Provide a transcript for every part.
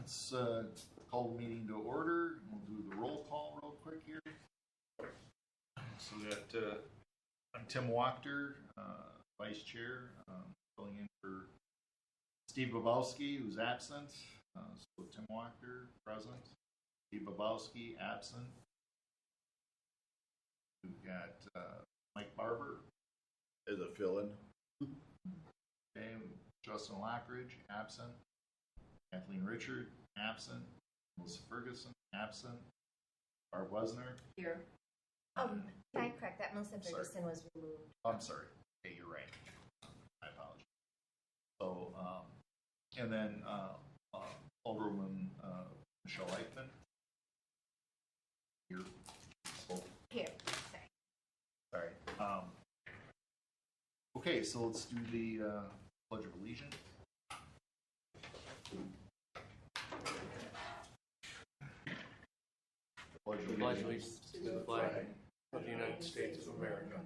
let's call the meeting to order. We'll do the roll call real quick here. So we got, I'm Tim Wachter, Vice Chair, filling in for Steve Babowski, who's absent. So Tim Wachter, present. Steve Babowski, absent. We've got Mike Barber as a fill-in. Okay, Justin Lockridge, absent. Kathleen Richard, absent. Melissa Ferguson, absent. Barb Wesner. Here. Can I correct that? Melissa Ferguson was removed. I'm sorry. Okay, you're right. I apologize. So, and then Alderwoman Michelle Eichmann. Here. Here. Sorry. Okay, so let's do the Pledge of Allegiance. Pledge allegiance to the flag of the United States of America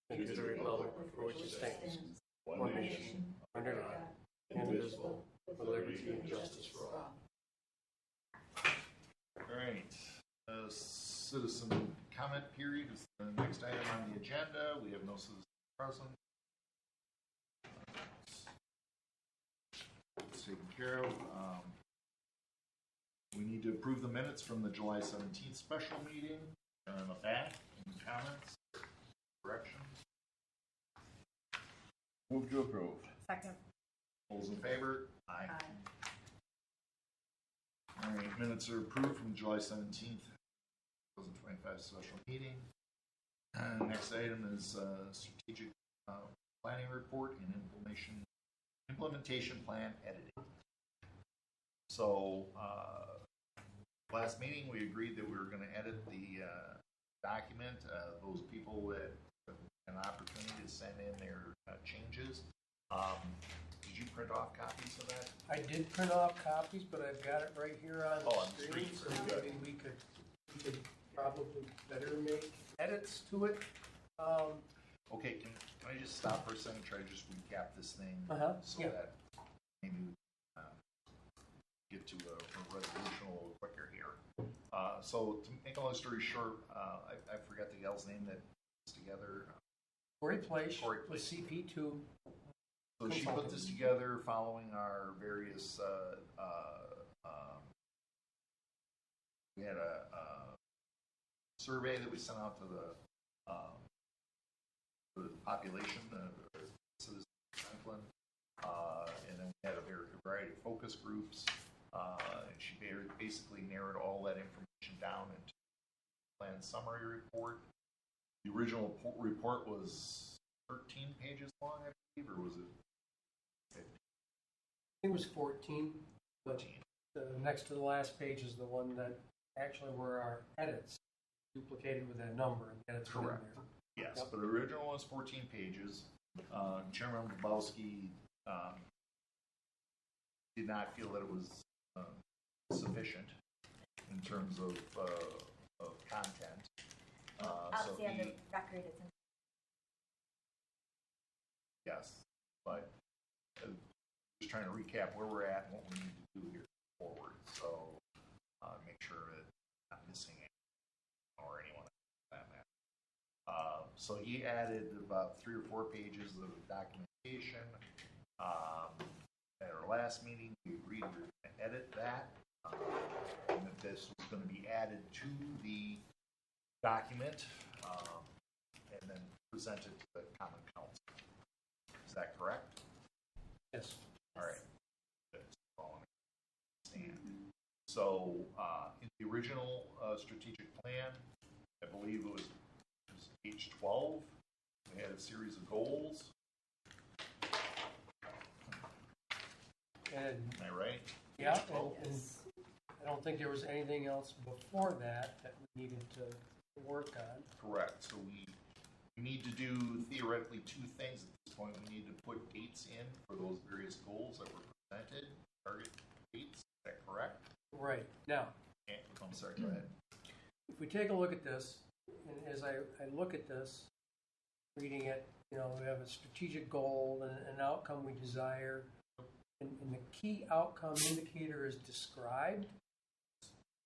and to the republic for which it stands, one nation, under God, indivisible, with liberty and justice for all. All right. Citizen comment period is the next item on the agenda. We have no citizens present. It's taken care of. We need to approve the minutes from the July 17th special meeting. On the back, any comments, corrections? Move to approve. Second. All those in favor? Aye. All right, minutes are approved from July 17th, 2025 special meeting. Next item is strategic planning report and implementation plan editing. So last meeting we agreed that we were going to edit the document. Those people that have an opportunity to send in their changes. Did you print off copies of that? I did print off copies, but I've got it right here on the screen, so maybe we could probably better make edits to it. Okay, can I just stop for a second and try to just recap this thing so that maybe get to a resolution a little quicker here. So to make a long story short, I forgot the gal's name that put this together. Corey Place with CP2. So she put this together following our various, we had a survey that we sent out to the population, the citizens of Franklin, and then we had a variety of focus groups, and she basically narrowed all that information down into a plan summary report. The original report was 13 pages long, I believe, or was it 15? I think it was 14. 14. The next to the last page is the one that actually were our edits, duplicated with that number, and edits were in there. Yes, but the original was 14 pages. Chairman Babowski did not feel that it was sufficient in terms of content. I'll see on the record it's in. Yes, but just trying to recap where we're at and what we need to do here forward. So make sure that I'm not missing anything or anyone for that matter. So he added about 3 or 4 pages of documentation. At our last meeting, we agreed we were going to edit that, and that this was going to be added to the document and then presented to the Common Council. Is that correct? Yes. All right. So in the original strategic plan, I believe it was page 12. We had a series of goals. And am I right? Yeah, and I don't think there was anything else before that we needed to work on. Correct. So we need to do theoretically 2 things at this point. We need to put dates in for those various goals that were presented, target dates. Is that correct? Right. Now, I'm sorry, go ahead. If we take a look at this, and as I look at this, reading it, we have a strategic goal and an outcome we desire. and the key outcome indicator is described,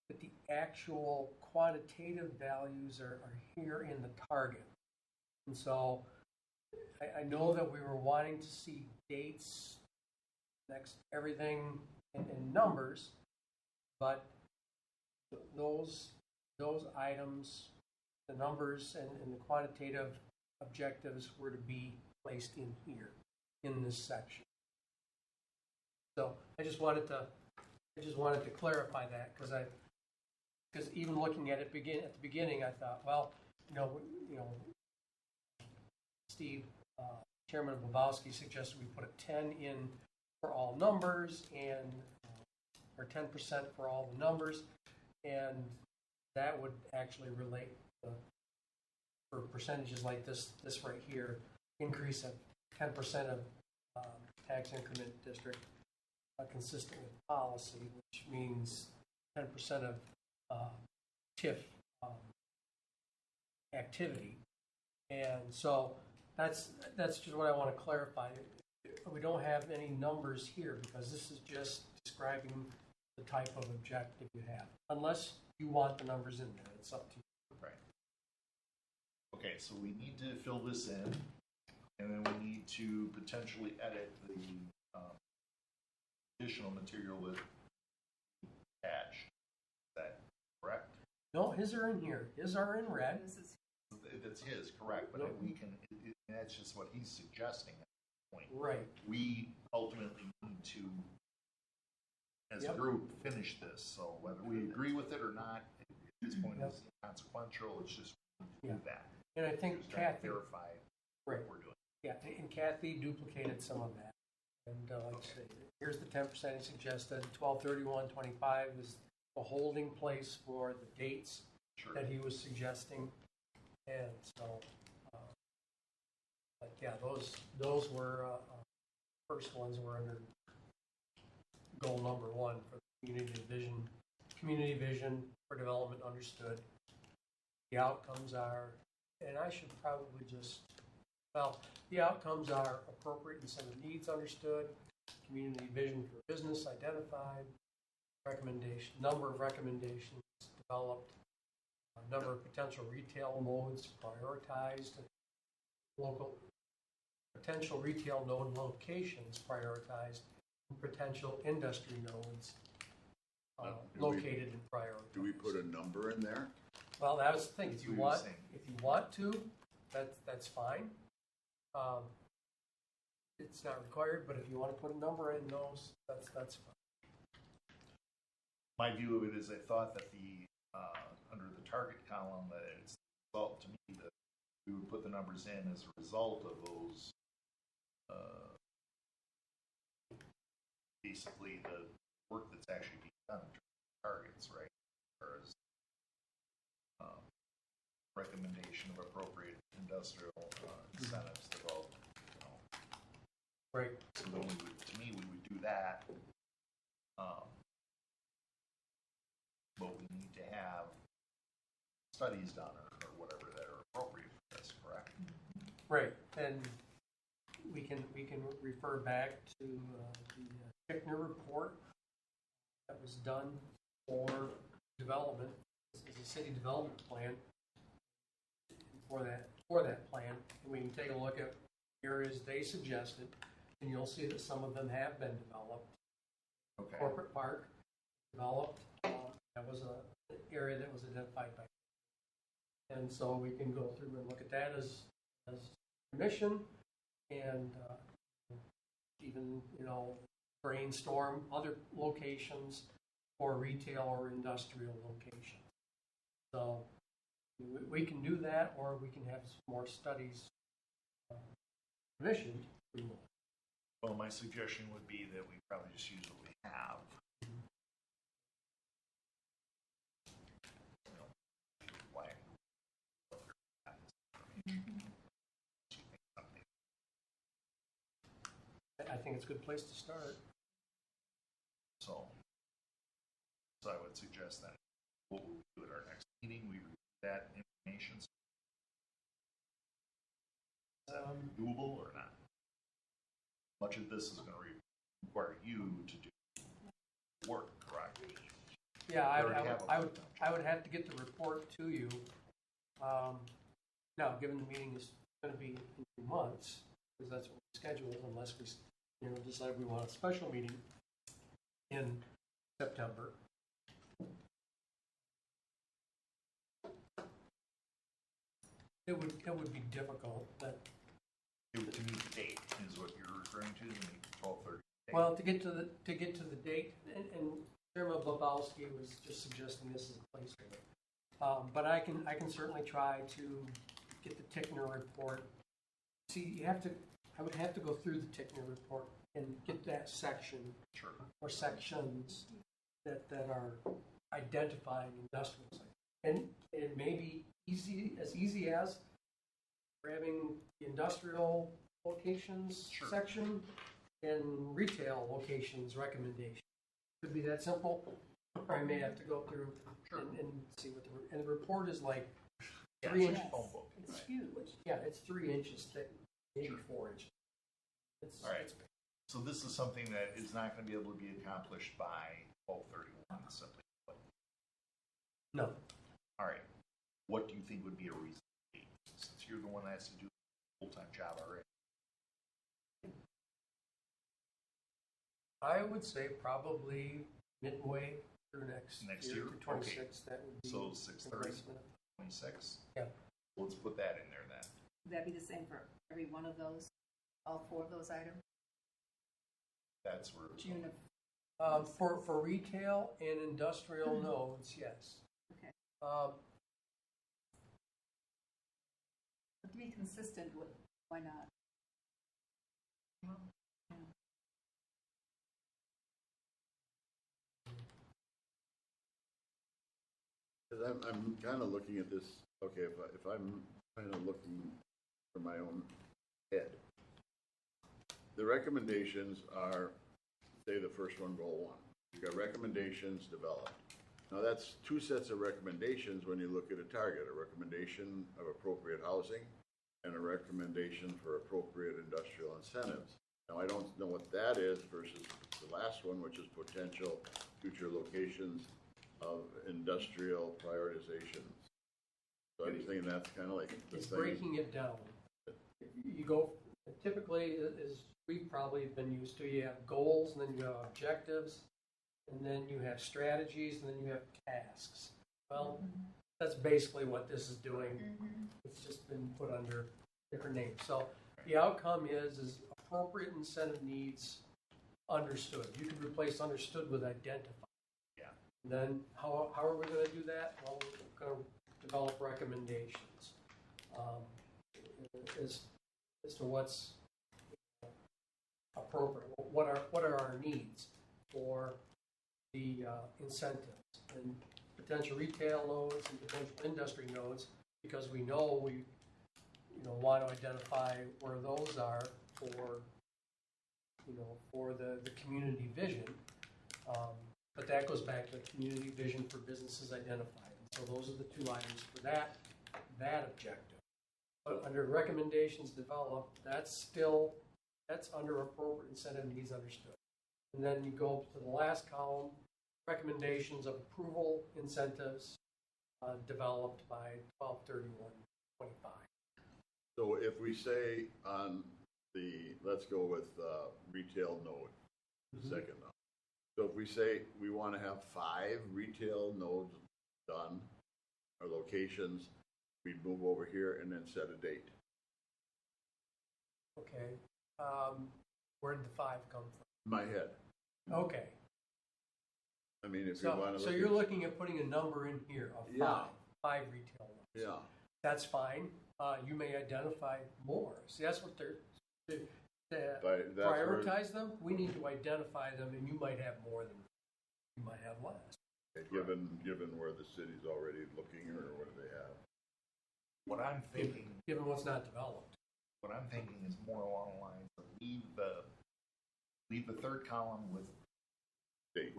but the actual quantitative values are here in the target. And so I know that we were wanting to see dates, next everything in numbers, but those items, the numbers and the quantitative objectives were to be placed in here, in this section. So I just wanted to clarify that because even looking at it at the beginning, I thought, well, Steve, Chairman of Bobowski, suggested we put a 10 in for all numbers and or 10% for all the numbers, and that would actually relate for percentages like this right here, increase of 10% of tax increment district consistent with policy, which means 10% of TIF activity. And so that's just what I want to clarify. We don't have any numbers here because this is just describing the type of objective you have, unless you want the numbers in there. It's up to you. Right. Okay, so we need to fill this in, and then we need to potentially edit the additional material that attached. Is that correct? No, his are in here. His are in red. That's his, correct, but we can, that's just what he's suggesting at this point. Right. We ultimately need to, as a group, finish this, so whether we agree with it or not, at this point it's consequential, it's just we need to do that. And I think Just trying to Kathy, verify what we're doing. yeah, and Kathy duplicated some of that. And like I say, here's the 10% he suggested. 12/31/25 is the holding place for the dates Sure. that he was suggesting. And so, but yeah, those were first ones were under goal number 1 for the community vision for development understood. The outcomes are, and I should probably just, the outcomes are appropriate incentive needs understood, community vision for business identified, number of recommendations developed, number of potential retail modes prioritized, potential retail node locations prioritized, and potential industry nodes located and prioritized. Do we put a number in there? Well, that was the thing. If you want to, that's fine. It's not required, but if you want to put a number in those, that's fine. My view of it is I thought that the under the target column that it's the result to me that we would put the numbers in as a result of those basically the work that's actually being done in terms of targets, right? Or as recommendation of appropriate industrial incentives developed. Right. So then to me, we would do that. But we need to have studies done or whatever that are appropriate for this, correct? Right, and we can refer back to the Tickner report that was done for development. This is a city development plan for that plan, and we can take a look at areas they suggested, and you'll see that some of them have been developed. Okay. Corporate Park developed. That was an area that was identified by, and so we can go through and look at that as commission, and even brainstorm other locations for retail or industrial locations. So we can do that, or we can have some more studies commissioned. Well, my suggestion would be that we probably just use what we have. I think it's a good place to start. So I would suggest that what we'll do at our next meeting, we review that information. Is that doable or not? Much of this is going to require you to do work, correct? Yeah, We already have a I would have to get the report to you. Now, given the meeting is going to be in 2 months, because that's what we scheduled, unless we, decide we want a special meeting in September. It would be difficult, but To meet the date is what you're referring to, the 12:30 date. well, to get to the date, and Chairman Blabowski was just suggesting this as a placeholder. But I can certainly try to get the Tickner report. See, I would have to go through the Tickner report and get that section Sure. or sections that are identifying industrial sites. And it may be easy as grabbing the industrial locations Sure. section and retail locations recommendation. Could be that simple. Or I may have to go through Sure. and see what the report is like. Yeah, 3 it's inches. a phone book. It's Right. huge. Yeah, it's 3 inches thick, maybe Sure. 4 inches. It's, All right. it's So this is something that is not going to be able to be accomplished by 12/31 simply. put. no. All right. What do you think would be a reasonable date? Since you're the one that has to do a full-time job already. I would say probably midway through next year? to 26. That would be So 6:30, aggressive. 26? Yeah. Let's put that in there then. Would that be the same for every one of those, all 4 of those items? That's where. June of, For retail and industrial nodes, yes. okay. Um, But to be consistent with, why not? Because I'm kind of looking at this, okay, if I'm kind of looking for my own head, the recommendations are, say the first one, goal 1. You've got recommendations developed. Now that's 2 sets of recommendations when you look at a target, a recommendation of appropriate housing and a recommendation for appropriate industrial incentives. Now I don't know what that is versus the last one, which is potential future locations of industrial prioritizations. So I'm thinking that's kind of like the It's thing. breaking it down. You go, typically, as we've probably been used to, you have goals, and then you have objectives, and then you have strategies, and then you have tasks. Well, that's basically what this is doing. It's just been put under different names. So the outcome is appropriate incentive needs understood. You could replace understood with identify. Yeah. And then how are we going to do that? Well, we're going to develop recommendations as to what's appropriate. What are our needs for the incentives and potential retail nodes and potential industry nodes, because we know we want to identify where those are for the community vision. But that goes back to community vision for businesses identified. So those are the 2 items for that objective. But under recommendations developed, that's under appropriate incentive needs understood. And then you go to the last column, recommendations of approval incentives developed by 12/31/25. So if we say on let's go with retail node, the second node. So if we say we want to have 5 retail nodes done, or locations, we'd move over here and then set a date. Okay. Where did the 5 come from? My head. Okay. I mean, if you want to So you're looking at putting a number in here of 5. Yeah. 5 retail ones. Yeah. That's fine. You may identify more. See, that's what they're to But that's where- prioritize them. We need to identify them, and you might have more than you might have less. Given where the city's already looking, or what do they have? What I'm thinking, Given what's not developed. what I'm thinking is more along the lines of leave the 3rd column with Dates.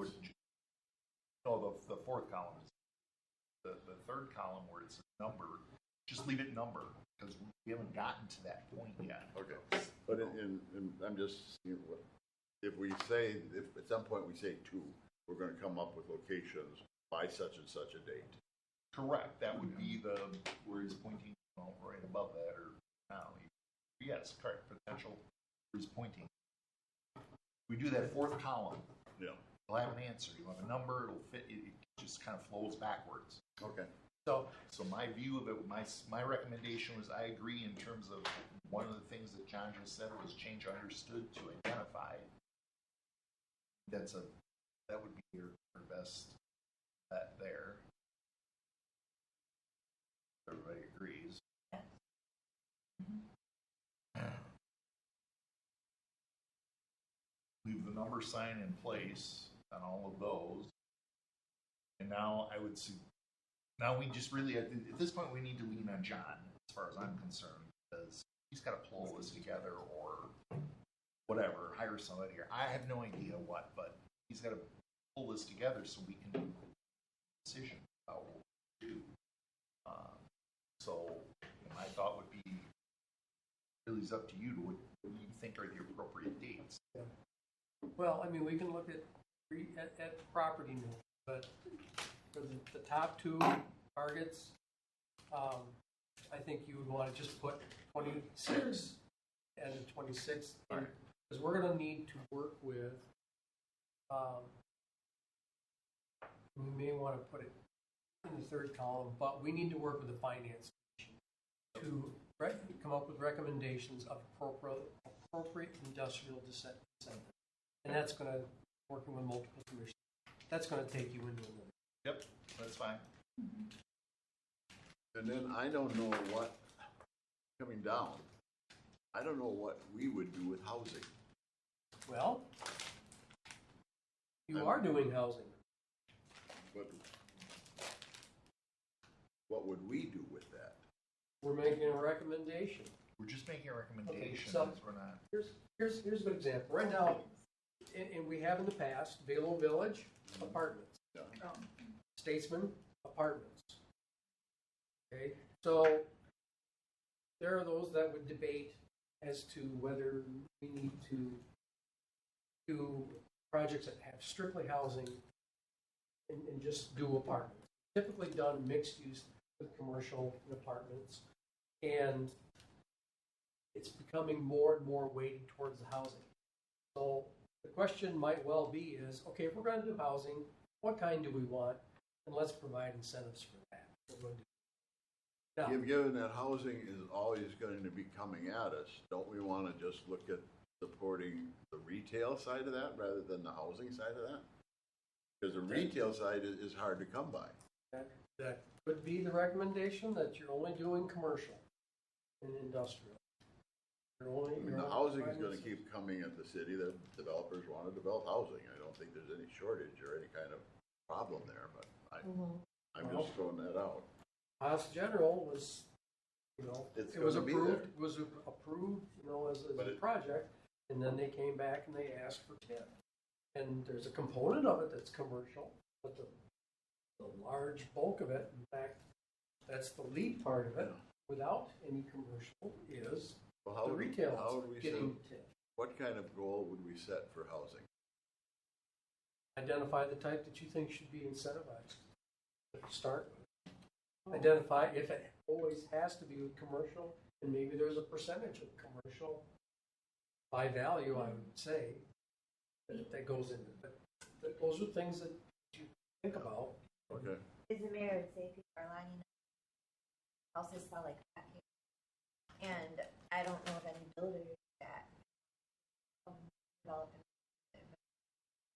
no, the 4th column is the 3rd column where it's a number. Just leave it number because we haven't gotten to that point yet. Okay. But I'm just seeing what if we say, if at some point we say 2, we're gonna come up with locations by such and such a date. Correct, that would be the, where he's pointing, right above that, or now. Yes, correct, potential, where he's pointing. We do that fourth column, Yeah, you'll have an answer, you'll have a number, it'll fit, it just kind of flows backwards. okay. So my view of it, my recommendation was, I agree in terms of one of the things that John just said was change understood to identify. That would be your best bet there. Everybody agrees. Leave the number sign in place on all of those. And now I would see, now we just really, at this point, we need to lean on John, as far as I'm concerned, because he's got to pull this together or whatever, hire somebody here. I have no idea what, but he's got to pull this together so we can make a decision about what we do. So my thought would be, really is up to you to what you think are the appropriate dates. Well, I mean, we can look at property news, but for the top 2 targets, I think you would want to just put 26 and 26, because we're going to need to work with, we may want to put it in the 3rd column, but we need to work with the finance commission to come up with recommendations of appropriate industrial incentives. And that's going to, working with multiple commissions, that's going to take you into another. Yep, that's fine. And then I don't know what, coming down, I don't know what we would do with housing. Well, you are doing housing. But what would we do with that? We're making a recommendation. We're just making a recommendation. So- We're not. Here's a good example. Right now, and we have in the past, Velo Village apartments, Yeah. Statesman apartments. Okay, so there are those that would debate as to whether we need to do projects that have strictly housing and just do apartments. Typically done mixed use with commercial and apartments, and it's becoming more and more weighted towards the housing. So the question might well be is, okay, if we're going to do housing, what kind do we want? And let's provide incentives for that. Now, Given that housing is always going to be coming at us, don't we want to just look at supporting the retail side of that rather than the housing side of that? Because the retail side is hard to come by. that could be the recommendation, that you're only doing commercial and industrial. The housing is going to keep coming at the city. The developers want to develop housing. I don't think there's any shortage or any kind of problem there, but I'm just throwing that out. House General was, It's it was gonna be approved, there. was approved, as But a it- project, and then they came back and they asked for TIF. And there's a component of it that's commercial, but the large bulk of it, in fact, that's the lead part of it, without any commercial, is Well, the how retail would we getting set, TIF. what kind of goal would we set for housing? Identify the type that you think should be incentivized to start with. Identify if it always has to be with commercial, and maybe there's a percentage of commercial by value, I would say, that goes into it. But those are things that you think about. Okay. As the mayor would say, people are lining up. Houses sell like that here. And I don't know of any builders that develop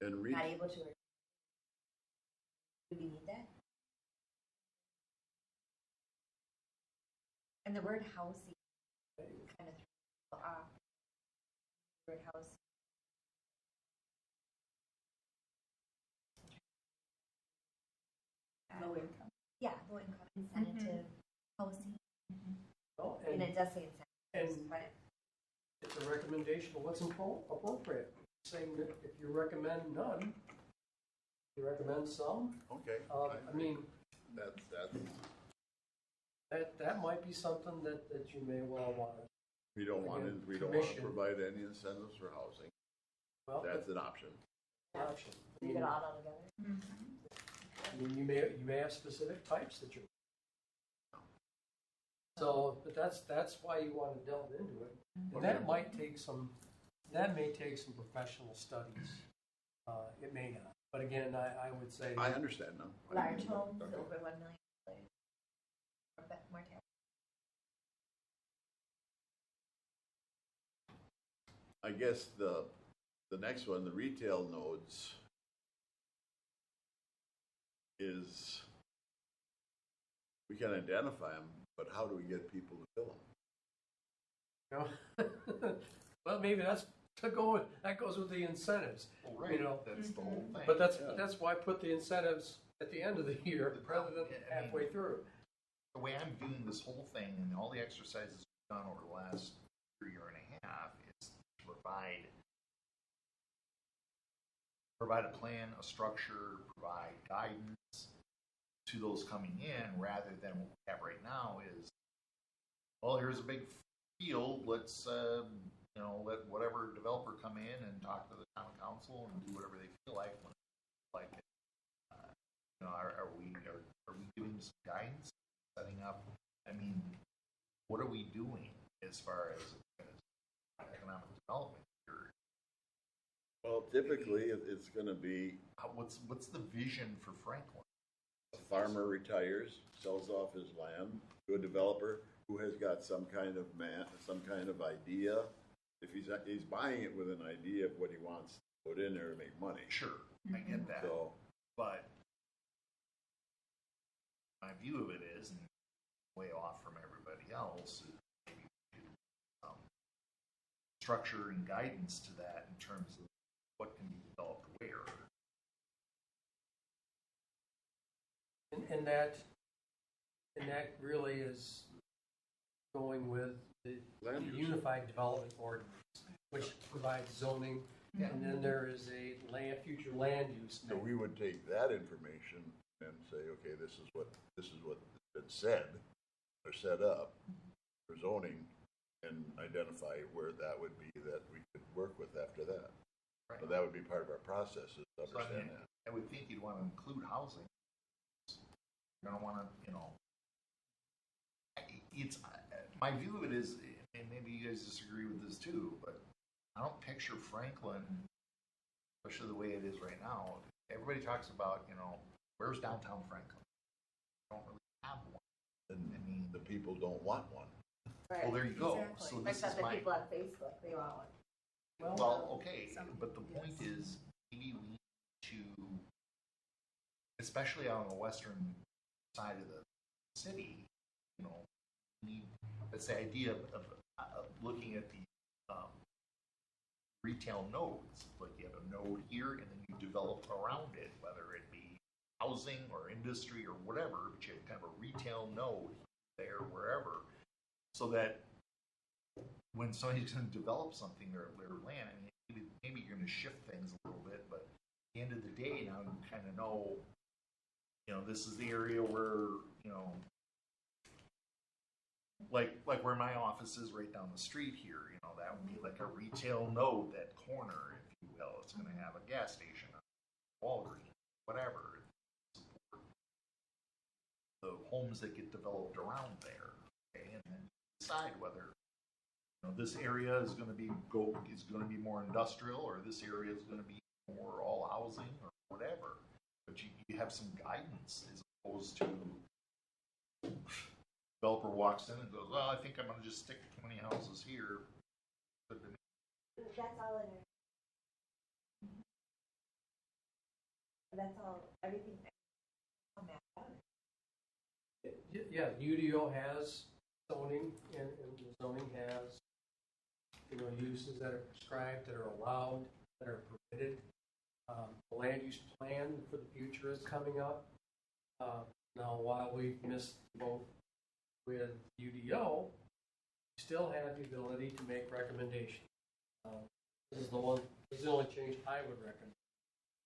And and not able to. Do we need that? And the word housing kind of throws people off. The word housing. Low income. Yeah, low income incentive housing. Well, And it does say incentives, and- but it's a recommendation of what's appropriate. Saying that if you recommend none, you recommend some. Okay. I mean, That's that might be something that you may well want to. we don't want to Commission. provide any incentives for housing. Well, That's an option. option. I Leave mean, it all together. I mean, you may have specific types that you. So, but that's why you want to delve into it. And that may take some professional studies. It may not. But again, I would say. I understand now. Large homes over 1 million. More tax. I guess the next one, the retail nodes, is we can identify them, but how do we get people to fill them? You know? Well, maybe that goes with the incentives. Well, right, You know. that's the whole thing. But that's why I put the incentives at the end of the year rather than I mean, halfway through. the way I'm viewing this whole thing and all the exercises we've done over the last year and a half is to provide a plan, a structure, provide guidance to those coming in, rather than what we have right now is, well, here's a big field, let's let whatever developer come in and talk to the town council and do whatever they feel like when they like it. Are we giving some guidance, setting up? I mean, what are we doing as far as economic development here? Well, typically, it's going to be What's the vision for Franklin? a farmer retires, sells off his land to a developer who has got some kind of idea. If he's buying it with an idea of what he wants to put in there to make money. Sure, I get that. So, But my view of it is, and way off from everybody else, is maybe we do structure and guidance to that in terms of what can be developed where. And that really is going with the Land use. Unified Development Ordinance, which provides zoning, Yeah. and then there is a future land use. So we would take that information and say, okay, this is what has been said or set up for zoning, and identify where that would be that we could work with after that. Right. So that would be part of our process, is to So, I understand mean, that. I would think you'd want to include housing. You're going to want to, it's my view of it is, and maybe you guys disagree with this too, but I don't picture Franklin, especially the way it is right now. Everybody talks about, where's downtown Franklin? We don't really have one. And I mean, the people don't want one. well, there you go. Exactly. So this Except is the my people on Facebook, they all. well, okay, Some- but the point yes. is maybe we need to, especially on the western side of the city, need, that's the idea of looking at the retail nodes. Like you have a node here, and then you develop around it, whether it be housing or industry or whatever. But you have kind of a retail node there, wherever, so that when somebody's going to develop something, their land, I mean, maybe you're going to shift things a little bit, but at the end of the day, now you kind of know, this is the area where, like where my office is right down the street here, that would be like a retail node, that corner, if you will. It's going to have a gas station, a Walgreens, whatever, support the homes that get developed around there, okay? And then decide whether this area is going to be more industrial, or this area is going to be more all housing or whatever. But you have some guidance, as opposed to developer walks in and goes, well, I think I'm going to just stick 20 houses here. That's all it is. That's all, everything. Mapped out. Yeah, UDO has zoning, and the zoning has, uses that are prescribed, that are allowed, that are permitted. The land use plan for the future is coming up. Now, while we've missed the boat with UDO, we still have the ability to make recommendations. This is the only change I would recommend.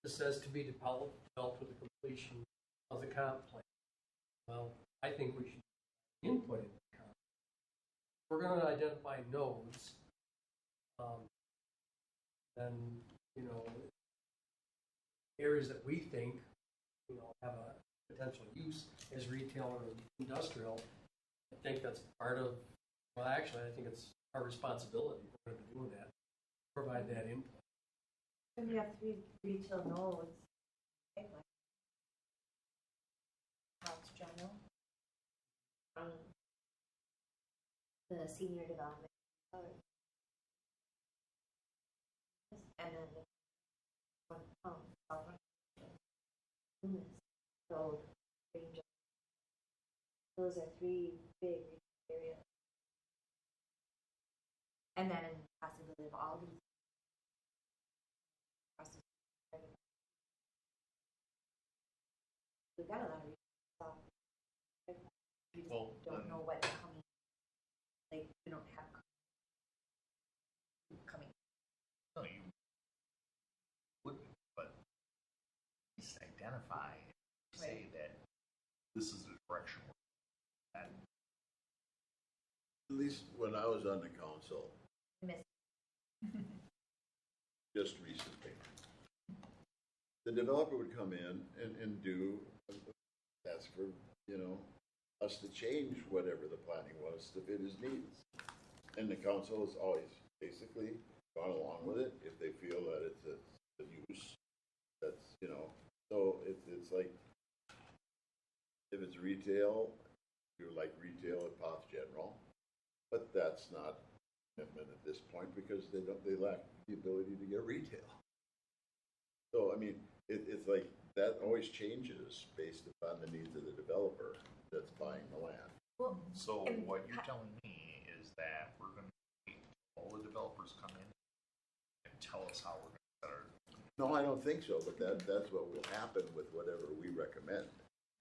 This says to be developed with the completion of the comp plan. Well, I think we should input in the comp. We're going to identify nodes. Then, you know, areas that we think, you know, have a potential use as retail or industrial. I think that's part of, well, actually, I think it's our responsibility. We're going to be doing that, provide that input. And we have 3 retail nodes. House General. The senior development. And then the one road range. Those are 3 big areas. And then possibility of all these. We've got a lot of stuff. We just Well, don't know what's coming. Like, we don't have coming. No, you wouldn't, but at least identify, say that this is the direction we're at. At least when I was on the council, Miss. just recently, the developer would come in and do, ask for, you know, us to change whatever the planning was to fit his needs. And the council has always basically gone along with it if they feel that it's a use that's, you know, so it's like, if it's retail, you like retail at Poth General, but that's not commitment at this point because they lack the ability to get retail. So, I mean, it's like, that always changes based upon the needs of the developer that's buying the land. Well, So And what you're telling me is that we're going to wait till all the developers come in and tell us how we're going to set our. No, I don't think so, but that's what will happen with whatever we recommend.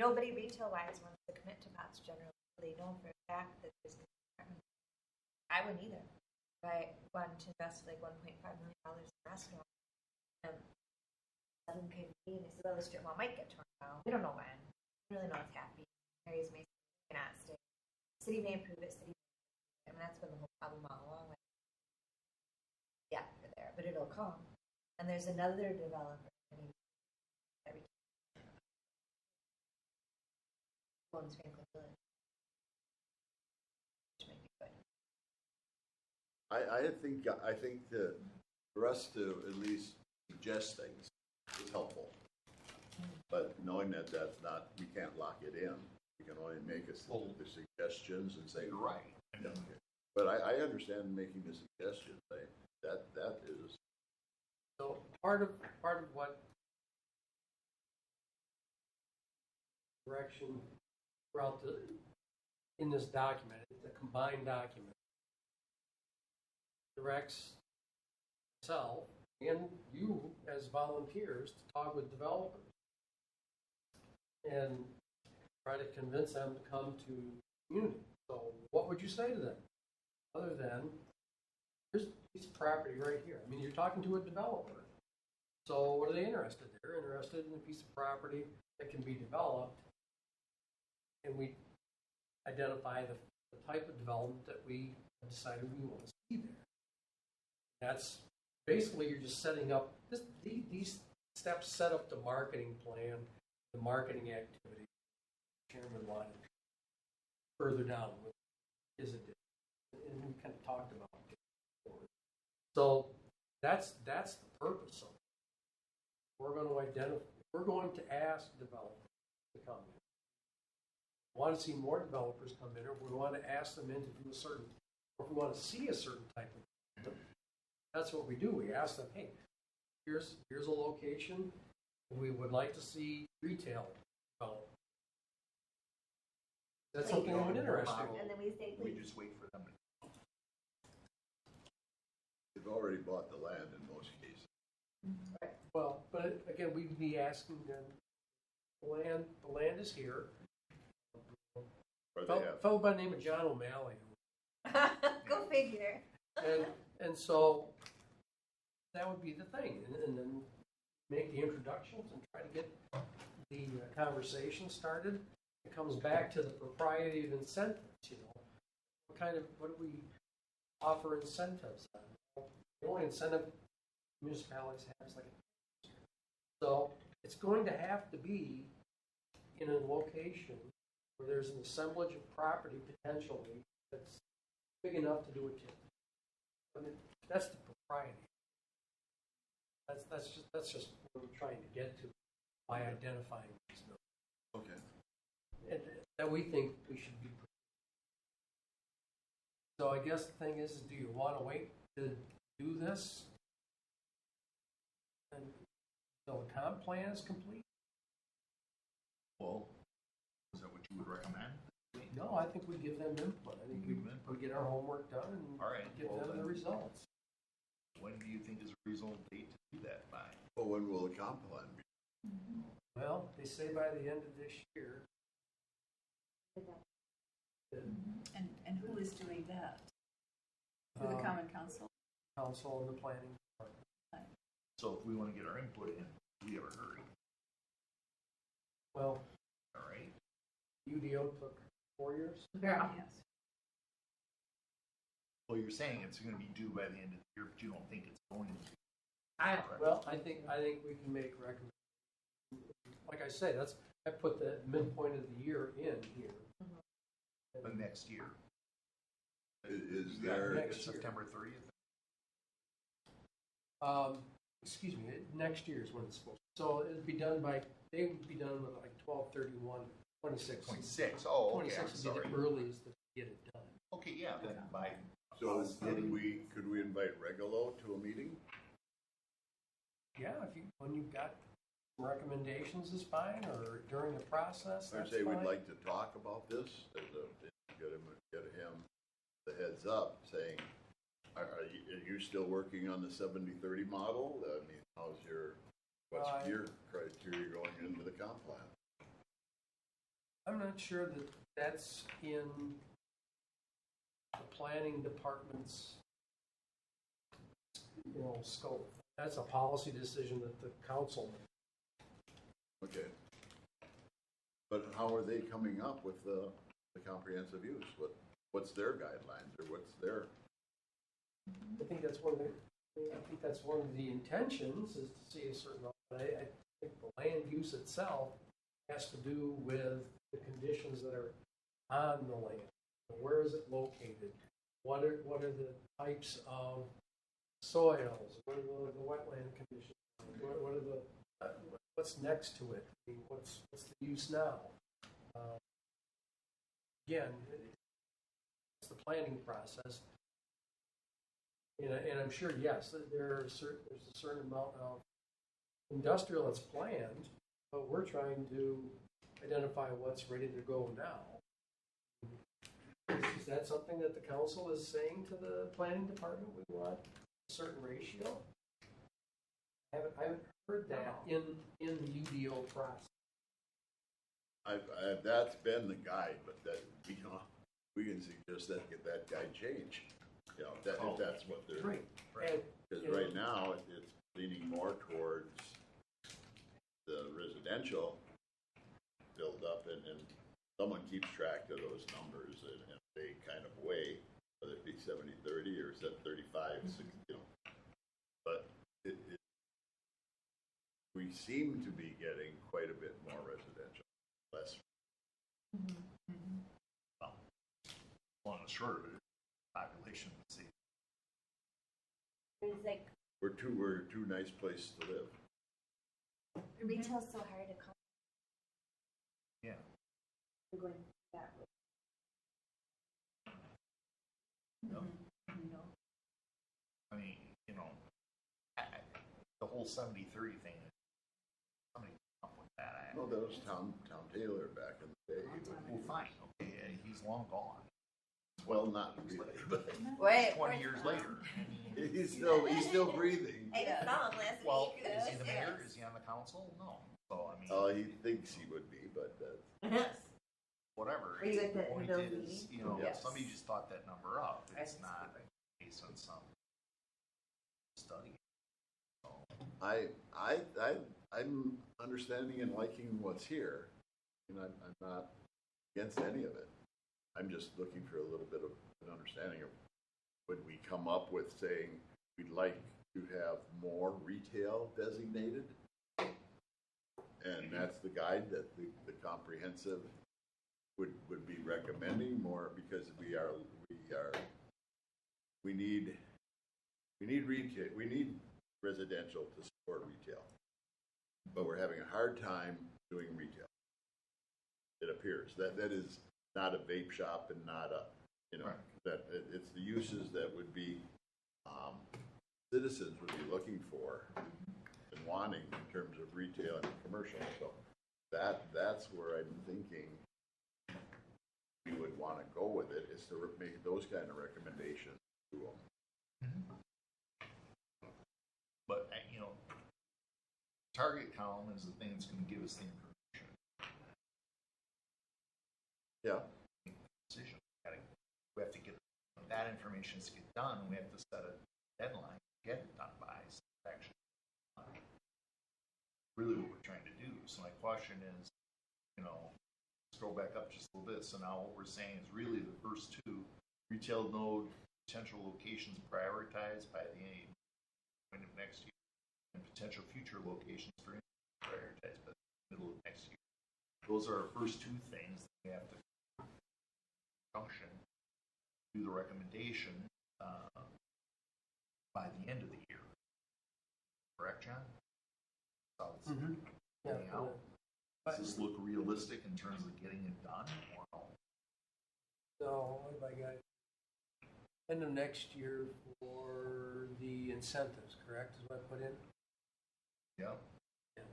nobody retail-wise wants to commit to Pots General. They know for a fact that there's. I wouldn't either. If I wanted to invest like $1.5 million in a restaurant, someone came to me and they said, "Well, the strip mall might get torn down. We don't know when. We don't really know what's happening. Areas may not stay. City may improve it. City may improve it." And that's been the whole problem all along. Yeah, you're there, but it'll come. And there's another developer. Every owns Franklin Village, which might be good. I think that for us to at least suggest things is helpful. But knowing that that's not, we can't lock it in. We can only make us the suggestions and say, You're right. Yeah, okay. But I understand making the suggestions. That is. So part of what direction throughout in this document, the combined document, directs myself and you as volunteers to talk with developers and try to convince them to come to community. So what would you say to them other than, here's a piece of property right here? I mean, you're talking to a developer. So what are they interested in? They're interested in a piece of property that can be developed, and we identify the type of development that we have decided we want to see there. That's basically, you're just setting up, these steps set up the marketing plan, the marketing activity. Chairman wanted further down with his addition, and we kind of talked about it before. So that's the purpose of it. We're going to identify, we're going to ask developers to come in. We want to see more developers come in, or we want to ask them in to do a certain, or if we want to see a certain type of, that's what we do. We ask them, hey, here's a location, we would like to see retail developed. That's something that would interest you. And then we say, We please. just wait for them to. They've already bought the land in most cases. Well, but again, we'd be asking them, the land is here. Or they have. Fellow by the name of John O'Malley. Go figure. And so that would be the thing. And then make the introductions and try to get the conversation started. It comes back to the propriety of incentives, you know. What do we offer incentives on? The only incentive municipalities have, like a, so it's going to have to be in a location where there's an assemblage of property potentially that's big enough to do a TIF. I mean, that's the propriety. That's just what we're trying to get to by identifying these numbers. Okay. And that we think we should be. So I guess the thing is do you want to wait to do this until the comp plan is complete? Well, is that what you would recommend? No, I think we give them input. I think we get our homework done and All right, give well, them the then- results. When do you think is a reasonable date to do that by? Well, when will the comp plan be? Well, they say by the end of this year. And who is doing that? Through the Common Council? Council and the planning department. So if we want to get our input in, we have a hurry, Well, all right? UDO took 4 years. Yeah. Yes. Well, you're saying it's going to be due by the end of the year, but you don't think it's going to be. Well, I think we can make recommendations. Like I say, I put the midpoint of the year in here. But next year. Is Yeah, there, next year. September 30th? Excuse me, next year is when it's supposed to. So it'd be done they would be done with like 12/31/26. 26, oh, okay, 26 I'm would be sorry. the earliest to get it done. Okay, yeah, then by. so could we invite Regalo to a meeting? Yeah, when you've got recommendations is fine, or during the process, I'd that's say we'd fine. like to talk about this, get him the heads up, saying, are you still working on the 70-30 model? I mean, what's your criteria going into the comp plan? I'm not sure that that's in the planning department's, scope. That's a policy decision that the council makes. Okay. But how are they coming up with the comprehensive use? What's their guidelines, or what's their? I think that's one of the intentions is to see a certain. I think the land use itself has to do with the conditions that are on the land. Where is it located? What are the types of soils? What are the wetland conditions? What are the what's next to it? I mean, what's the use now? Again, it's the planning process. And I'm sure, yes, there's a certain amount of industrial that's planned, but we're trying to identify what's ready to go now. Is that something that the council is saying to the planning department? We want a certain ratio? I haven't heard that in the UDO process. That's been the guide, but that, we can suggest that, get that guide changed. If that's what they're, Right. Right. because right now, it's leaning more towards the residential build-up, and someone keeps track of those numbers in a kind of way, whether it be 70-30 or 35, 60, But we seem to be getting quite a bit more residential, less. Well, long and short of it, population, let's see. It's like We're two nice places to live. retail's so hard to come. Yeah. We're going that way. I mean, the whole 70-30 thing, somebody came up with that. Oh, that was Tom Taylor back in the day. Well, fine, okay, he's long gone. Well, not really, but Wait, 20 years later. he's still breathing. I saw him last Well, week. is he the mayor? Is he on the council? No. So, I mean, Oh, he thinks he would be, but whatever. Were you at the point Bill's is, meeting? Yes. somebody just thought that number up. It's Right. not based on some study. I'm understanding and liking what's here, and I'm not against any of it. I'm just looking for a little bit of an understanding of, would we come up with saying we'd like to have more retail designated. And that's the guide that the comprehensive would be recommending more, because we need retail, we need residential to support retail. But we're having a hard time doing retail. It appears that is not a vape shop and not a, Right. that it's the uses that would be, citizens would be looking for and wanting in terms of retail and commercial. So that's where I'm thinking we would want to go with it, is to make those kind of recommendations to them. But, target column is the thing that's going to give us the information. Yeah. Decision. We have to get that information to get done. We have to set a deadline to get it done by. So actually, really what we're trying to do. So my question is, scroll back up just a little bit. So now what we're saying is really the first two: retail node potential locations prioritized by the end of next year, and potential future locations for prioritized by the middle of next year. Those are our first two things that we have to function, do the recommendation by the end of the year. Correct, John? So it's getting out. Does this look realistic in terms of getting it done, or no? So what have I got? End of next year for the incentives, correct, is what I put in? Yeah. Yeah,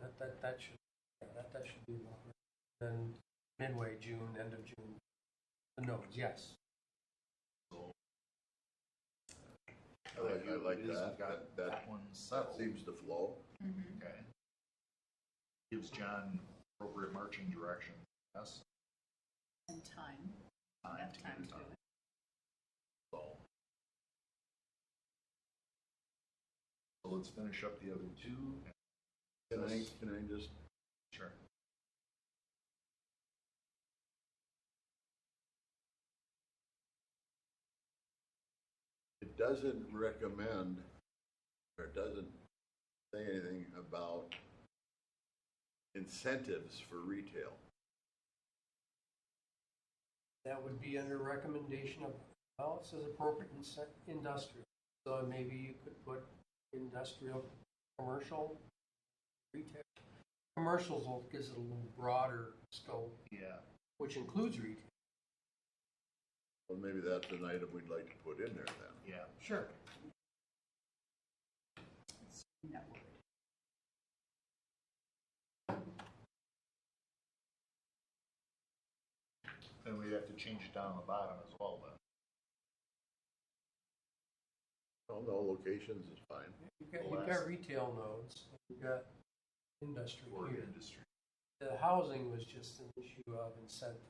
that should be about right. Then midway June, end of June, the nodes, yes. So I like it is, that. we've got that one That settled. seems to flow. Okay. Gives John appropriate marching direction. Yes. And time, Time enough to time get to it do done. it. So let's finish up the other two. Can I just, Sure. it doesn't recommend, or it doesn't say anything about incentives for retail. That would be under recommendation of, well, it says appropriate industrial. So maybe you could put industrial, commercial, retail. Commercials gives it a little broader scope, Yeah. which includes retail. Well, maybe that's an item we'd like to put in there then. Yeah. Sure. In that word. Then we'd have to change it down on the bottom as well then. Oh, no, locations is fine. You've got retail nodes, you've got industry For here. industry. The housing was just an issue of incentive.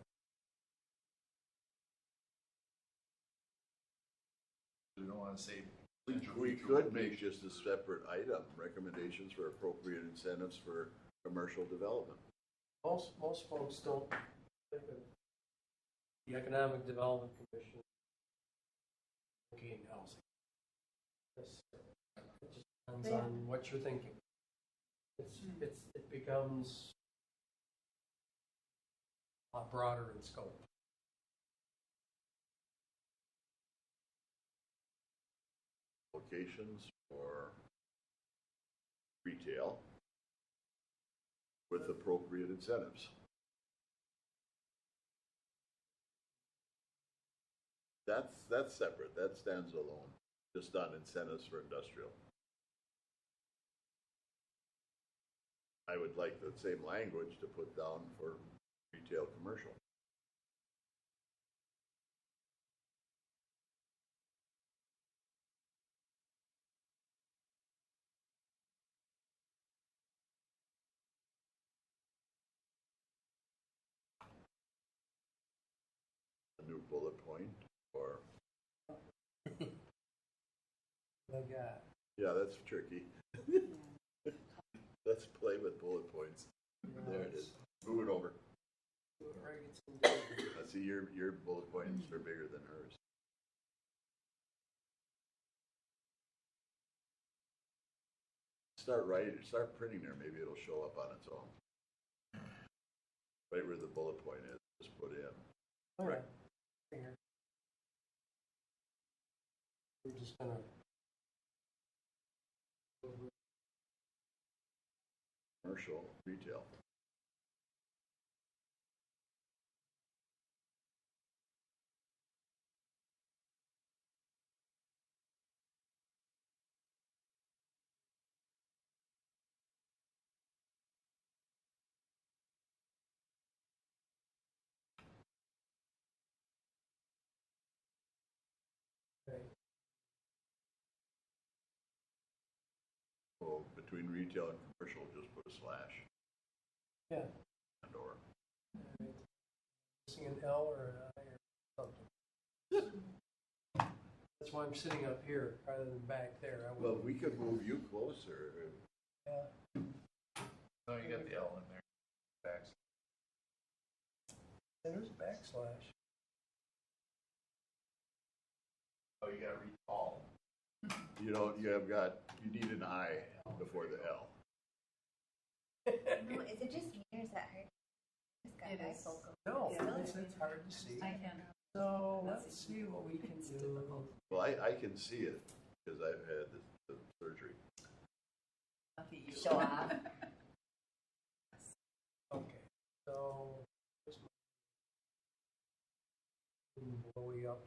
We don't want to say. We could make just a separate item, recommendations for appropriate incentives for commercial development. Most folks don't think of the Economic Development Commission locating housing. It just depends on what you're thinking. It becomes a lot broader in scope. Locations for retail with appropriate incentives. That's separate, that stands alone, just on incentives for industrial. I would like the same language to put down for retail commercial. A new bullet point, or, yeah, that's tricky. Let's play with bullet points. There it is. Move it over. I see your bullet points are bigger than hers. start printing there, maybe it'll show up on its own. Right where the bullet point is, just put in. All right. Here. We're just gonna. Commercial, retail. Okay. So between retail and commercial, just put a slash Yeah. and or. Missing an L or an I or something. That's why I'm sitting up here rather than back there. Well, we could move you closer. Yeah. No, you got the L in there. Backs. There's a backslash. Oh, you gotta read all. You need an I before the L. No, is it just me or is that hard? Just got It is. bifocal. No, Still? it's hard to see. I can. So let's see what we can It's do. difficult. Well, I can see it because I've had the surgery. Lucky you. Show off. Okay, so this blowy up.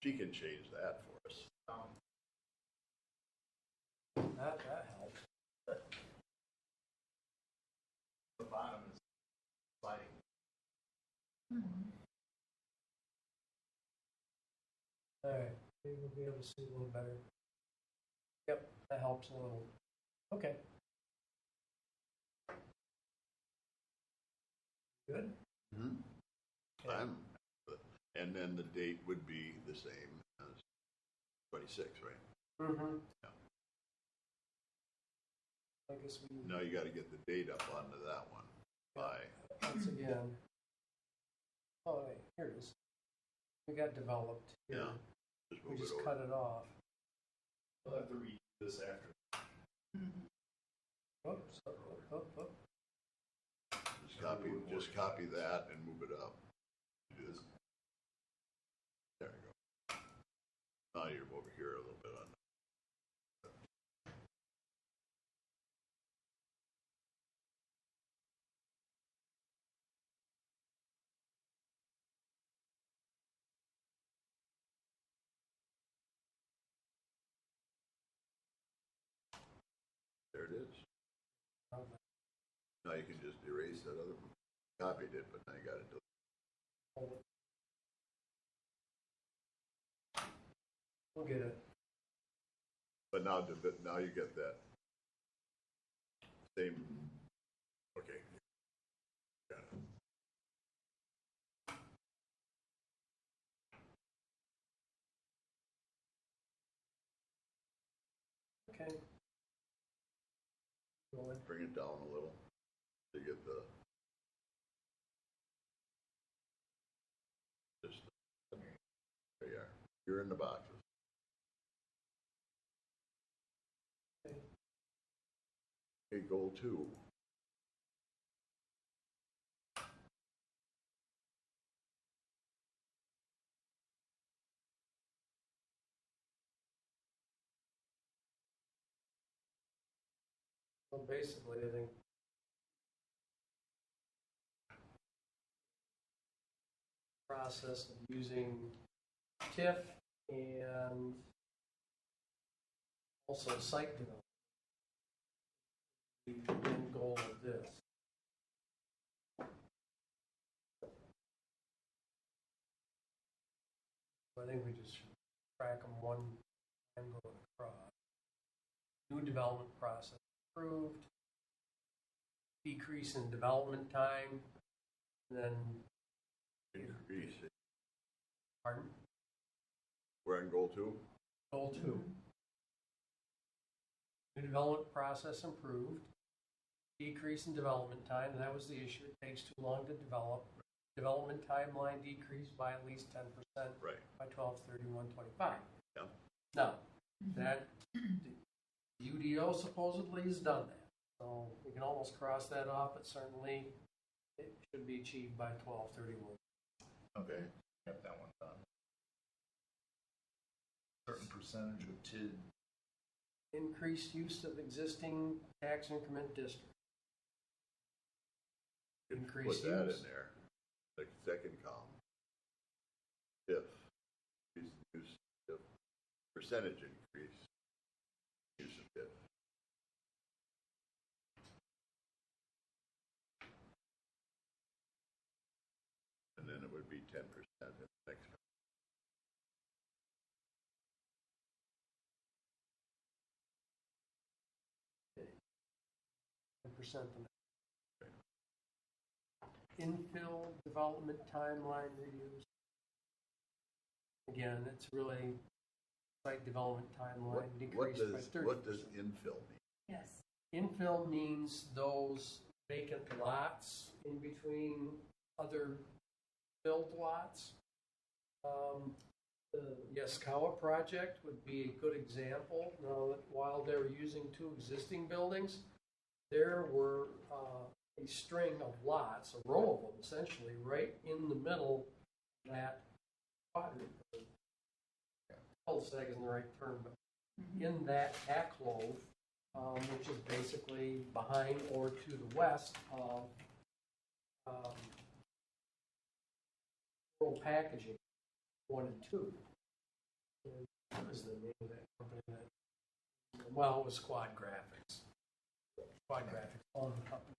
She can change that for us. That helps. The bottom is sliding. All right, maybe we'll be able to see a little better. Yep, that helps a little. Okay. Good. Mm-hmm. Okay. And then the date would be the same as 26, right? Mm-hmm. Yeah. I guess we Now you got to get the date up onto that one by. once again. Oh wait, here it is. We got developed here. Yeah. Just We move just it over. cut it off. We'll have to read this after. Oops, up. Just copy that and move it up. Do this. There you go. Now you're over here a little bit on. There it is. Now you can just erase that other one. Copied it, but now you got to delete. Hold it. We'll get it. But now you get that same. Okay. Got it. Okay. Go ahead. Bring it down a little to get the. Just there you are. You're in the boxes. Okay, goal 2. Well, basically, I think process of using TIF and also site development. The end goal of this. I think we just should track them one time going across. New development process approved. Decrease in development time. And then, Increase. pardon? We're on goal 2. Goal 2. New development process improved. Decrease in development time, and that was the issue. It takes too long to develop. Development timeline decreased by at least 10% Right. by 12/31/25. Yeah. Now, that, the UDO supposedly has done that. So we can almost cross that off, but certainly it should be achieved by 12/31. Okay, got that one done. Certain percentage of TID, Increased use of existing tax increment district. Put Increased that use. in there, the second column. If, if percentage increase, use of if. And then it would be 10% in the next one. Percent. Infill development timeline reviews. Again, it's really site development timeline decreased by 30%. What does infill mean? Yes. Infill means those vacant lots in between other filled lots. The Yaskawa project would be a good example. Now, while they were using two existing buildings, there were a string of lots, a row of them essentially, right in the middle of that quadrant. Cul-de-sac isn't the right term, but in that alcove, which is basically behind or to the west of Rural Packaging 1 and 2. And what was the name of that company? Well, it was Quad Graphics. Quad Graphics owned the company.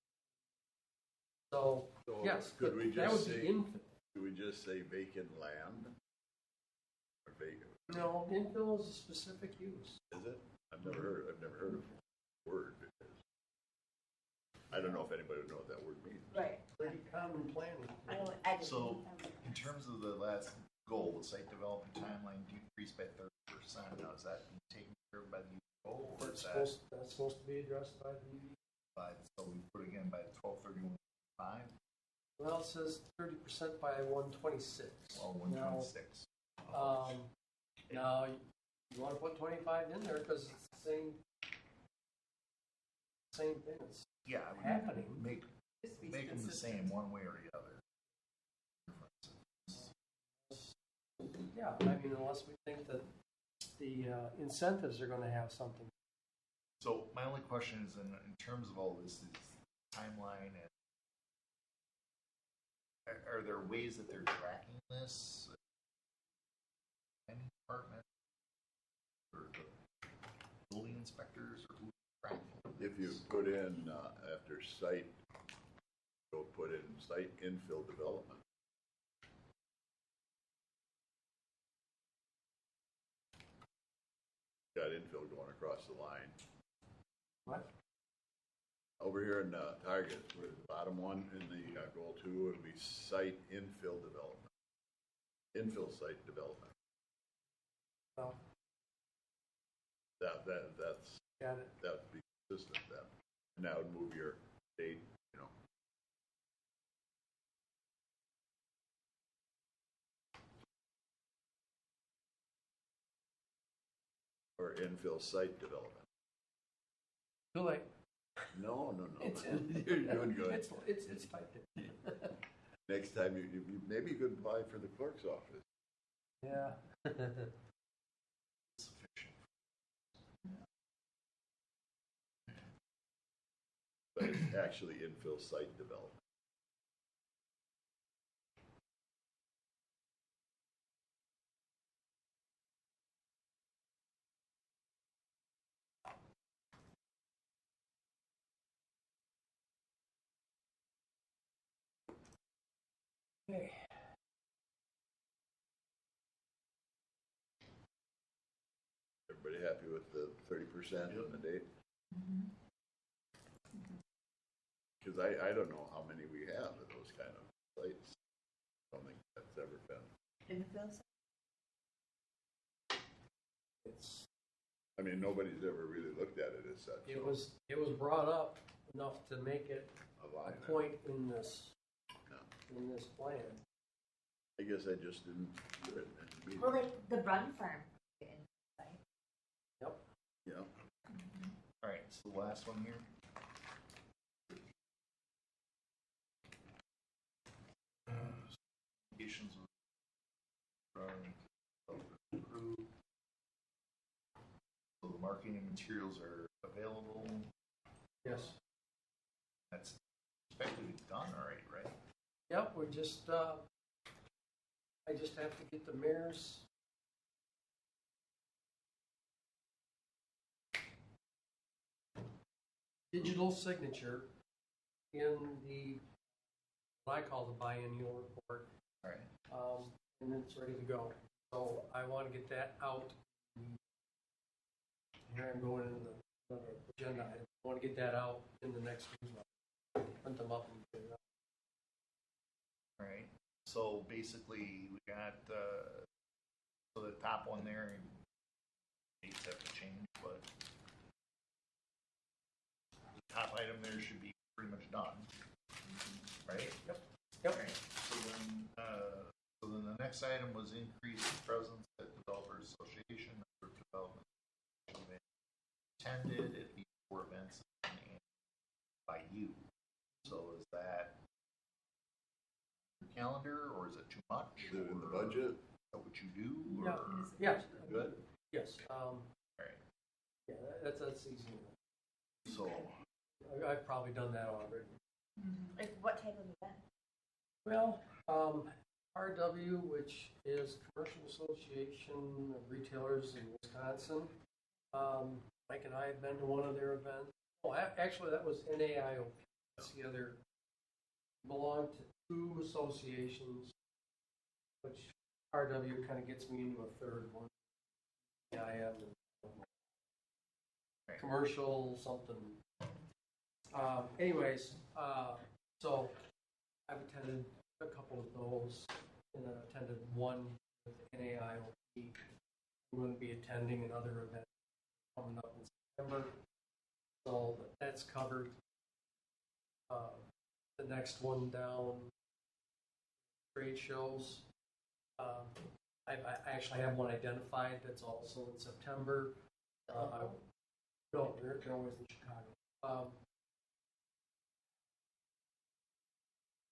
So, yes, could we that just would be say, infill. could we just say vacant land? Or vacant, No, infill is a specific use. is it? I've never heard of the word. Because I don't know if anybody would know what that word means. Right. Pretty common planning. I just. so in terms of the last goal, the site development timeline decreased by 30%. Now, is that being taken care of by the UDO, or is That's supposed to be addressed by the UD. by, so we put again by 12/31/5, Well, it says 30% by 126. or 126? Now, you want to put 25 in there because it's the same thing that's Yeah, I would happening. make Just be them the consistent. same one way or the other. Yeah, I mean, unless we think that the incentives are going to have something. So my only question is, in terms of all this, is timeline, and are there ways that they're tracking this? Any department or the building inspectors, or who's tracking? If you put in, after site, go put in site infill development. Got infill going across the line. What? Over here in Target, where the bottom one in the goal 2 would be site infill development. Infill site development. Well, That's, got it. that would be consistent then. And that would move your date, or infill site development. Too late. No. It's You're doing good. It's typed in. Next time, maybe you could apply for the clerk's office. Yeah. Sufficient. But it's actually infill site development. Okay. Everybody happy with the 30% on the date? Because I don't know how many we have of those kind of sites. I don't think that's ever been. Infill. It's I mean, nobody's ever really looked at it as such. it was brought up enough to make it a a line. point in this No. plan. I guess I just didn't hear it. Well, like the Brun firm. Right? Yeah. All right, so the last one here. Communications with crew. So the marketing materials are available. Yes. That's expected to be done already, right? Yep, we just, I just have to get the mayor's digital signature in the, what I call the biennial report, All right. and it's ready to go. So I want to get that out. Here I'm going into another agenda item. I want to get that out in the next newsletter. Print them up and get it out. All right. So basically, we got so the top one there. Dates have to change, but the top item there should be pretty much done, right? Yep. All right. So then the next item was increase presence at Developers Association for development. Attended at the 4 events and by you. So is that your calendar, or is it too much? Is it in the budget? Is that what you do? Yeah. Or? Yeah. Good. Yes. All right. Yeah, that's easy. So I've probably done that already. Like what type of event? Well, RW, which is Commercial Association of Retailers in Wisconsin. Mike and I have been to one of their events. Oh, actually, that was NAIOP. That's the other. Belonged to 2 associations, which RW kind of gets me into a third one. IM and commercial something. Anyways, so I've attended a couple of those, and then attended one with NAIOP. I'm going to be attending another event coming up in September, so that's covered. The next one down, trade shows. I actually have one identified that's also in September. No, they're always in Chicago.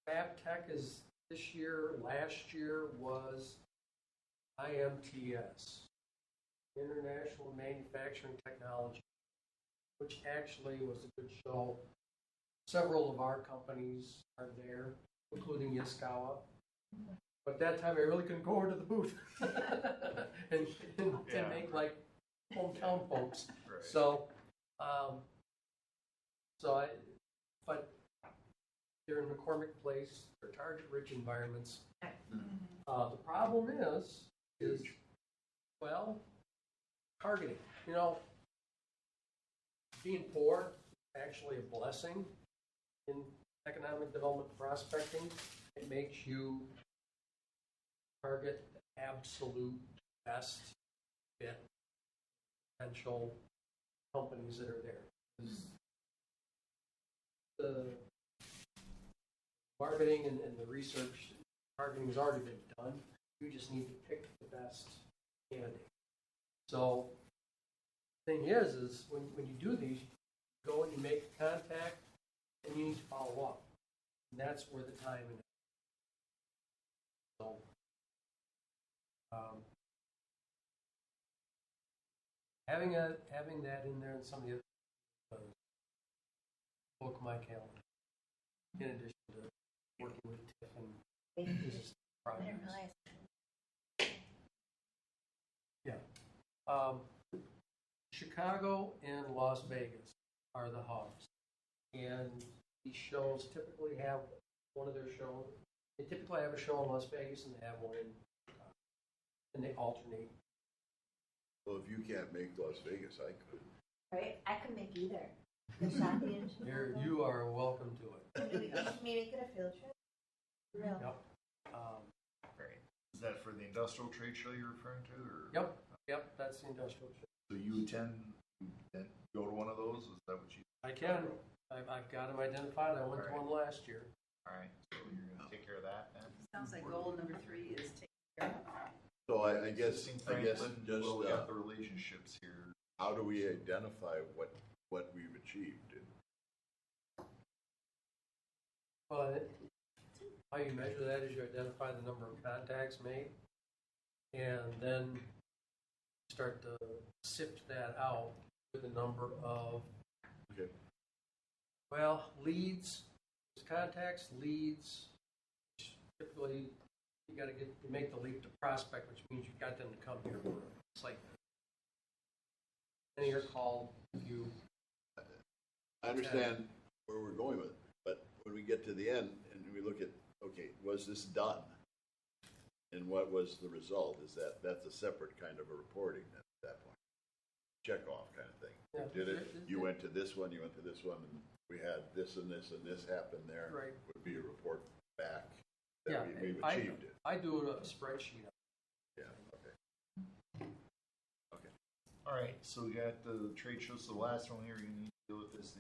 FabTech is this year. Last year was IMTS, International Manufacturing Technology, which actually was a good show. Several of our companies are there, including Yaskawa. But that time I really couldn't go over to the booth and make like hometown folks. right. So, but they're in McCormick Place, they're target-rich environments. The problem is well, targeting. You know, being poor is actually a blessing in economic development prospecting. It makes you target the absolute best fit potential companies that are there. The marketing and the research targeting has already been done. You just need to pick the best candidate. So the thing is when you do these, you go and you make contact, and you need to follow up. And that's where the time and so having that in there and some of the other book my calendar. In addition to working with Tiff and I business didn't projects. realize. Yeah. Chicago and Las Vegas are the hubs. And these shows typically have one of their shows. They typically have a show in Las Vegas and they have one in Chicago. And they alternate. Well, if you can't make Las Vegas, I could. Right? I couldn't make either. The shopping in Chicago. You are welcome to it. Maybe make it a field trip. Real. Yep. Great. Is that for the industrial trade show you're referring to, or? Yep, that's the industrial show. So you go to one of those? Is that what you? I can. I've got them identified. I went to one last year. All right. So you're going to take care of that then? Sounds like goal number 3 is taken care of. So I guess Seeing just, Franklin, well, we got the relationships here. how do we identify what we've achieved? Well, how you measure that is you identify the number of contacts made, and then start to sift that out with the number of, Okay. well, leads, contacts, leads. Which typically, you got to make the leap to prospect, which means you've got them to come here for a site. And you're called, you. I understand where we're going with it, but when we get to the end and we look at, okay, was this done? And what was the result? That's a separate kind of a reporting at that point. Check off kind of thing. Yeah. Did it? You went to this one, you went to this one, and we had this and this and this happened there. Right. Would be a report back that Yeah, we've achieved it. I do a spreadsheet. Yeah, okay. All right, so we got the trade shows. So the last one here, you need to deal with this.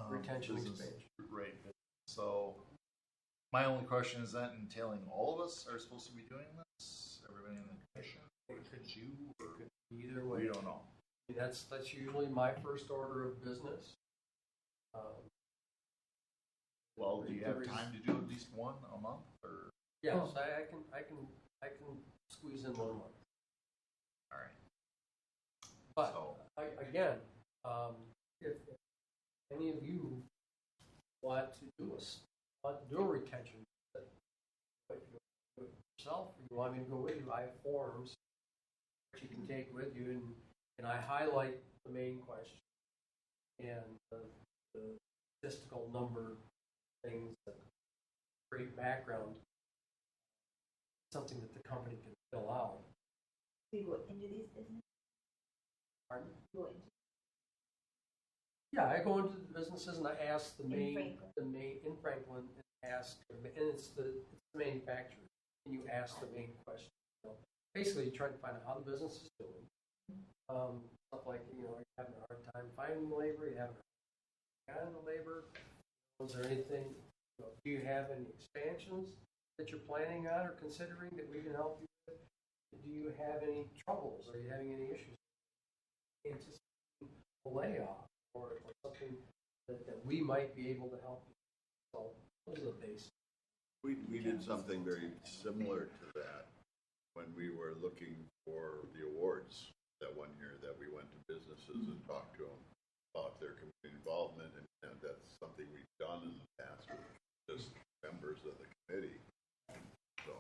Retention business- expansion. Right. So my only question is that entailing all of us are supposed to be doing this? Everybody in the commission? Or could you? Or Either way. we don't know. That's usually my first order of business. Well, do you have time to do at least one a month, or? Yes, I can squeeze in 1 month. All right. But So- again, if any of you want to do a retention, but if you do it yourself, or you want me to go with you, I have forms that you can take with you, and I highlight the main question and the statistical number things that create background, something that the company can fill out. Do you go into these businesses? Pardon? Go into Yeah, I go into the businesses and I ask the main Franklin. in Franklin, and ask, and it's the manufacturer, and you ask the main question. Basically, you try to find out how the business is doing. Stuff like, are you having a hard time finding labor? Are you having a hard time finding labor? Is there anything? Do you have any expansions that you're planning on or considering that we can help you with? Do you have any troubles? Are you having any issues? Anticipating a layoff or something that we might be able to help you. So those are the basics. We did something very similar to that when we were looking for the awards that one year, that we went to businesses and talked to them about their community involvement, and that's something we've done in the past with just members of the committee. So,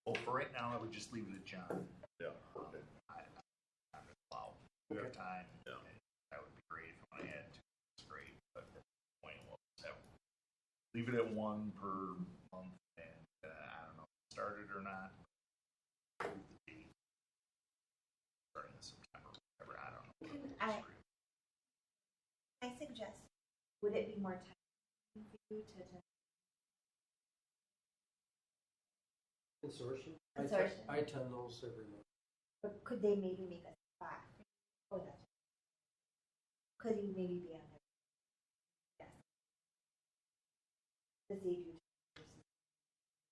Well, for right now, I would just leave it at John. yeah, okay. Wow. We have time. Yeah. That would be great. If you want to add to it, it's great. But at this point, we'll just leave it at one per month. And I don't know if it started or not. Move the date. Starting in September, whatever. I don't know. I suggest, would it be more time for you to Consortium? Consortium. I attend those every month. but could they maybe make a spot for you? Oh, that's right. Could you maybe be on there? Yes. To save you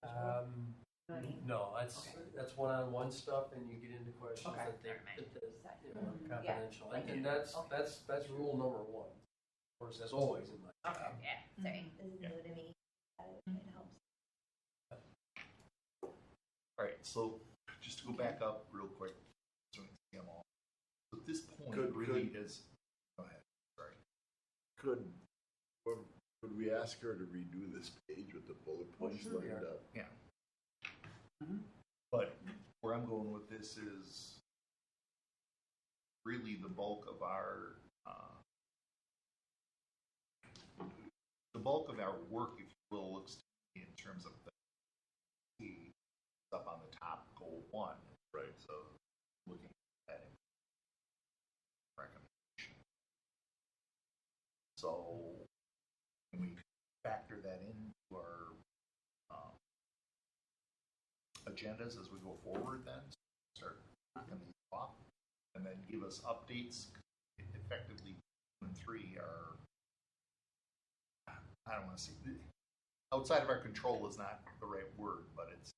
time. No, Okay. that's one-on-one stuff, and you get into questions Okay, that never mind. are Yeah. confidential. Like And that's rule number one. Of course, as always in my job. Okay, yeah, sorry. This is Yeah. new to me. It helps. All right, so just to go back up real quick, so we can see them all. So at this point, Could- really could- is. Go ahead. Sorry. Could we ask her to redo this page with the bullet points sure, lined yeah. up? Yeah. Mhm. But where I'm going with this is really the bulk of our work, if you will, looks to me in terms of the up on the top, goal one. Right. So looking at that recommendation. So can we factor that into our agendas as we go forward then? Start knocking these off and then give us updates. Effectively, 2 and 3 are, I don't want to say, outside of our control is not the right word, but it's,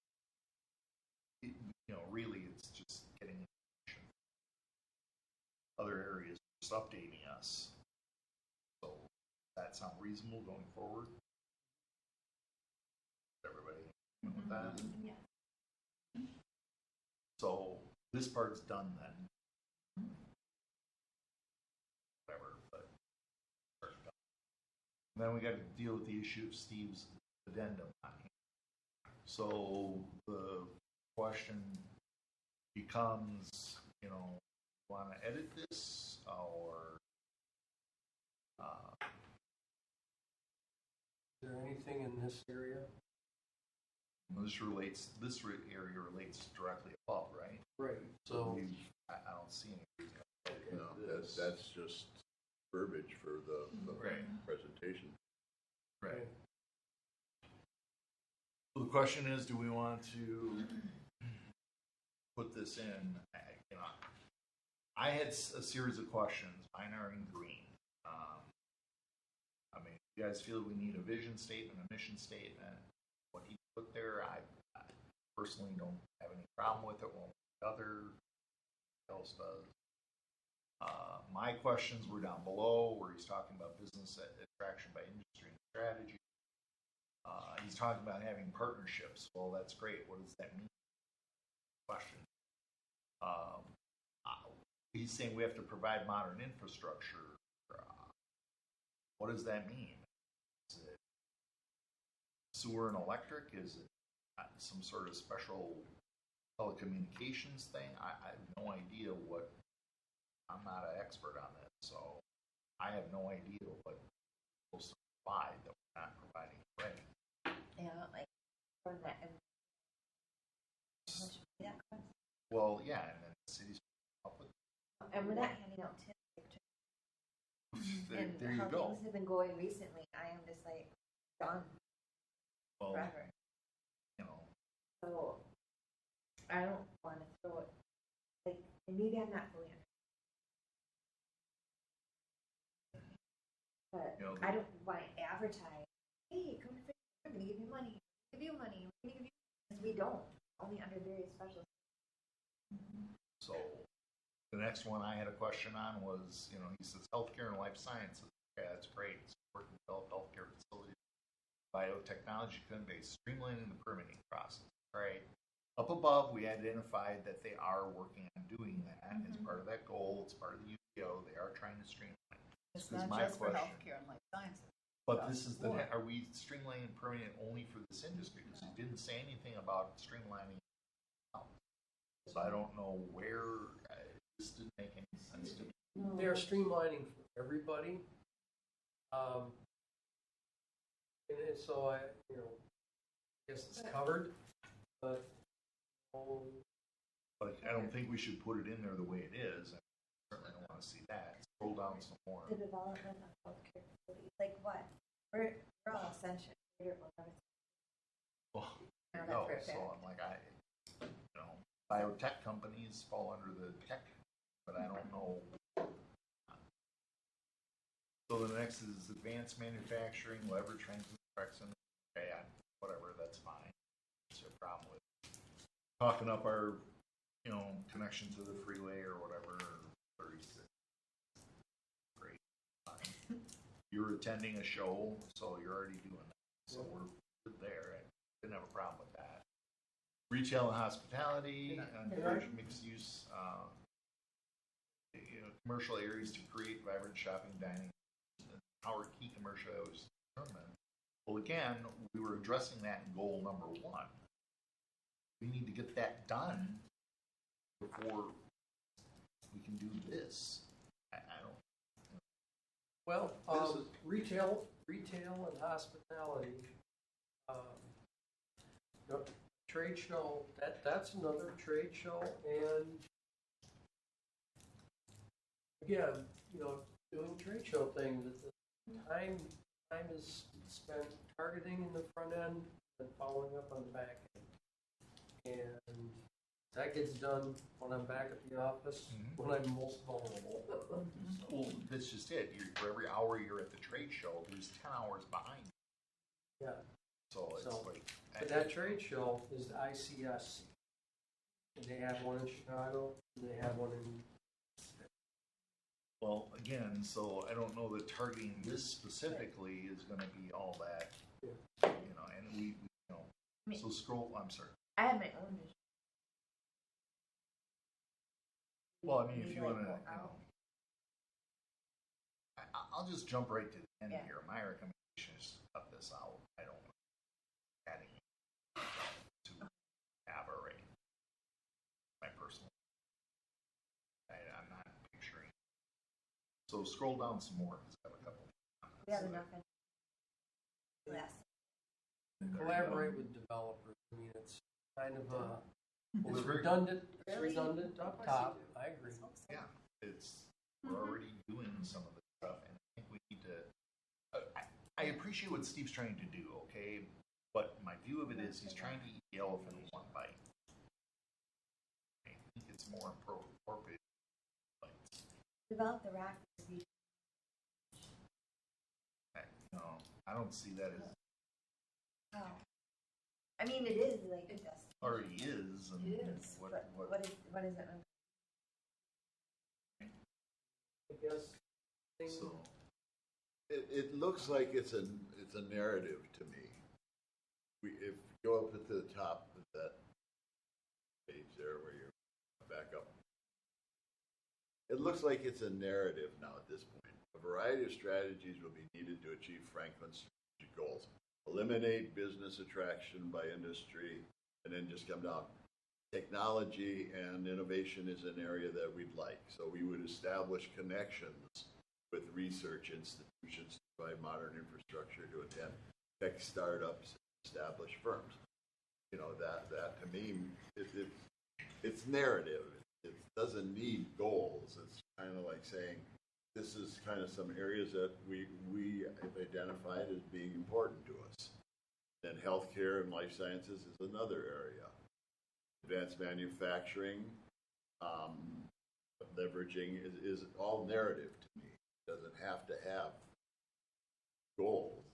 really it's just getting information. other areas, just updating us. So, does that sound reasonable going forward? Everybody with that? Yeah. So, this part's done then. Whatever, but. And then we got to deal with the issue of Steve's addendum on here. So the question becomes, want to edit this or? Is there anything in this area? This area relates directly above, right? Right. So, I don't see any reason. No, that's just verbiage for the Right. presentation. Right. So the question is, do we want to put this in? I had a series of questions. Mine are in green. You guys feel we need a vision statement, a mission statement? What he put there, I personally don't have any problem with it. One way or the other else does. My questions were down below, where he's talking about business attraction by industry and strategy. He's talking about having partnerships. Well, that's great. What does that mean? Question. He's saying we have to provide modern infrastructure. What does that mean? Is it sewer and electric? Is it some sort of special telecommunications thing? I have no idea what. I'm not an expert on this, so I have no idea what we're supposed to provide that we're not providing already. Yeah, like from that. Well, yeah, and then the city's up with. And we're not handing out tips. And There you how go. things have been going recently, I am just like done Well, forever. you know, So I don't want to throw it like, and maybe I'm not fully understanding, but You know, I don't want to advertise. Hey, come to Facebook. We're going to give you money. We're going to give you money. We're going to give you. Because we don't. Only under very special. so the next one I had a question on was, he says healthcare and life sciences. Yeah, that's great. Support and develop healthcare facilities, biotechnology based, streamlining the permitting process. Right. Up above, we identified that they are working on doing that as part of that goal. It's part of the UPO. They are trying to streamline. It's This is not my just for question. healthcare and life sciences. But this is Or- are we streamlining permitting only for this industry? Because he didn't say anything about streamlining. So I don't know where this didn't make any sense to me. they're streamlining for everybody. And so I guess it's covered, but But I don't think we should put it in there the way it is. I certainly don't want to see that. Scroll down some more. The development of healthcare facilities. Like what? We're all essential. Well, there you No, go. that's So perfect. I'm like, biotech companies fall under the tech, but I don't know. So the next is advanced manufacturing, leverage trends and effects, and whatever, that's fine. That's a problem with talking up our, connection to the freeway or whatever, 36. Great. Fine. You're attending a show, so you're already doing that. So we're good there. I didn't have a problem with that. Retail and hospitality, encourage mixed use, commercial areas to create vibrant shopping, dining, and our key commercial areas determined. Well, again, we were addressing that in goal number 1. We need to get that done before we can do this. I don't. well, This is- retail and hospitality. Trade show, that's another trade show, and again, doing trade show things, the time is spent targeting in the front end and following up on the back end. And that gets done when I'm back at the office, when I'm most vulnerable. Well, that's just it. For every hour you're at the trade show, there's 10 hours behind. Yeah. So it's So, like. But that trade show is the ICSC. And they have one in Chicago, and they have one in Well, again, so I don't know that targeting this specifically is gonna be all that, you know, and we you know, so scroll, I'm sorry. I have my own vision. Well, I mean, if Maybe you like wanna, go you know, out. I'll just jump right to the end Yeah. here. My recommendation is to cut this out. I don't want adding to have already. My personal. I'm not picturing. So scroll down some more because I have a couple. We have enough in less. Collaborate with developers. I mean, it's kind of Well, it's they're very- redundant. It's Really? redundant Of up course top. you do. I agree. Yeah, we're already doing some of this stuff, and I think we need to. I appreciate what Steve's trying to do, okay, but my view of it is he's trying to eat the elephant in one bite. I think it's more appropriate. Develop the rack. No, I don't see that as Oh. I mean, it is like a destination. already is. And It is, What, But what, what is it? I guess. so It looks like it's a narrative to me. If you go up at the top of that page there where you're back up, it looks like it's a narrative now at this point. A variety of strategies will be needed to achieve Franklin's strategic goals. Eliminate business attraction by industry, and then just come down. Technology and innovation is an area that we'd like. So we would establish connections with research institutions to provide modern infrastructure to attend tech startups, established firms. You know, that to me, it's narrative. It doesn't need goals. It's kind of like saying, this is kind of some areas that we have identified as being important to us. Then healthcare and life sciences is another area. Advanced manufacturing, leveraging is all narrative to me. It doesn't have to have goals.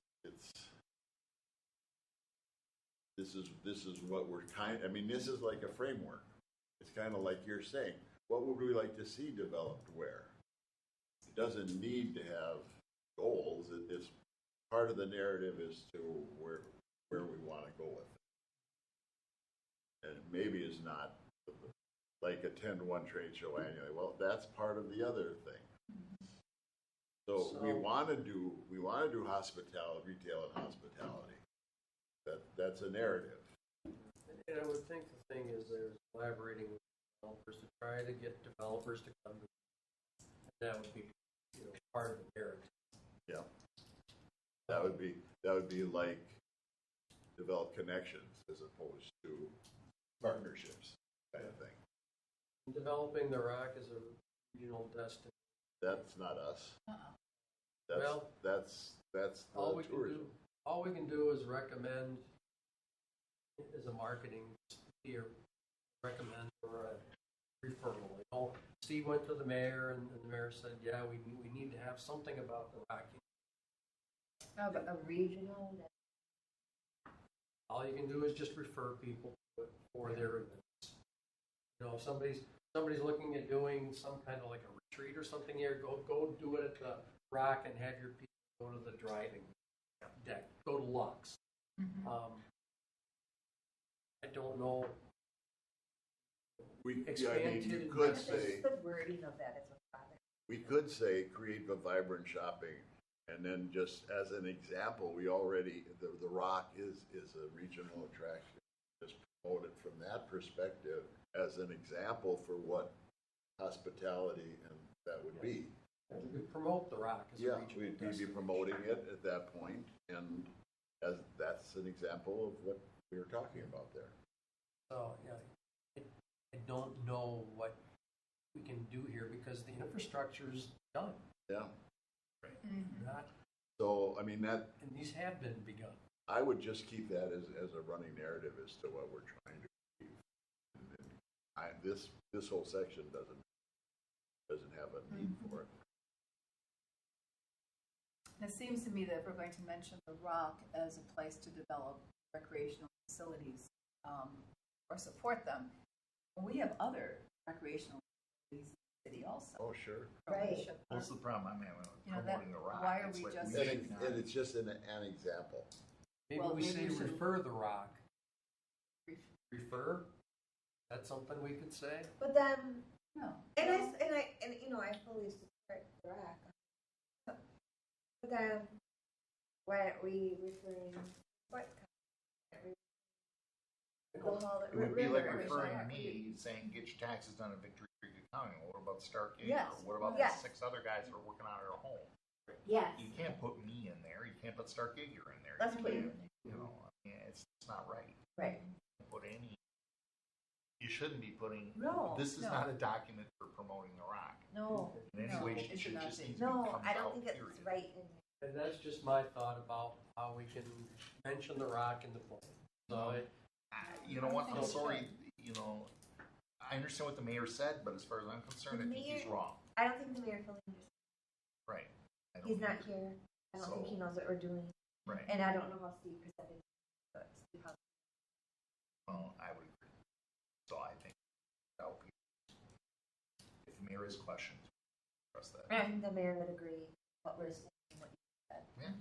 This is what we're this is like a framework. It's kind of like you're saying, what would we like to see developed where? It doesn't need to have goals. It's part of the narrative as to where we want to go with it. And maybe it's not like attend one trade show annually. Well, that's part of the other thing. So we want to do hospitality, retail and hospitality. That's a narrative. And I would think the thing is there's collaborating with developers to try to get developers to come to. That would be, part of the narrative. Yeah. That would be like develop connections as opposed to partnerships kind of thing. Developing the Rock as a regional destination. That's not us. Well, That's all the we can tourism. do, all we can do is recommend as a marketing here, recommend or a referral. Steve went to the mayor and the mayor said, yeah, we need to have something about the Rock. Oh, but a regional. All you can do is just refer people to it for their events. If somebody's looking at doing some kind of like a retreat or something here, go do it at the Rock and have your people go to the driving deck. Go to Lux. I don't know. You Expanded could It's say just the wording of that is what's bothering. we could say create a vibrant shopping, and then just as an example, we already the Rock is a regional attraction. Just promote it from that perspective as an example for what hospitality and that would be. We promote the Rock as a Yeah, regional we'd be destination. promoting it at that point, and as that's an example of what we were talking about there. So, I don't know what we can do here because the infrastructure's done. Yeah. Not, So that and these have been begun. I would just keep that as a running narrative as to what we're trying to achieve. And this whole section doesn't have a need for it. It seems to me that if we're going to mention the Rock as a place to develop recreational facilities or support them, we have other recreational facilities city also. Oh, sure. from Right. Bishop Park. Most of the problem I'm having You know, with promoting the rock. why are it's we like just- we And, should not- and it's just an example. Maybe Well, we maybe say we should- refer the rock. Refer? That's something we could say? But then, No. and you know, I fully support the rock. But then, why aren't we referring what? It would be like referring to me saying, get your taxes done at Victory Creek Accounting. Well, what about Stark Acre? Yes. What about Yes. the 6 other guys that are working out at home? Yes. You can't put me in there. You can't put Stark Acre in there. Let's you put you can't, in there. you know, I mean, it's not right. Right. Put any. You shouldn't be putting. No, This is no. not a document for promoting the rock. No. In any No, way, it it should should not just be. need to No, come I don't out, think it's period. right in And that's just my thought about how we can mention the rock in the plan. So, You know what? think I'm it's sorry. You know, I understand what the mayor said, but as far as I'm concerned, The I think he's mayor- wrong. I don't think the mayor fully understands. Right. I don't He's not either. here. I don't So- think he knows what we're doing. Right. And I don't know how Steve presented it. But Steve, how- Well, I would agree. So I think that'll be. If the mayor has questions, trust that. I think the mayor would agree what we're saying, what you said. Yeah.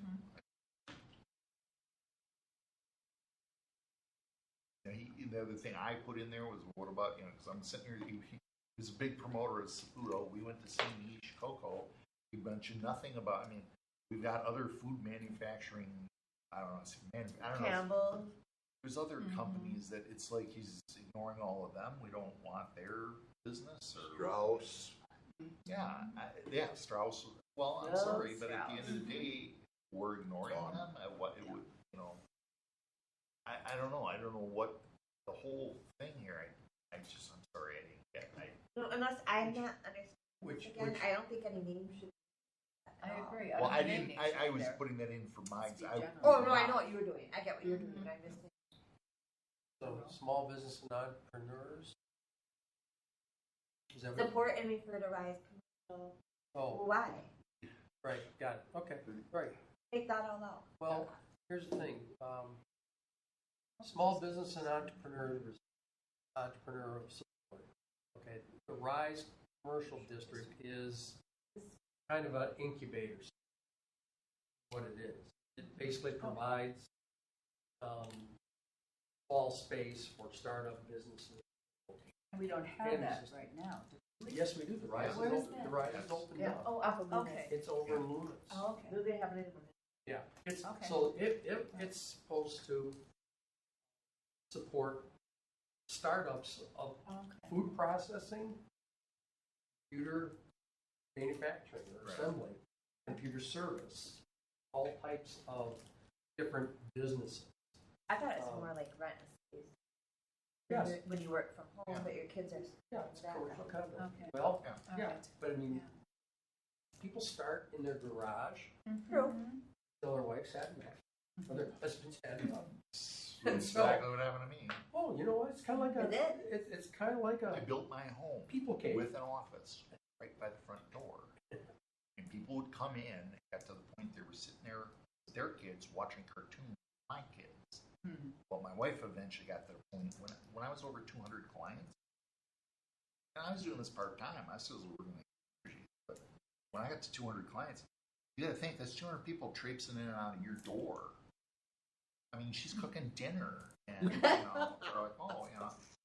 You know, the other thing I put in there was, what about, you know, because I'm sitting here, he was a big promoter of Saputo. We went to see Niche Coco. He mentioned nothing about, I mean, we've got other food manufacturing, I don't know. Campbell. There's other companies that it's like he's ignoring all of them. We don't want their business or. Strauss. Yeah, Strauss. Well, I'm Oh, sorry, but at the end Strauss. of the day, we're ignoring them. What it would, you know. I don't know. I don't know what the whole thing here. I'm sorry, I didn't get. No, unless I'm not understanding. which, Again, I don't think any name should. I agree. Well, I don't think didn't. names I should was be there. putting that in for mine. Speak I, generally. Oh no, I know what you were doing. I get what you're doing. Mhm. I'm just thinking. so small business and entrepreneurs. Is that what? Support and refer to Rise Commercial. Oh, Why? right, got it. Okay, right. Take that all out. Well, here's the thing. Small business and entrepreneur support. Okay, the Rise Commercial District is kind of an incubator. What it is, it basically provides small space for startup businesses. We don't have And that it's- right now. do we? Yes, we do. The Rise Where is is open. that? The Rise is opened Yeah. up. Oh, off of Okay. It's over in Loomis. Oh, okay. We're gonna have it in a minute. Yeah, it's, Okay. so it's supposed to support startups of Okay. food processing, computer manufacturing or Right. assembly, computer service, all types of different businesses. I thought it was more like rent a space. Yes. When you work from home, Yeah. but your kids are. Yeah, it's a commercial concept. Okay. Well, Yeah. All yeah, right. but I mean, Yeah. people start in their garage, True. till their wife's had enough, or their husband's had enough. That's exactly what happened to me. Oh, you know what? It's kind of like Is a. it? It's kind of like I a built my home people cave. with an office right by the front door, and people would come in. Got to the point they were sitting there with their kids watching cartoons with my kids. Mhm. Well, my wife eventually got to the point when I was over 200 clients, and I was doing this part time. I still was working like energy, but when I got to 200 clients, you got to think that's 200 people traipsing in and out of your door. I mean, she's cooking dinner, and they're like, oh,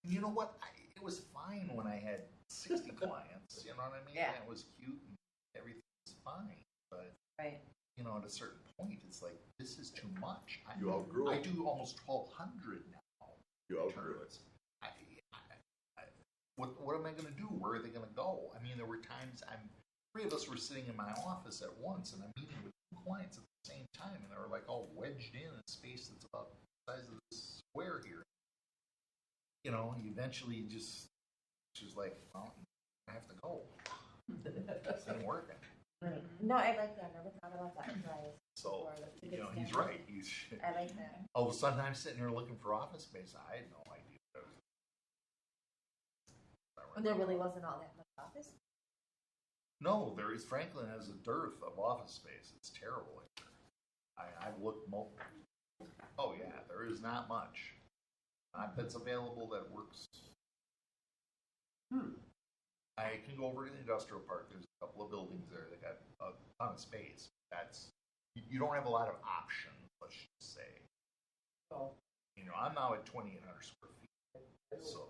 And you know what? It was fine when I had 60 clients. You know what I mean? Yeah. And it was cute, and everything was fine. But Right. at a certain point, it's like this is too much. You outgrew I it. do almost 1,200 now. You outgrew it. Turns. What am I going to do? Where are they going to go? I mean, there were times three of us were sitting in my office at once, and I'm meeting with two clients at the same time, and they were like all wedged in a space that's about the size of this square here. Eventually she's like, well, I have to go. This ain't working. Right. No, I like that. I never thought about that. Rise. So, Or the good he's stuff. right. I like that. All of a sudden, I'm sitting here looking for office space. I had no idea. And there really wasn't all that much office. No, Franklin has a dearth of office space. It's terrible. I've looked multiple. Oh yeah, there is not much. Not that's available that works. I can go over to the industrial park. There's a couple of buildings there that got a ton of space. You don't have a lot of options, let's just say. Oh, I'm now at 2,800 square feet. So,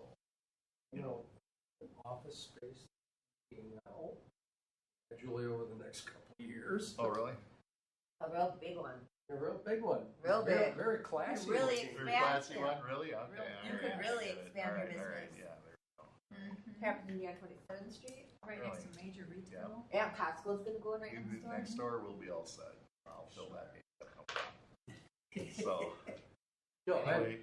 office space being now, gradually over the next couple of years. oh really? A real big one. A real big one. Real Very, big. very classy. Really looking. Very classy Expansive. one, really? Okay. You all could right, really I get it. expand All your right, all right, business. yeah, there we go. Happens to be on 27th Street. Right next to major retail. Yeah, Costco's gonna go in right In next the door. next door, we'll be all set. I'll fill that in. So, No, anyway,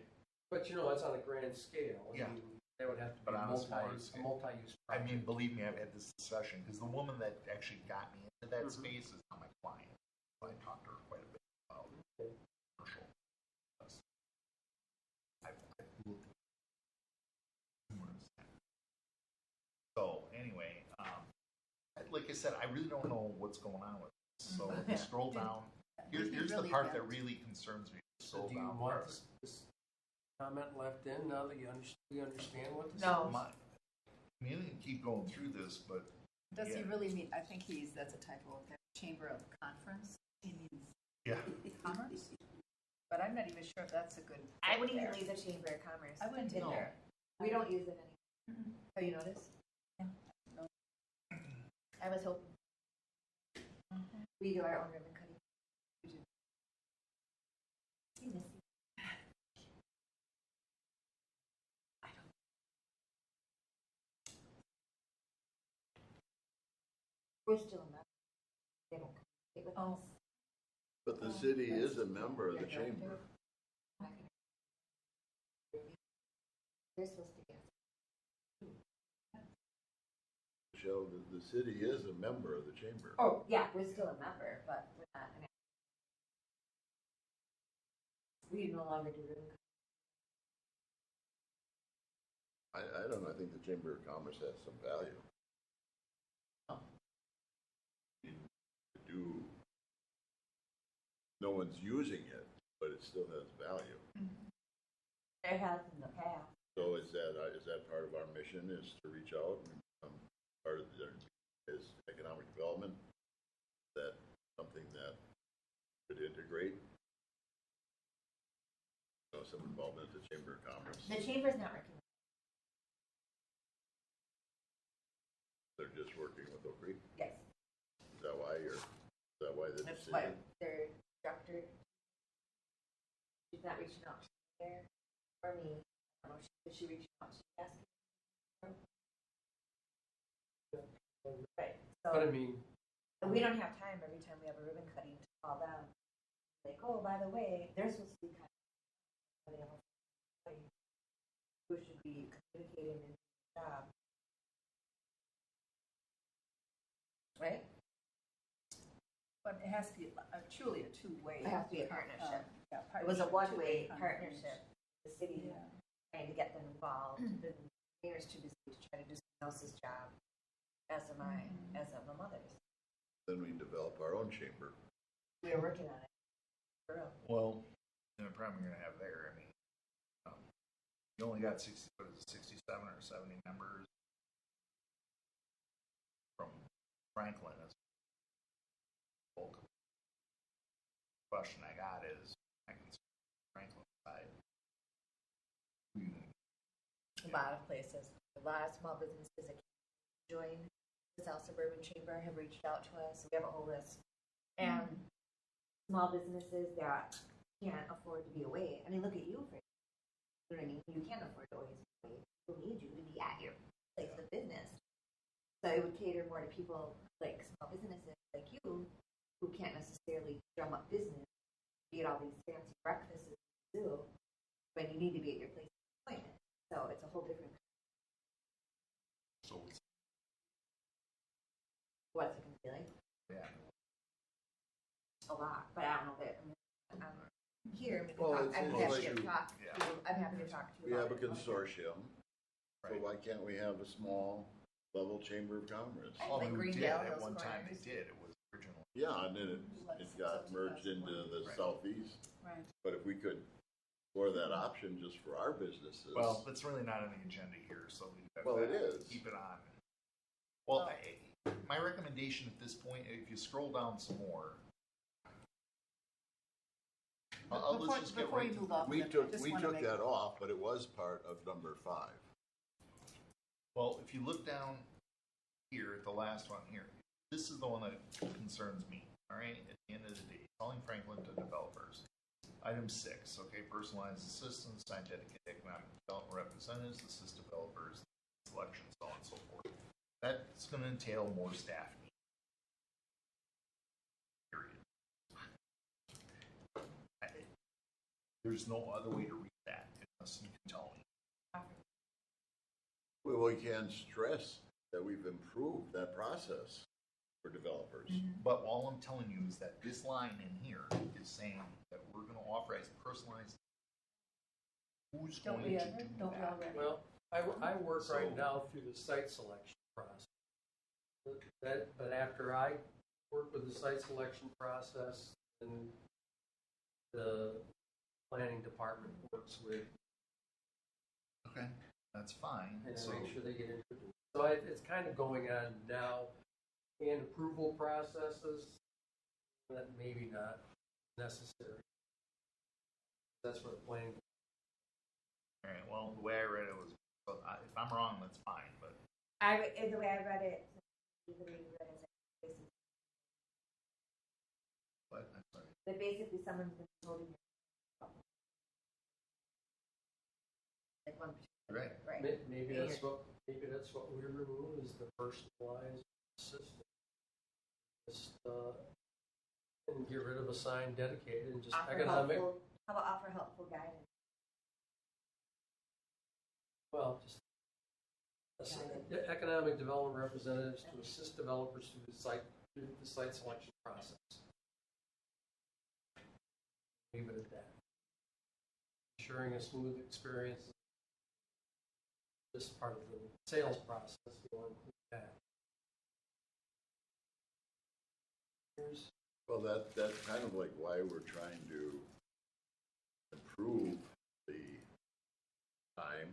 but that's on a grand scale. I Yeah. mean, That would have to But be on a smaller a scale. multi-use I project. mean, believe me, I've had this discussion because the woman that actually got me into that Mhm. space is not my client. I talked to her quite a bit about commercial. I've looked at numerous times. So anyway, like I said, I really don't know what's going on with this. So if you scroll down, here's the Really part that bad. really concerns me. So Scroll do you down want farther. this comment left in now that we understand what this No. is? I mean, you can keep going through this, but Does he Yeah. really mean, I think that's a typo, of the Chamber of Conference, he means yeah. commerce? But I'm not even sure if that's a good. I would fit even there. leave the Chamber of Commerce. I wouldn't in either. there. We don't use it anymore. Mm-mm. Have you noticed? Yeah. No. I was hoping. We do our own ribbon cutting. We do. You miss it. We're still a member. They don't compete with Oh. us. But the city is a member of the chamber. They're supposed to get. Michelle, the city is a member of the chamber. Oh, yeah, we're still a member, but we're not. We no longer do ribbon cutting. I don't know, I think the Chamber of Commerce has some value. No one's using it, but it still has value. There has in the past. So is that part of our mission, is to reach out and become part of is economic development? Is that something that could integrate? Some involvement at the Chamber of Commerce. The chamber's not working. They're just working with Oak Creek? Yes. Is that why the That's decision? why their director, she's not reaching out to me there or me. I don't know, is she reaching out? She asking. Right. But I So mean, we don't have time every time we have a ribbon cutting to call them. Like, oh, by the way, they're supposed to be cutting. Who should be communicating and doing the job. Right? But it has to be truly a two-way. It has to be a partnership. Yeah, It was a partnership, one-way two-way partnership. The city Yeah. trying to get them involved. The mayor's too busy to try to do someone else's job, as am I, as am the mothers. Then we develop our own chamber. We are working on it. For real. Well, and the problem you're going to have there, I mean, you only got 67 or 70 members from Franklin. As the question I got is, I can Franklin side. A lot of places, a lot of small businesses that join the South Suburban Chamber have reached out to us. We have a whole list. And small businesses that can't afford to be away. I mean, look at you, for you know what I mean? You can't afford to always be away. People need you to be at your place of business. So it would cater more to people like small businesses like you who can't necessarily drum up business, eat all these fancy breakfasts that you do, when you need to be at your place of employment. So it's a whole different. So, What's it gonna be like? yeah. A lot, but I don't know that. Here, we can Well, talk. it's- I'm it's happy like to you- talk. Yeah. To you. I'm happy to talk to you. We have a about it. consortium, so Right. why can't we have a small level Chamber of Commerce? Right. Well, Like we did Greendale, at those one time. They corners. did. It was original. Yeah, and then it got Like merged into the Right. southeast. Right. But if we could explore that option just for our businesses. Well, that's really not on the agenda here, so we have Well, to it is. keep it on. Well, my recommendation at this point, if you scroll down some more, let's just get Before right you to move off, We of it, took, just we wanna took make- that off, but it was part of number 5. Well, if you look down here at the last one here, this is the one that concerns me. All right, at the end of the day, selling Franklin to developers. Item 6, okay, personalized assistance, sign dedicated economic development representatives, assist developers, selection, so on and so forth. That's going to entail more staff needs. Period. There's no other way to read that unless you can tell me. Well, we can stress that we've improved that process for developers. But all I'm telling you is that this line in here is saying that we're going to authorize personalized. Who's Don't going we to ever? do Don't we that? already? Well, I work So- right now through the site selection process. But after I work with the site selection process, and the planning department works with, Okay, that's fine. and So, make sure they get introduced. So it's kind of going on now, and approval processes, that maybe not necessary. That's what the planning. all right. Well, the way I read it was, if I'm wrong, that's fine. But The way I read it, the way you read it, is like I'm sorry. that basically someone's been holding your like one Right. right. Maybe that's what we remove is the personalized assistant. Just and get rid of a sign dedicated and just Offer economic. helpful, how about offer helpful guidance? Well, just economic development representatives to assist developers through the site selection process. Leave it at that. Ensuring a smooth experience. This part of the sales process, you want to include that. Well, that's kind of like why we're trying to improve the time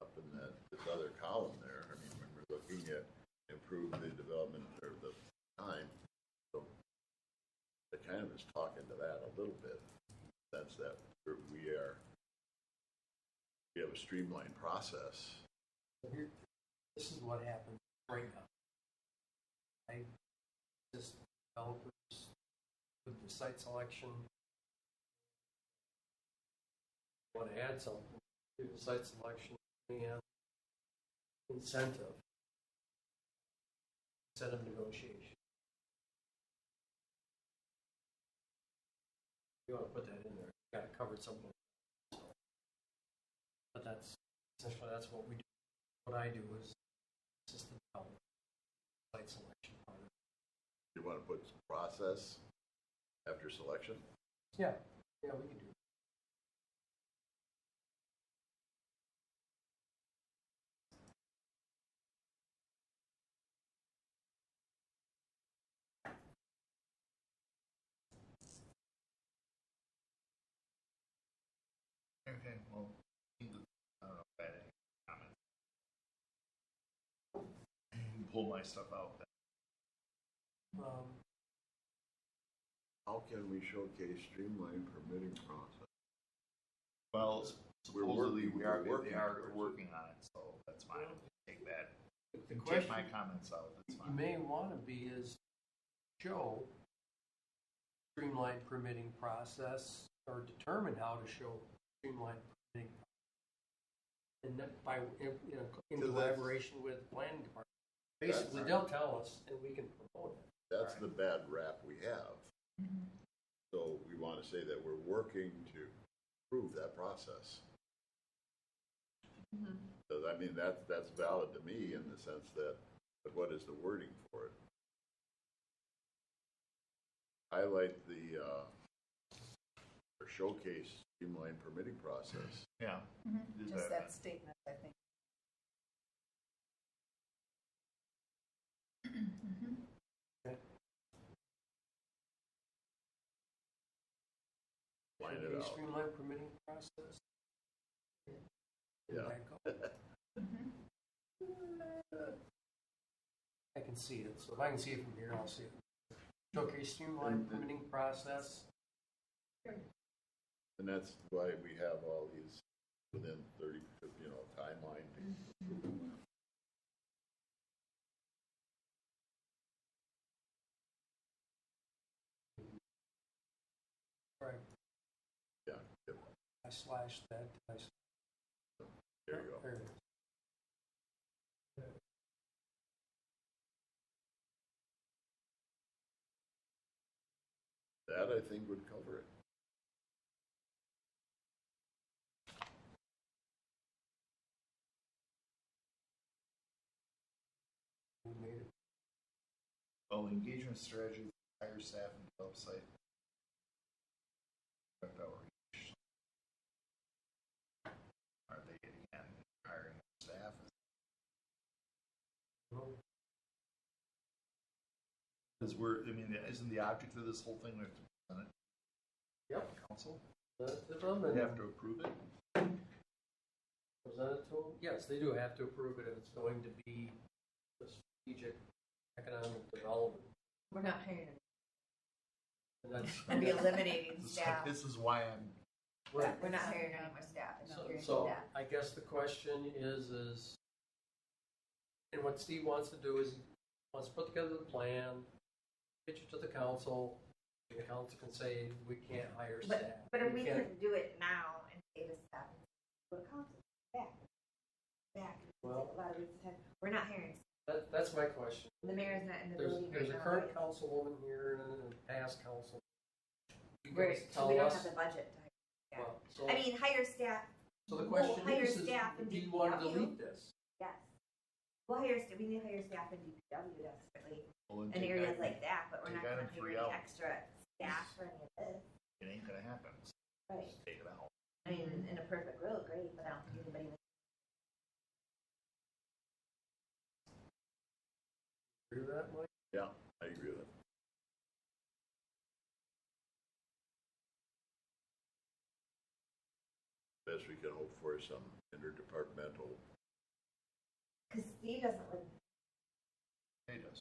up in this other column there. I mean, when we're looking at improve the development or the time, so it kind of is talking to that a little bit, in the sense that we have a streamlined process. Here, this is what happens right now. I just developers with the site selection want to add something to the site selection and incentive negotiation. You want to put that in there. You got to cover something. But that's essentially what we do. What I do is system development, site selection part of it. You want to put some process after selection? Yeah, we can do that. Okay, well, I don't know if I had any comments. Pull my stuff out. How can we showcase streamlined permitting process? Well, We're supposedly working- we are, we're working they are towards it. working on it, so that's fine. Take that. The Take question my comments out. That's you fine. may want to be is show streamlined permitting process or determine how to show streamlined permitting process. And that by in So that's- collaboration with the planning department. Basically, That's- they'll tell us and we can promote it. That's Right. the bad rap we have. So we want to say that we're working to improve that process. Because, I mean, that's valid to me in the sense that, but what is the wording for it? Highlight the, or showcase streamlined permitting process. Yeah. Do Just that statement, I think. Line Should it be out. streamlined permitting process. Yeah. Back up. I can see it. So if I can see it from here, I'll see it. Okay, streamlined permitting process. And that's why we have all these within 30, timeline. Right. Yeah, yep, I slashed that. there you go. There it is. That I think would cover it. We made it. Well, engagement strategy, hire staff and develop site. Direct outreach. Are they, again, hiring staff? Because isn't the object of this whole thing, we have to present it Yep. to council? Present it to them We and have to approve it? present it to them. Yes, they do have to approve it if it's going to be the strategic economic development. We're not hiring them. And that's, We'll be eliminating staff. This is why I'm, right. We're not hiring any more staff. and not hiring So staff. I guess the question is, and what Steve wants to do is, he wants to put together the plan, pitch it to the council, and the council can say, we can't hire staff. But if we can't- can do it now and save us staff, go to council, back. Well- A lot of weeks of time. We're not hiring. That's my question. The mayor's not in the There's building a right now. current councilwoman here and a past council. You We're, guys so tell we don't us. have the budget to hire staff. Well, so, I mean, hire staff, so the question hire is, staff and do you want to DPW? delete this? yes. We need to hire staff in DPW desperately, well, then in take areas item- like that, but we're take not gonna item hire 3 any out. extra staff for any of this. It ain't gonna happen. So Right. just take it out. I mean, in a perfect world, great, but I don't think anybody would. Agree with that, Mike? Yeah, I agree with it. Best we can hope for some interdepartmental. Because Steve doesn't live. It does.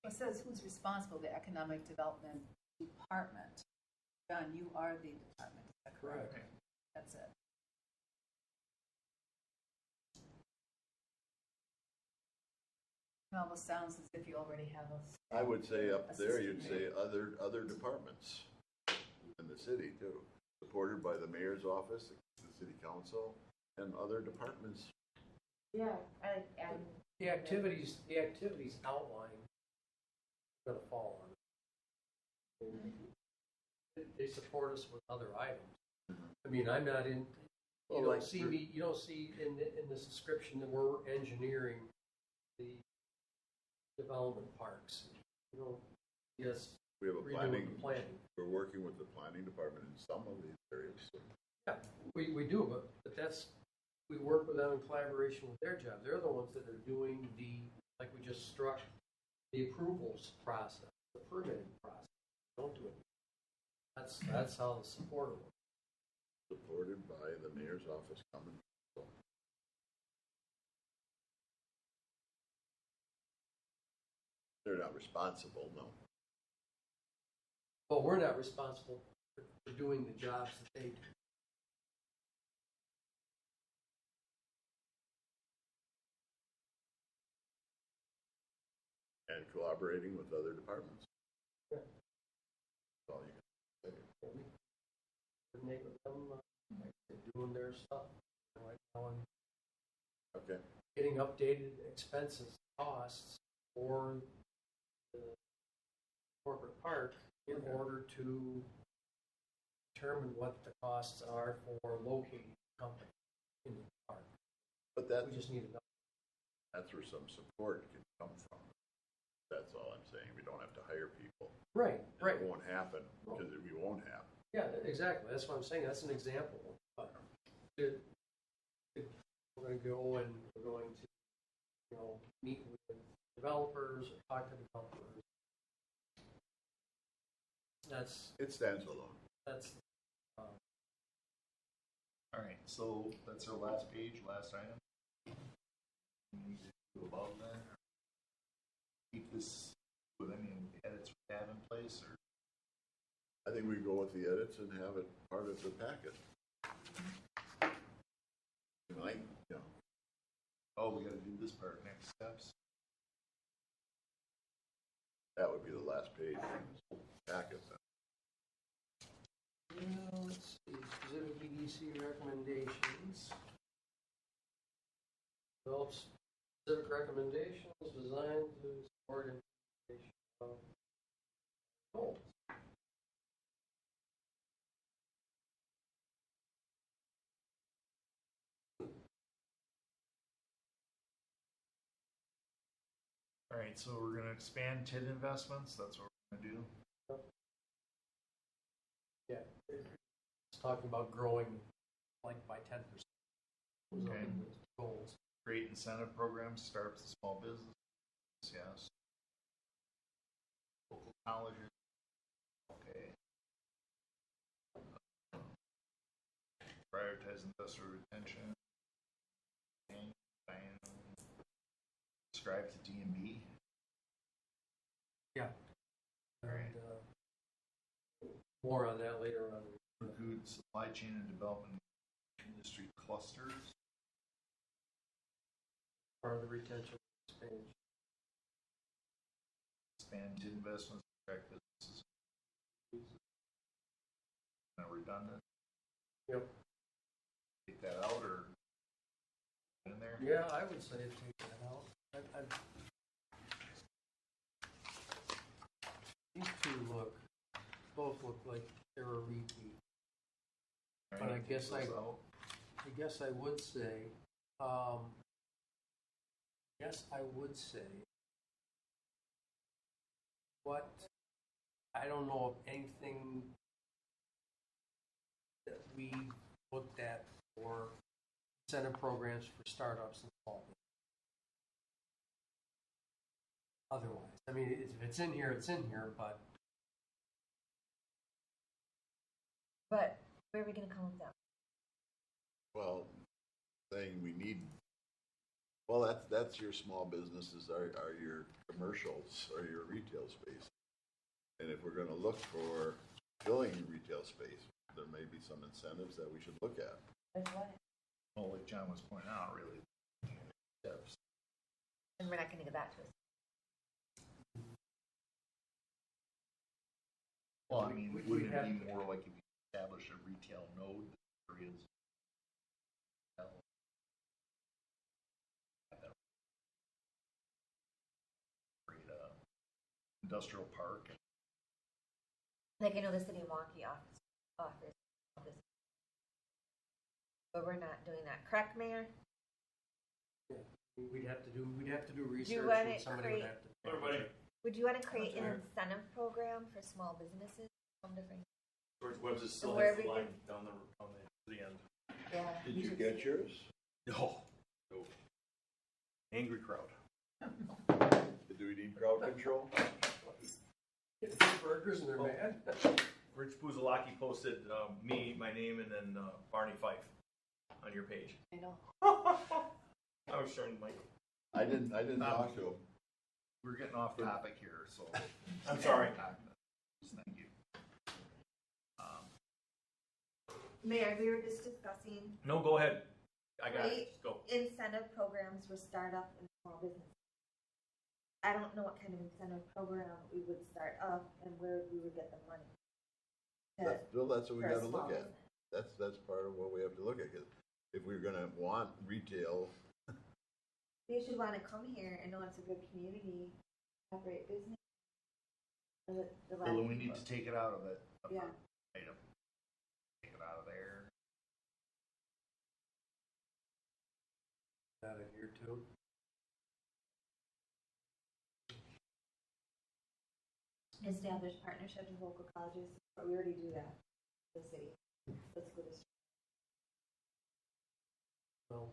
It says who's responsible, the Economic Development Department. John, you are the department, is that correct? Okay. That's it. It almost sounds as if you already have a. I would say up there, you'd Assistant say other departments in the city too, supported by the mayor's office, the city council, and other departments. Yeah, I like adding. The activities outlined are going to fall on it. They support us with other items. I mean, I'm not in, Well, you like don't see for- me, you don't see in this description that we're engineering the development parks. You know, yes, We have a redoing planning, the planning. we're working with the planning department in some of these areas. So Yeah, we do, but that's, we work with them in collaboration with their job. They're the ones that are doing like we just struck, the approvals process, the permitting process. Don't do it. That's how the support works. supported by the mayor's office coming. So they're not responsible, no. Well, we're not responsible for doing the jobs that they do. And collaborating with other departments. Yeah. That's all you can say. We coordinate with them, like they're doing their stuff right now and Okay. getting updated expenses, costs for the corporate park in order to determine what the costs are for locating the company in the park. But that, We just need to know. that's where some support can come from. That's all I'm saying. We don't have to hire people. Right, right. It won't happen because we won't have. Yeah, exactly. That's what I'm saying. That's an example. But we're going to go and we're going to, meet with developers or talk to developers. It stands alone. That's All right, so that's our last page, last item. we need to do about that? Keep this with any edits we have in place, or? I think we go with the edits and have it part of the packet. Like, you know, Oh, we gotta do this part, next steps. that would be the last page in this whole packet then. Let's see, specific EDC recommendations. Develop specific recommendations designed to support implementation of goals. All right, so we're gonna expand TID investments, that's what we're gonna do. Yeah, it's talking about growing like by 10%. Okay. Goals. Create incentive programs, start with small business, yes. Local colleges, okay. Prioritize industrial retention. Subscribe to DMB. Yeah. All right. And, more on that later on. Recruit supply chain and development industry clusters. Part of the retention expansion. Expand TID investments, track businesses. Kind of redundant. Yep. Take that out or put in there? Yeah, I would say take that out. These two both look like they're a repeat. All But I right, guess take those out. I would say, what, I don't know of anything that we looked at for incentive programs for startups and small business. Otherwise, I mean, if it's in here, it's in here, but where are we gonna come with that? Well, saying we need, well, that's your small businesses, are your commercials, or your retail space. And if we're gonna look for filling retail space, there may be some incentives that we should look at. Like what? Well, like John was pointing out, really, steps. And we're not gonna give that to us. Well, I mean, We wouldn't have it be to- more like if you establish a retail node that areas? Create a industrial park. Like I know the city of Milwaukee offers this. But we're not doing that, correct, Mayor? we'd have to do research want and it somebody would have to. Everybody, Would you wanna create an Sure. incentive program for small businesses? Some different, George Webb's is still And where has the we line can- down the end. yeah. Did you get yours? No. Angry crowd. Do we need crowd control? Get two burgers and they're mad. Rich Buzalaki posted me, my name, and then Barney Fife on your page. I know. I was sharing Mike. I didn't talk to him. We're getting off topic here, so. I'm sorry. Thank you. Mayor, we were just discussing No, go ahead. I got Right. it. Just go. incentive programs for startup and small business. I don't know what kind of incentive program we would start up and where we would get the money. Bill, that's what we for a gotta look small at. business. That's part of what we have to look at, 'cause if we're gonna want retail, They should want to come here and know it's a good community, operate business. The Well, then we last- need to take it out of it. Yeah. Item. Take it out of there. Out of here too. Establish partnerships with local colleges, but we already do that, the city. Let's go this. Well,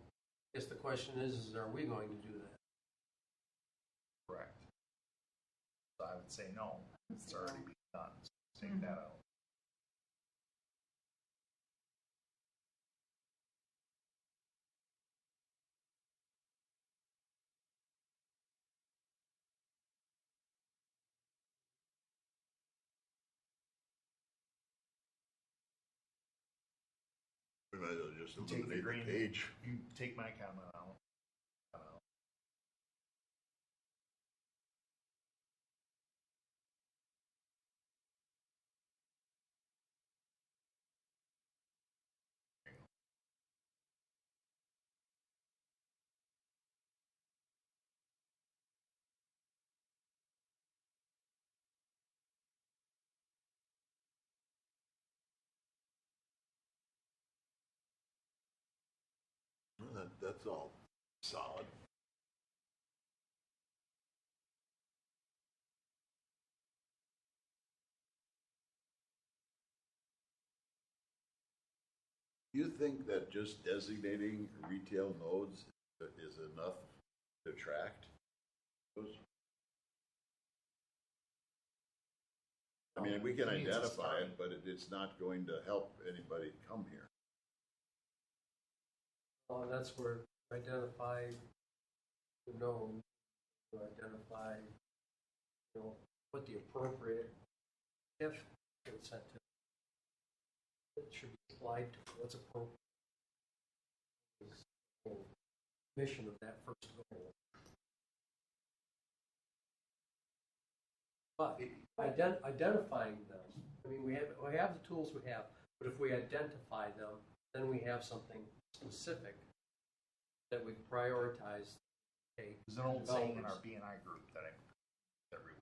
I guess the question is are we going to do that? Correct. So I would say no. It's already been done. So take that out. just You take the eliminate the green. page. You take my comment out. Well, that's all solid. Do you think that just designating retail nodes is enough to attract those? I mean, we can To me, it's a identify start. it, but it's not going to help anybody come here. That's where identify the known, identify, what the appropriate if incentive that should be applied to, what's appropriate. Is the whole mission of that first goal. But identifying them, I mean, we have the tools we have, but if we identify them, then we have something specific that we prioritize. Okay, There's an old saying in our developers. BNI group that everyone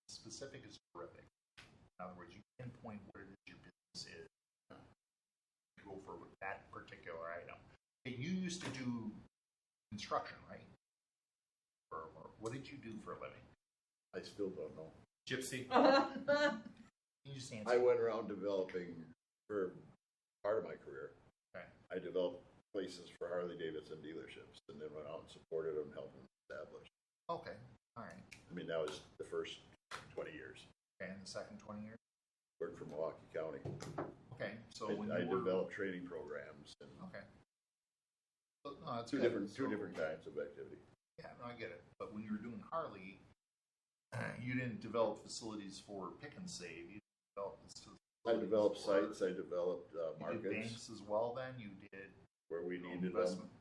specific is terrific. In other words, you pinpoint what it is your business is. You go for that particular item. Hey, you used to do construction, right? Or what did you do for a living? I still don't know. Gypsy. You just I answer. went around developing for part of my career. Okay. I developed places for Harley Davidson dealerships and then went out and supported them, helped them establish. Okay, all right. I mean, that was the first 20 years. Okay, and the second 20 years? Worked for Milwaukee County. Okay, so when I you were... developed training programs and Okay. So, no, that's two good. different So- kinds of activity. Yeah, no, I get it. But when you were doing Harley, you didn't develop facilities for pick and save. You developed facilities I developed for- sites. I developed You did markets banks as well. Then you did where we needed investment. them.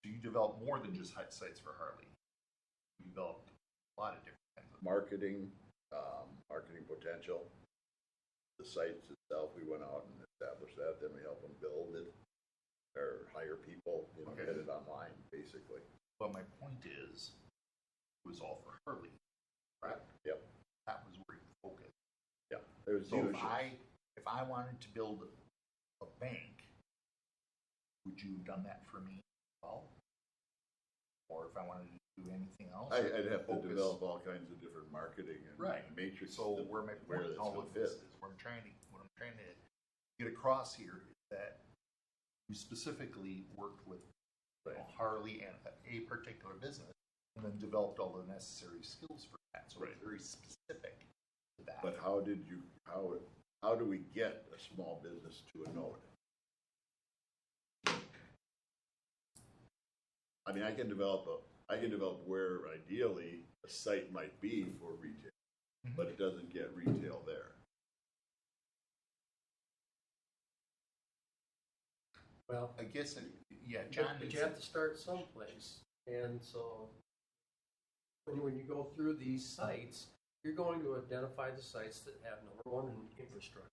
So you developed more than just sites for Harley. You developed a lot of different kinds of. Marketing, marketing potential. The sites itself, we went out and established that. Then we helped them build it or hire people, Okay. get it online, basically. But my point is, it was all for Harley, correct? Yep. That was where you focused. Yeah. There was So if dealerships. I wanted to build a bank, would you have done that for me as well? Or if I wanted to do anything else? I'd have to Focus. develop all kinds of different marketing and Right. matrix. So where my where point that's all gonna of this fit. is, what I'm trying to get across here is that you specifically worked with Harley and a particular business, and then developed all the necessary skills for that. So it's very specific to that. But how do we get a small business to a node? I mean, I can develop where ideally a site might be for retail, but it doesn't get retail there. Well, I guess, John. but you have to start someplace. And so when you go through these sites, you're going to identify the sites that have, number one, an infrastructure.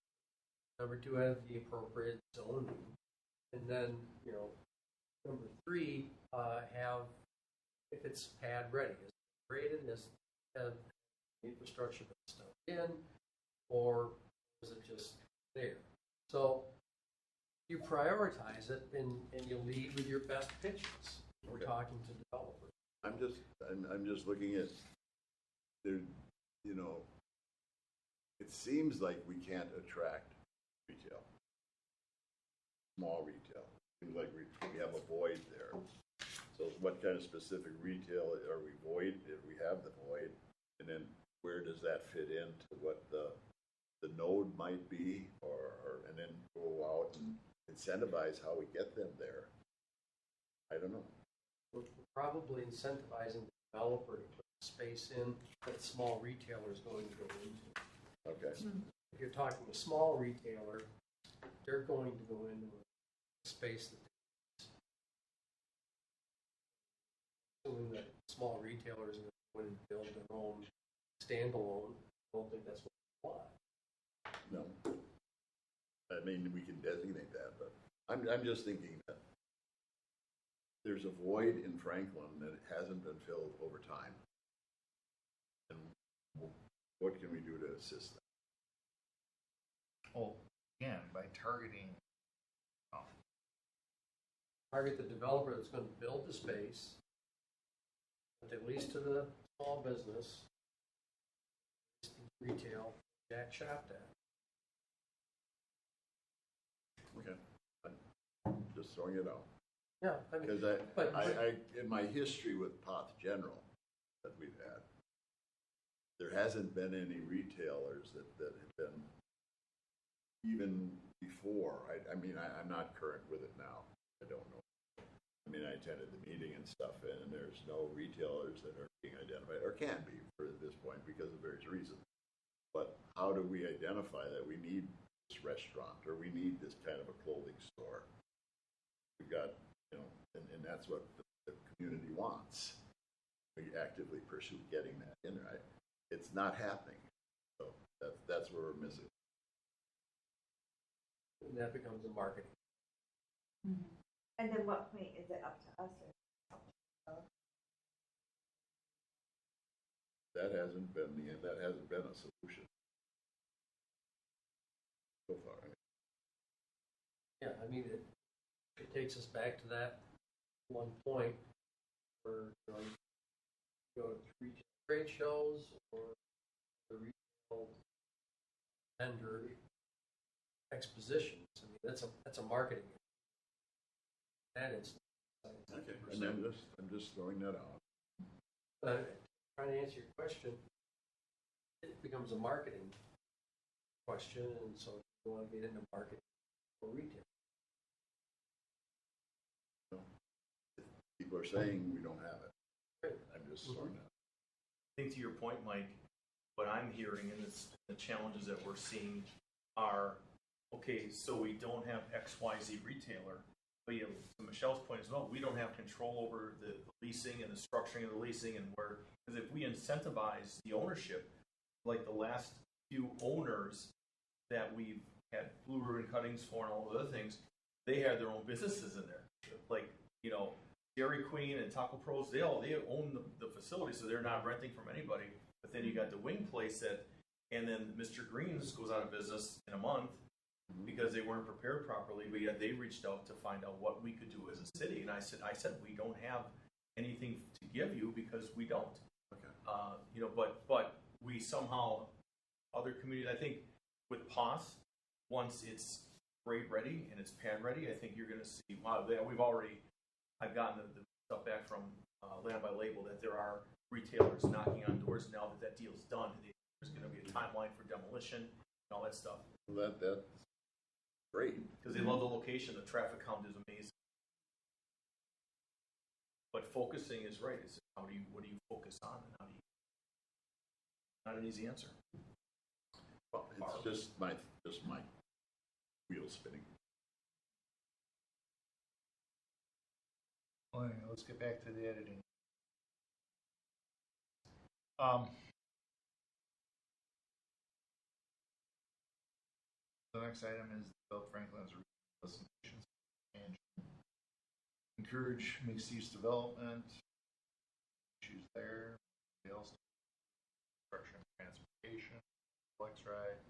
Number two, have the appropriate zoning. And then, number three, have, if it's pad ready, is it graded, is have the infrastructure been stuck in, or is it just there? So you prioritize it and you lead with your best pitches. We're Okay. talking to developers. I'm just looking at there, it seems like we can't attract retail, small retail. Seems like we have a void there. So what kind of specific retail are we void, if we have the void? And then where does that fit into what the node might be, and then go out and incentivize how we get them there? I don't know. We're probably incentivizing the developer to put space in that small retailer is going to go into. Okay. If you're talking a small retailer, they're going to go into space that assuming that small retailers are going to build their own standalone, I don't think that's what we want. No. I mean, we can designate that, but I'm just thinking that there's a void in Franklin that hasn't been filled over time. And what can we do to assist that? Well, again, by targeting, Target the developer that's going to build the space, at least to the small business, retail, Jack shopped at. Okay. I'm just throwing it out. Yeah, I mean, Because but- I, in my history with Poth General that we've had, there hasn't been any retailers that have been, even before, I mean, I'm not current with it now. I don't know. I mean, I attended the meeting and stuff, and there's no retailers that are being identified, or can be for this point because of various reasons. But how do we identify that we need this restaurant, or we need this kind of a clothing store? We've got, you know, and that's what the community wants. We actively pursue getting that in, right? It's not happening. So that's where we're missing. And that becomes a marketing. And then what point is it up to us or? That hasn't been a solution so far. Yeah, I mean, it takes us back to that one point where, you know, you go to retail trade shows or the retail vendor expositions. I mean, that's a marketing. That is. Okay. And I'm just throwing that out. Trying to answer your question, it becomes a marketing question, and so you want to get into marketing for retail. People are saying we don't have it. Right. I'm just throwing that. I think to your point, Mike, what I'm hearing and it's the challenges that we're seeing are, okay, so we don't have XYZ retailer, but you know, to Michelle's point as well, we don't have control over the leasing and the structuring of the leasing and where, because if we incentivize the ownership, like the last few owners that we've had blue ribbon cuttings for and all the other things, they had their own businesses in there. Like, you know, Dairy Queen and Taco Pros, they own the facility, so they're not renting from anybody. But then you got the wing place that, and then Mr. Green's goes out of business in a month because they weren't prepared properly. But yet they reached out to find out what we could do as a city, and I said we don't have anything to give you because we don't. Okay. You know, but we somehow other communities. I think with POS, once it's grade ready and it's pad ready, I think you're going to see. Wow, I've gotten the stuff back from Land by Label that there are retailers knocking on doors now that deal's done. There's going to be a timeline for demolition and all that stuff. Well, that's great. Because they love the location, the traffic count is amazing. But focusing is right. It's what do you focus on, and how do you? Not an easy answer. Well, it's just my wheels spinning. well, anyway, let's get back to the editing. The next item is develop Franklin's specifications and encourage mixed-use development. Issues there. Sales, construction, transportation, flex ride,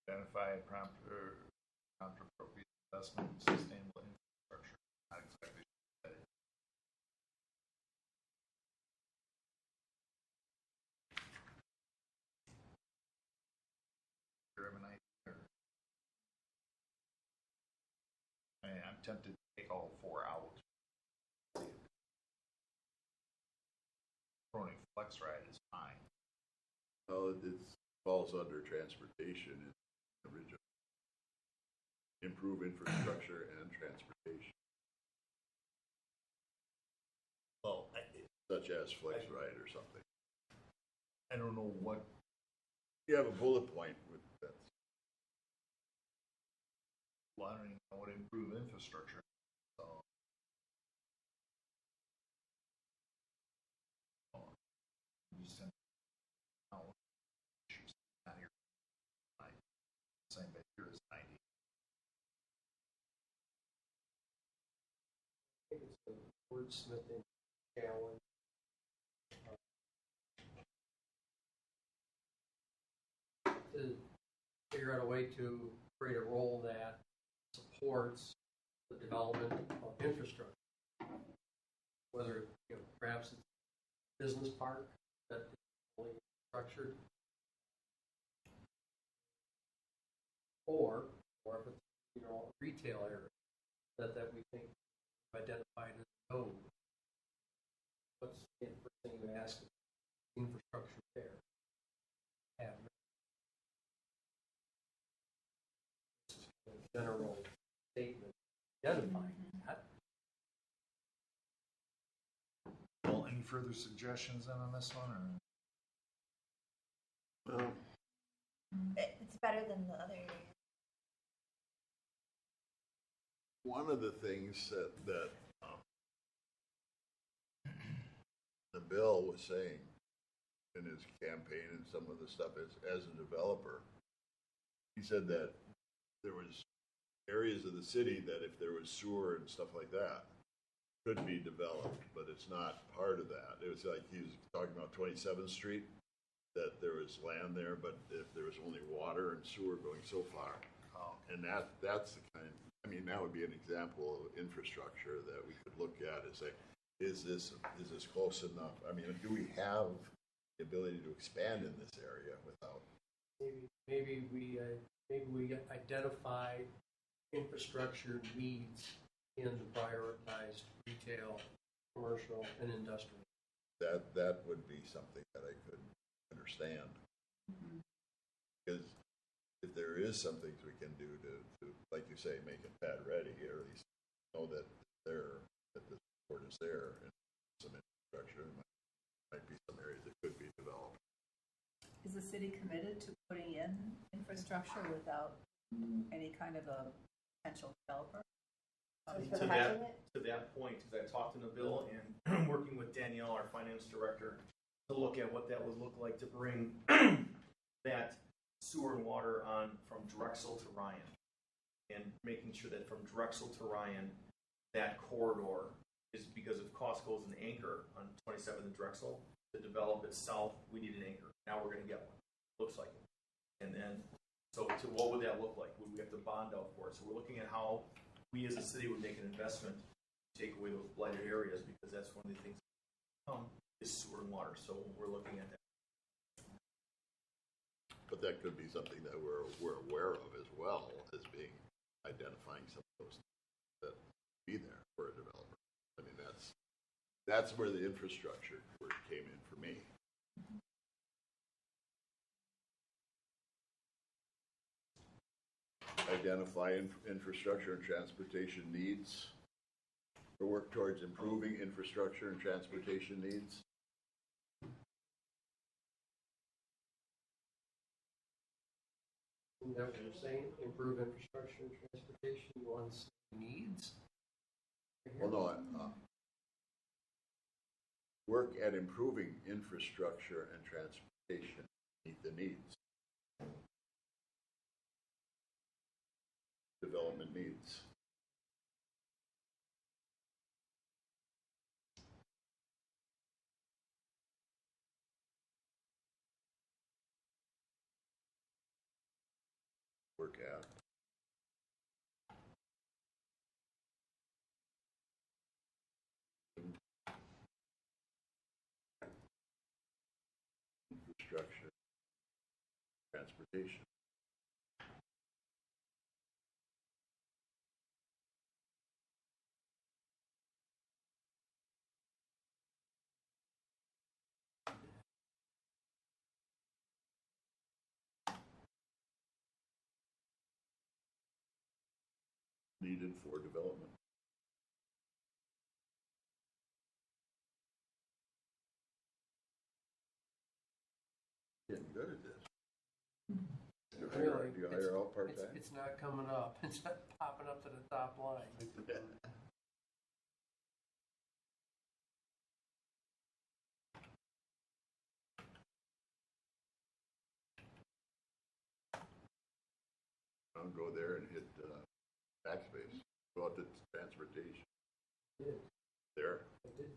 identify prompt appropriate investment in sustainable infrastructure. Not exactly sure what that is. I'm tempted to take all 4 out. Throwing flex ride is fine. Well, it falls under transportation in the original. Improve infrastructure and transportation, Well, such as flex ride or something. I don't know what. You have a bullet point with that. Well, I don't even know what improve infrastructure. So. You just have issues not here. Same, but here is 90. I think it's a wordsmithing challenge. To figure out a way to create a role that supports the development of infrastructure. Whether, perhaps it's a business park that is fully structured, or if it's, a retail area that we think identified as a node. What's the first thing you ask? Infrastructure there. Have a general statement identifying that. Well, any further suggestions then on this one, or? Well, It's better than the other area. one of the things that the bill was saying in his campaign and some of the stuff as a developer, he said that there was areas of the city that if there was sewer and stuff like that could be developed, but it's not part of that. It was like he was talking about 27th Street, that there was land there, but if there was only water and sewer going so far. And that's the kind, that would be an example of infrastructure that we could look at and say, is this close enough? Do we have the ability to expand in this area without? Maybe we identify infrastructure needs in the prioritized retail, commercial, and industrial. That would be something that I could understand. Because if there is some things we can do to, like you say, make it pad ready, or at least know that the support is there, and some infrastructure, might be some areas that could be developed. Is the city committed to putting in infrastructure without any kind of a potential developer? To that point, as I talked to Nabil and working with Danielle, our finance director, to look at what that would look like to bring that sewer and water on from Drexel to Ryan, and making sure that from Drexel to Ryan, that corridor is, because if Costco is an anchor on 27th and Drexel, to develop it south, we need an anchor. Now we're going to get one. Looks like it. And then, so to what would that look like? Would we have to bond out for it? So we're looking at how we as a city would make an investment to take away those blighted areas, because that's one of the things is sewer and water. So we're looking at that. But that could be something that we're aware of as well, as being identifying some of those that be there for a developer. That's where the infrastructure work came in for me. Identify infrastructure and transportation needs, or work towards improving infrastructure and transportation needs. Isn't that what you're saying? Improve infrastructure and transportation one's needs? Well, no, work at improving infrastructure and transportation to meet the needs. Development needs. Work at. Infrastructure, transportation. Needed for development. Getting good at this. really. Do you hire all It's, part-time? it's not coming up. It's not popping up to the top line. I'll go there and hit backspace. Go out to transportation. Did. There, I did.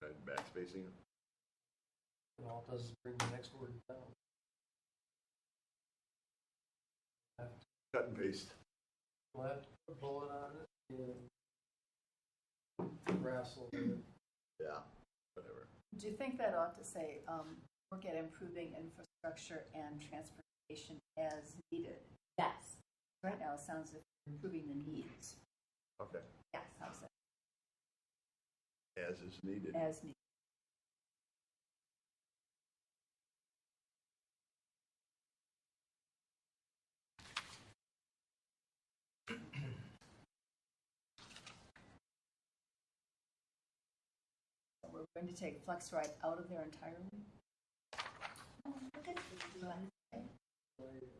and backspacing. And all it does is bring the next word down. Cut and paste. Left, put a bullet on it, and wrestle with it. Yeah, whatever. Do you think that ought to say, work at improving infrastructure and transportation as needed? Yes. Right now, it sounds like improving the needs. Okay. Yes. How's that? As is needed. As needed. So we're going to take FlexRide out of there entirely?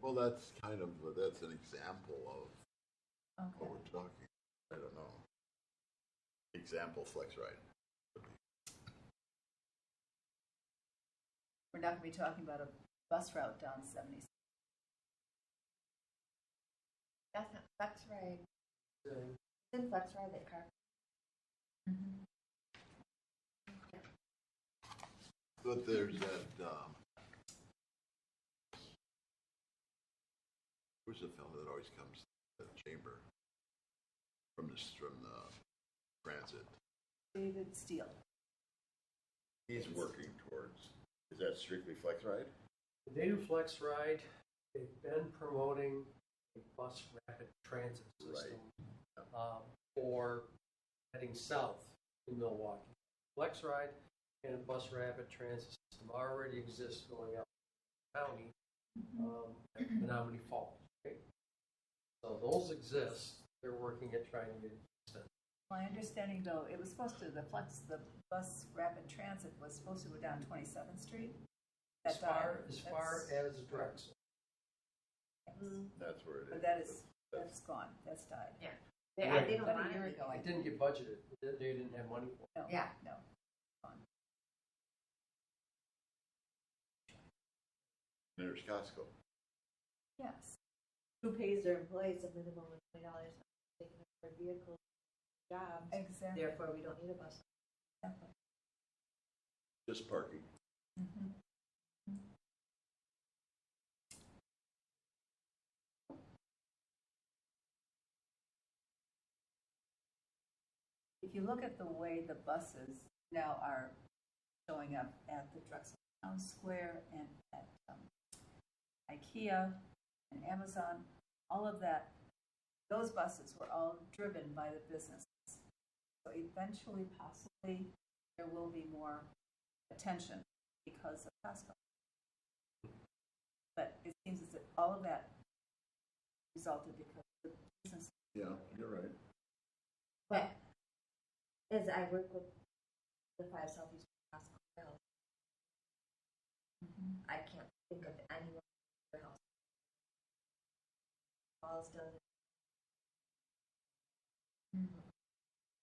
Well, that's kind of, that's an example of Okay. what we're talking. I don't know. Example flex ride. We're not going to be talking about a bus route down 76. That's not Flex Ride. So, Isn't Flex Ride that car? But there's that, who's the fellow that always comes to the chamber from the transit? David Steele. He's working towards, is that strictly flex ride? they do Flex Ride. They've been promoting a bus rapid transit system for heading south in Milwaukee. Flex Ride and a bus rapid transit system already exists going out in the county at Menominee Falls. Okay? So those exist. They're working at trying to get it extended. My understanding, though, it was supposed to, the bus rapid transit was supposed to go down 27th Street. As That far died. as Drexel. That's where it is. But that's gone, that's died. Yeah. Right. They don't About want a year it. ago, I It didn't get budgeted. They didn't have money for it. No. Yeah. No. Gone. There's Costco. Yes. Who pays their employees a minimum of $20 for taking their vehicle jobs? Exactly. Therefore, we don't need a bus. Exactly. Just parking. Mhm. If you look at the way the buses now are showing up at the Drexel Town Square and at IKEA and Amazon, all of that, those buses were all driven by the businesses. So eventually, possibly, there will be more attention because of Costco. But it seems as if all of that resulted because the business. Yeah, you're right. But as I work with the 5 Southeast Costco warehouse, I can't think of anyone warehouse. Falls does it.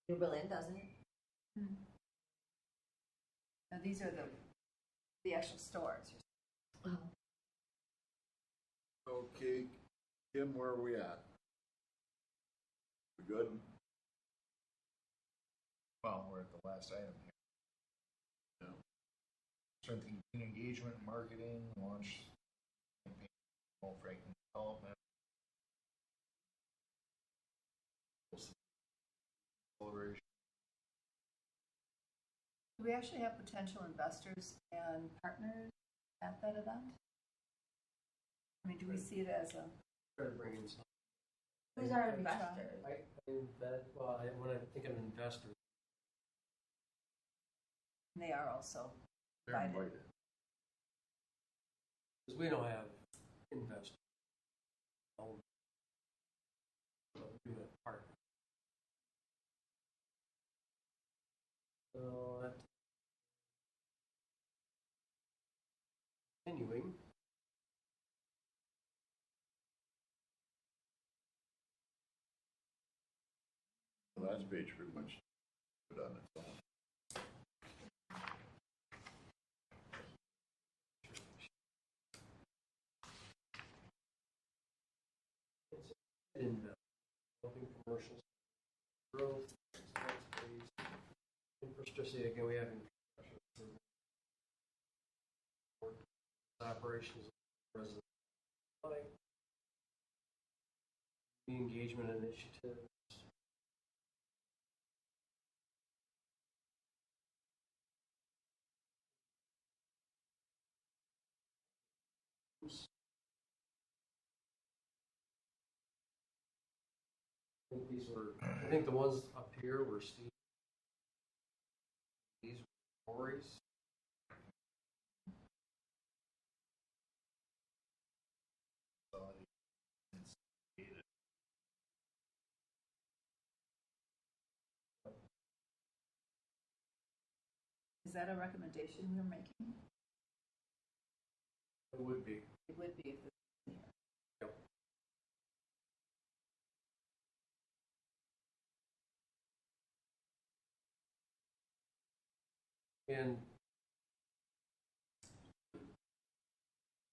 New Berlin doesn't. Now these are the actual stores. Okay, Kim, where are we at? We good? Well, we're at the last item here. Yeah. Strengthening engagement, marketing, launch campaign, Franklin development. Acceleration. Do we actually have potential investors and partners at that event? I mean, do we see it as a? Try to bring in some. Who's our investors? When I think of investors, They are also They're invited. invited. because we don't have investors. So we do have partners. So that continuing. last page pretty much put on its own. In developing commercial growth, infrastructure, again, we have infrastructure improvement, operations, resident, engagement initiatives. I think the ones up here were Steve. These were Corey's. Is that a recommendation you're making? It would be. It would be if it's here. Yep. And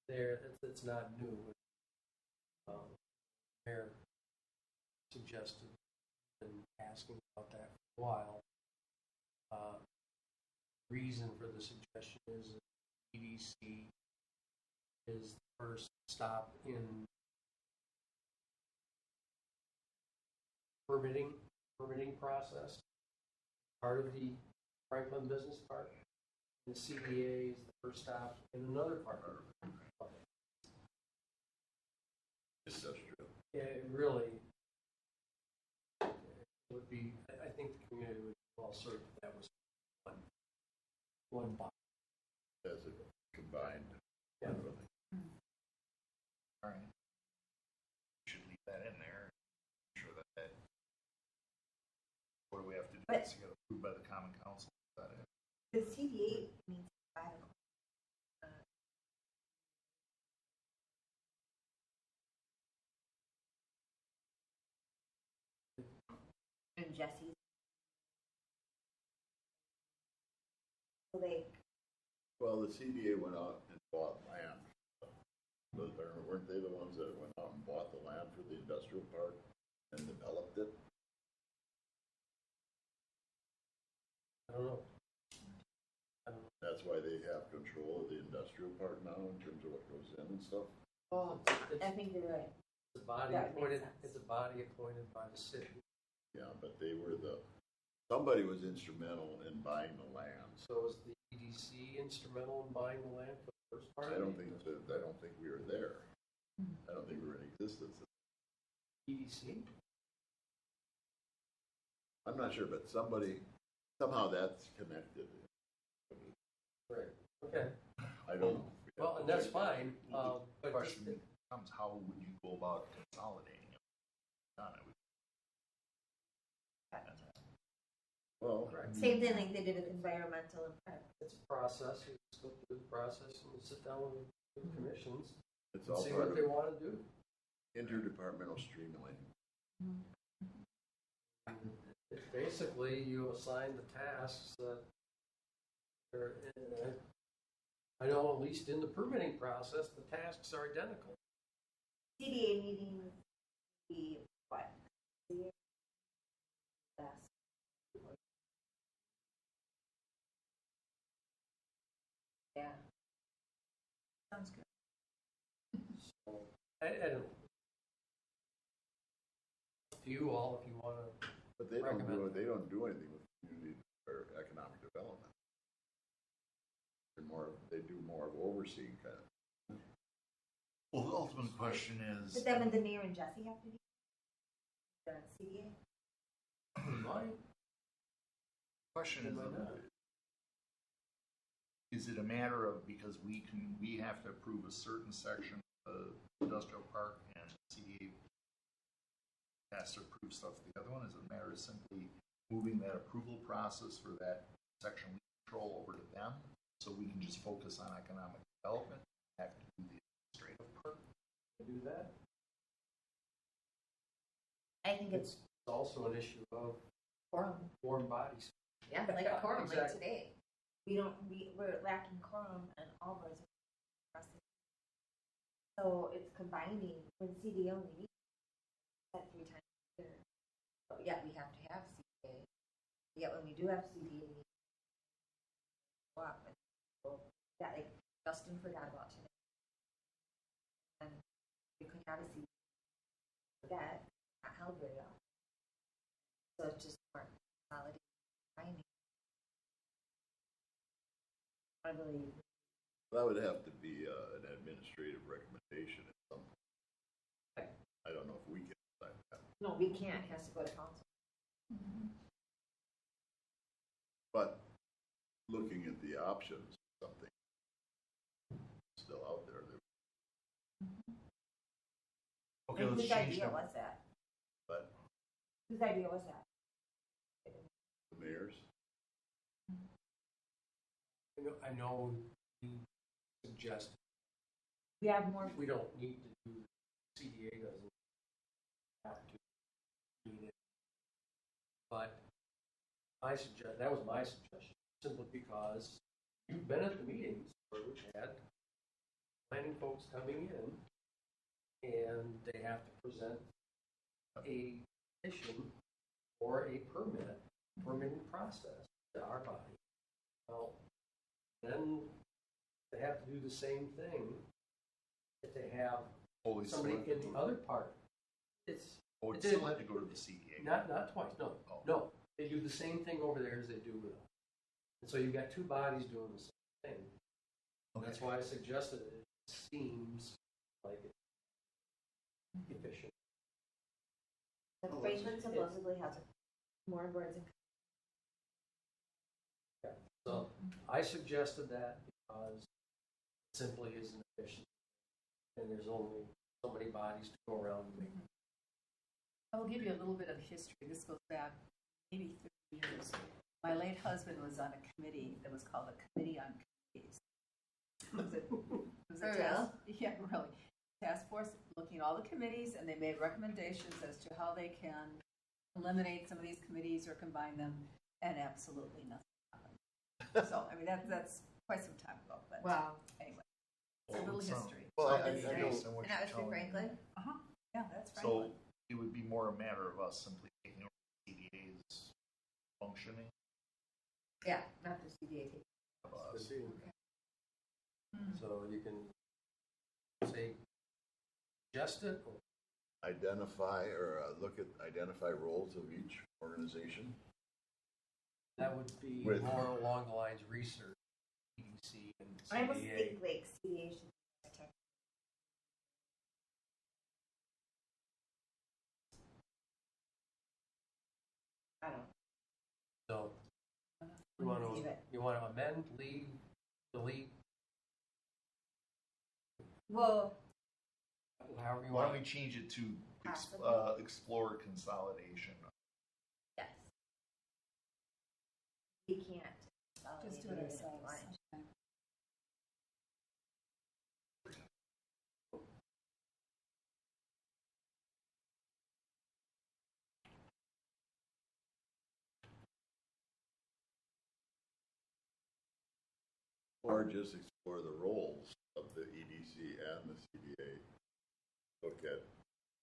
there, it's not new. Mayor suggested and asking about that for a while. Reason for the suggestion is that EDC is the first stop in permitting process, part of the Franklin Business Park. And the CDA is the first stop in another part of it. Industrial. Yeah, it really would be, I think the community would be well served if that was one box. As a combined. Yeah. All right. Should leave that in there. Make sure that, what do we have to do? But- It's to get approved by the common council. Is that it? The CDA means radical. And Jesse's. So they, Well, the CDA went out and bought land. Weren't they the ones that went out and bought the land for the industrial park and developed it? I don't know. That's why they have control of the industrial park now in terms of what goes in and stuff? well, I think you're right. It's a body That makes appointed, sense. it's a body appointed by the city. Yeah, but they were somebody was instrumental in buying the land. So is the EDC instrumental in buying the land for the first part? I don't think we were there. I don't think we were in existence. EDC? I'm not sure, but somehow that's connected. Right, okay. I don't know. Well, and that's fine, The but question becomes, how would you go about consolidating it? Done, it would- Well, correct. Same thing like they did with environmental and park. It's a process, you just go through the process and you sit down with the commissions it's and all see part what they of want to do. interdepartmental streamlining. It's basically, you assign the tasks that are, I know at least in the permitting process, the tasks are identical. CDA meetings be what? Last. Yeah. Sounds good. So, I don't know. Up to you all if you want to. But they don't Recommend. do anything with community or economic development. They do more of overseeing kind of. Well, the ultimate question is, But then would the mayor and Jesse have to be? The CDA? question is, Why not? is it a matter of, because we have to approve a certain section of the industrial park and CDA has to approve stuff for the other one? Is it a matter of simply moving that approval process for that section we control over to them, so we can just focus on economic development, have to do the administrative part? Do that. I think it's It's also an issue of Quorum. warm bodies. Yeah, like a quorum, like Exactly. today. We're lacking quorum and all boards across the. So it's combining when CD only meets that 3 times a year. But yet we have to have CDA. Yet when we do have CDA, we need to go up and go that like Justin forgot about today. And you can have a CDA forget, not held very often. So it's just more consolidated finding. I believe. That would have to be an administrative recommendation at some point. I don't know if we can decide that. No, we can't. It has to go to council. But looking at the options, something still out there. Okay, And let's whose change idea them. was that? But Whose idea was that? the mayors, I know we suggest We have more. we don't need to do, CDA doesn't have to need it. But that was my suggestion, simply because you've been at the meetings where we've had planning folks coming in and they have to present a petition or a permitting process to our body. Well, then they have to do the same thing if they have Holy somebody Select. in the other part. It's Oh, it it still did- had to go to the CDA. not twice, no. Oh. No, they do the same thing over there as they do with us. And so you've got two bodies doing the same thing. And that's why I suggested it. It seems like it's efficient. Like Franklin supposedly has more boards and. So I suggested that because it simply isn't efficient. And there's only so many bodies to go around and make. I will give you a little bit of history. This goes back maybe 30 years. My late husband was on a committee that was called the Committee on Committees. It was a For task, yeah, really. Task force looking at all the committees, and they made recommendations as to how they can eliminate some of these committees or combine them, and absolutely nothing happened. So, I mean, that's quite some time ago, but Wow. anyway, it's a little history. well, Oh, I that's know, nice. And what And that was you're for telling me. Franklin? Yeah, that's right. So it would be more a matter of us simply taking over CDA's functioning Yeah, not the CDA. of us. So you can say, suggest it, or identify or identify roles of each organization. that would be With- more along the lines of research, EDC and I almost CDA. think like CDA should be tech. I don't. So Leave it. you want to amend, leave, delete, Well, however you Why don't want. we change it to Possible. explore consolidation? yes. We can't. Just do consolidate it if you ourselves. want. Okay. Or just explore the roles of the EDC and the CDA. Look at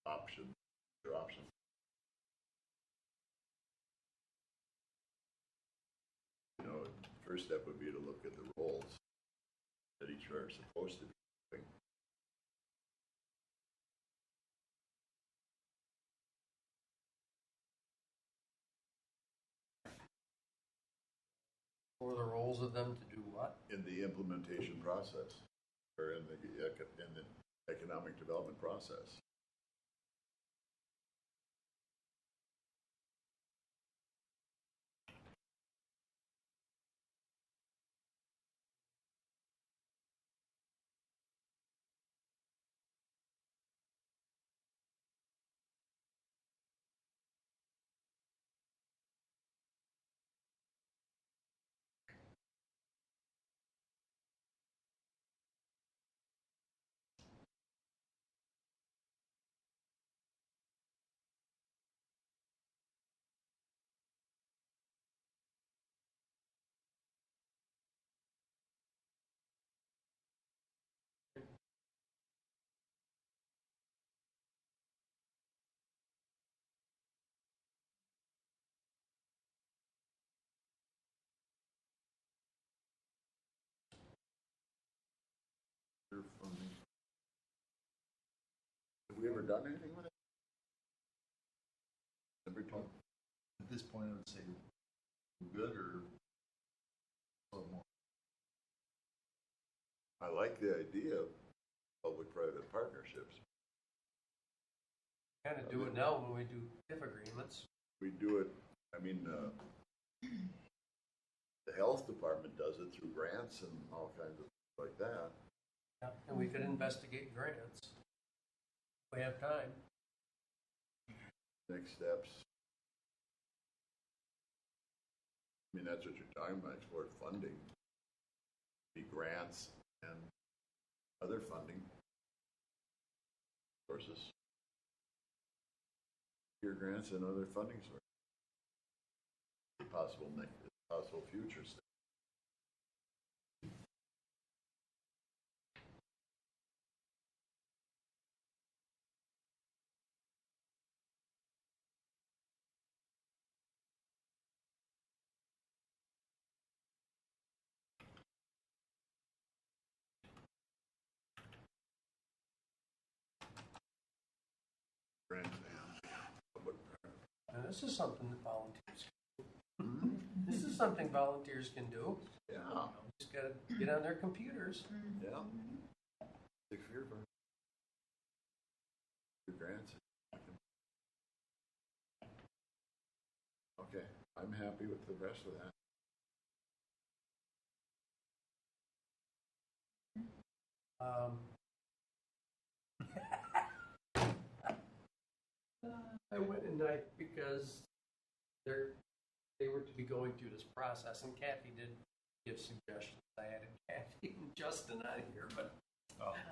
options, their options. First step would be to look at the roles that each are supposed to be doing. Or the roles of them to do what? In the implementation process, or in the economic development process. we ever done anything with it? Number two? At this point, I would say good or a little more. I like the idea of public-private partnerships. Kind of do it now when we do TIF agreements. We do it, I mean, the health department does it through grants and all kinds of things like that. Yeah, and we could investigate grants. We have time. Next steps. I mean, that's what you're talking about, explore funding. Be grants and other funding sources. Your grants and other funding sources. Possible future steps. Grants and public. And this is something that volunteers can do. This is something volunteers can do. Yeah, Just gotta get on their computers. yeah. Big fear for the grants. Okay, I'm happy with the rest of that. I went because they were to be going through this process, and Kathy did give suggestions. I added Kathy and Justin on here, but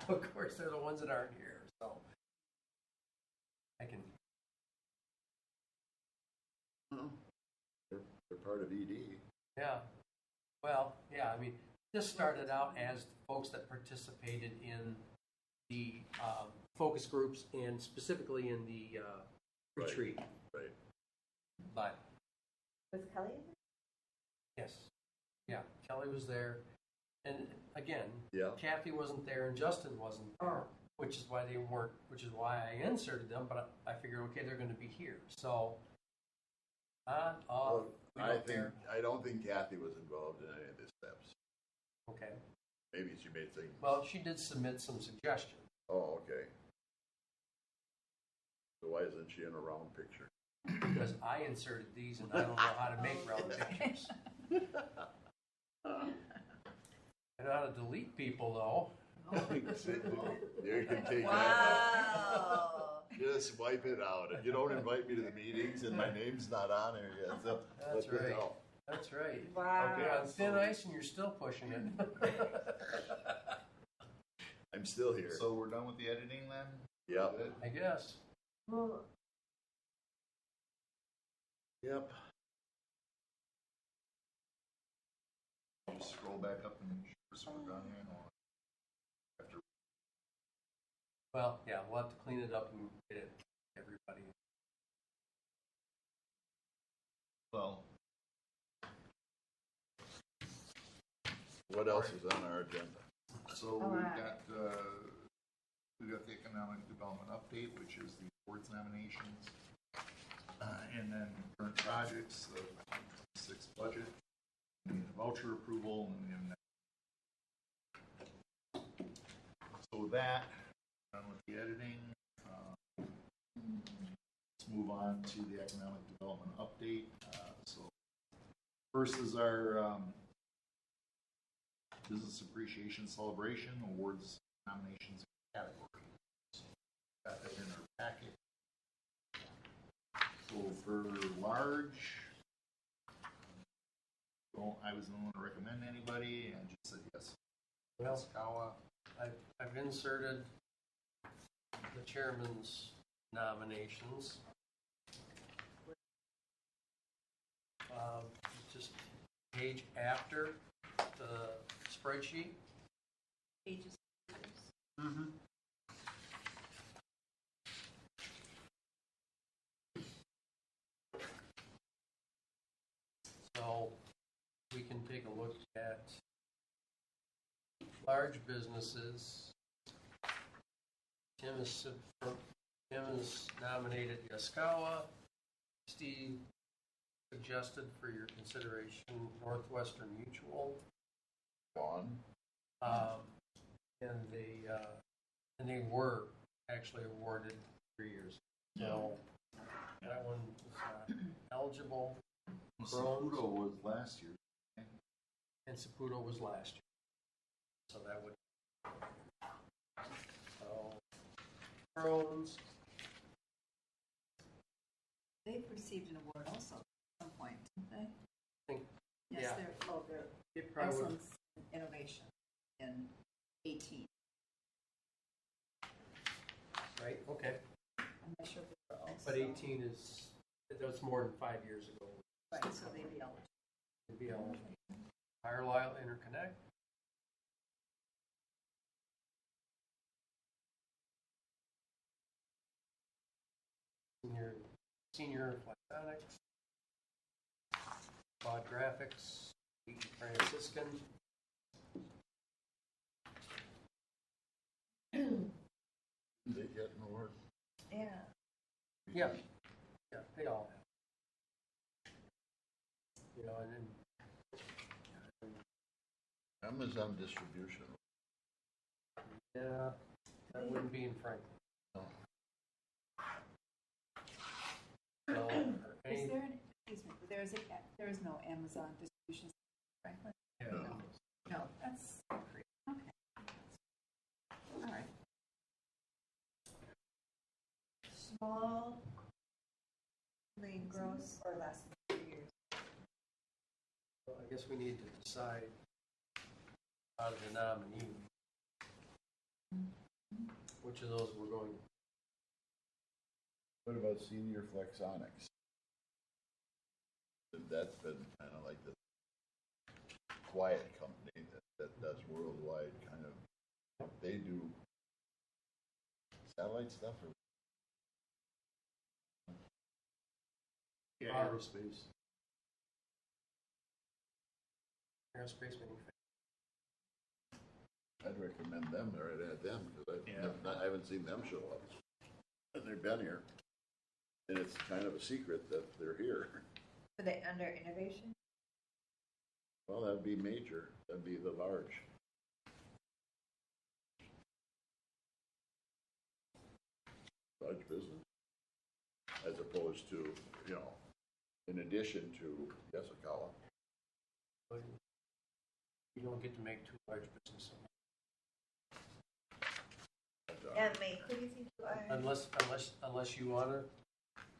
of course they're the ones that aren't here, so I can. They're part of ED. Yeah. Well, yeah. I mean, this started out as folks that participated in the focus groups and specifically in the Right. retreat. Right. But Was Kelly? yes, yeah, Kelly was there, and again, Yeah. Kathy wasn't there and Justin wasn't there, which is why they weren't. Which is why I inserted them. But I figured, okay, they're going to be here, so on off. We don't care. I don't think Kathy was involved in any of the steps. Okay. Maybe she made things. Well, she did submit some suggestions. Oh, okay. So why isn't she in a round picture? Because I inserted these and I don't know how to make round pictures. I know how to delete people though. You can take that. Wow. Just wipe it out. If you don't invite me to the meetings and my name's not on there yet, so That's what the right. hell? That's right. Wow. You're on thin ice and you're still pushing it. I'm still here. So we're done with the editing then? Yep. Good. I guess. Well, Yep. Just scroll back up and make sure we're done here. After Well, yeah, we'll have to clean it up and get it to everybody. well, What else is on our agenda? so Oh, we've wow. got the economic development update, which is the board's nominations, and then current projects, the 2026 budget, and the voucher approval, and then so with that, done with the editing. Let's move on to the economic development update. So first is our business appreciation celebration awards nominations category. So got that in our packet. So for large, well, I was the one to recommend anybody and just said yes. Well, Kawa. I've inserted the chairman's nominations. Just page after the spreadsheet. Pages. So we can take a look at large businesses. Tim is Jim has nominated Yaskawa. Steve suggested for your consideration Northwestern Mutual. Gone. And they were actually awarded 3 years. So that one was eligible. Saputo was last year. And Saputo was last year. So that would. So, Crohn's. They've received an award also at some point, didn't they? Think- Yes, yeah. they're It probably would- excellence in innovation in 18. right? Okay. I'm not sure if they were also. But 18 is, that's more than 5 years ago. Right, so they'd be eligible. It'd be eligible. Carlisle Interconnect. Senior Flexonics. Quad Graphics. Franciscan. They get an award. Yeah. Yeah. Yeah, they all have. You know, and then Amazon distribution. yeah, that wouldn't be in Franklin. No. So, any, Is there an, excuse me, there is no Amazon distribution center in Franklin? yeah, No, that's great. Okay. All right. Small, the gross or less than 2 years. so I guess we need to decide out of the nominee which of those we're going to. What about Senior Flexonics? That's been kind of like the quiet company that does worldwide kind of, they do satellite stuff or Yeah, Aerospace. Aerospace manufacturing. I'd recommend them right at them because Yeah. I haven't seen them show up. And they've been here. And it's kind of a secret that they're here. Are they under innovation? Well, that'd be major. That'd be the large. Large business. As opposed to, you know, in addition to Yasakawa. But you don't get to make too large business And May, who do you think you are? unless you want to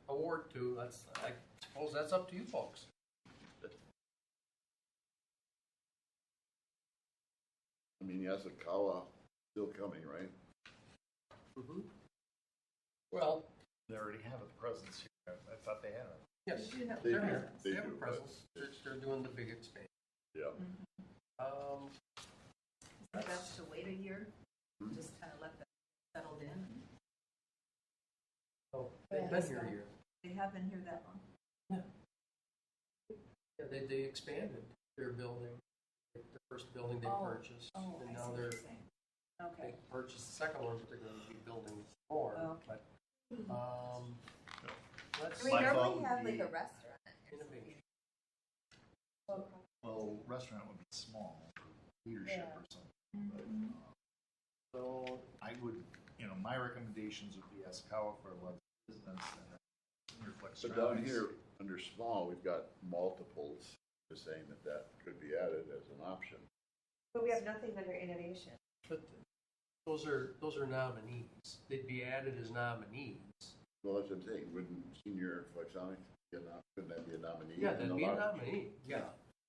award to. That's, I suppose that's up to you folks. I mean, Yasakawa still coming, right? Mm-hmm. Well, They already have a presence here. I thought they had it. yes, They do have They they're do. here. They They have a do, but- presence. They're doing the big expansion. Yeah. I think that's to wait a year, just kind of let them settle in. Oh, they've been here a year. They have been here that long. Yeah, they expanded their building, the first building they Oh, purchased, Oh, and I now see what they're, you're saying. Okay. they purchased the second one, but they're going to be building more. Okay. But let's We My thought normally would have like be- a restaurant. innovation. Well, restaurant would be small, leadership Yeah. or something. But, So I would, my recommendations would be Eskawa for Love Business and then Senior Flex. So down here, under small, we've got multiples, just saying that could be added as an option. But we have nothing under innovation. but those are nominees. They'd be added as nominees. Well, that's what I'm saying, wouldn't Senior Flexonics, couldn't that be a nominee? Yeah, in that'd the be a large? nominee. Yeah.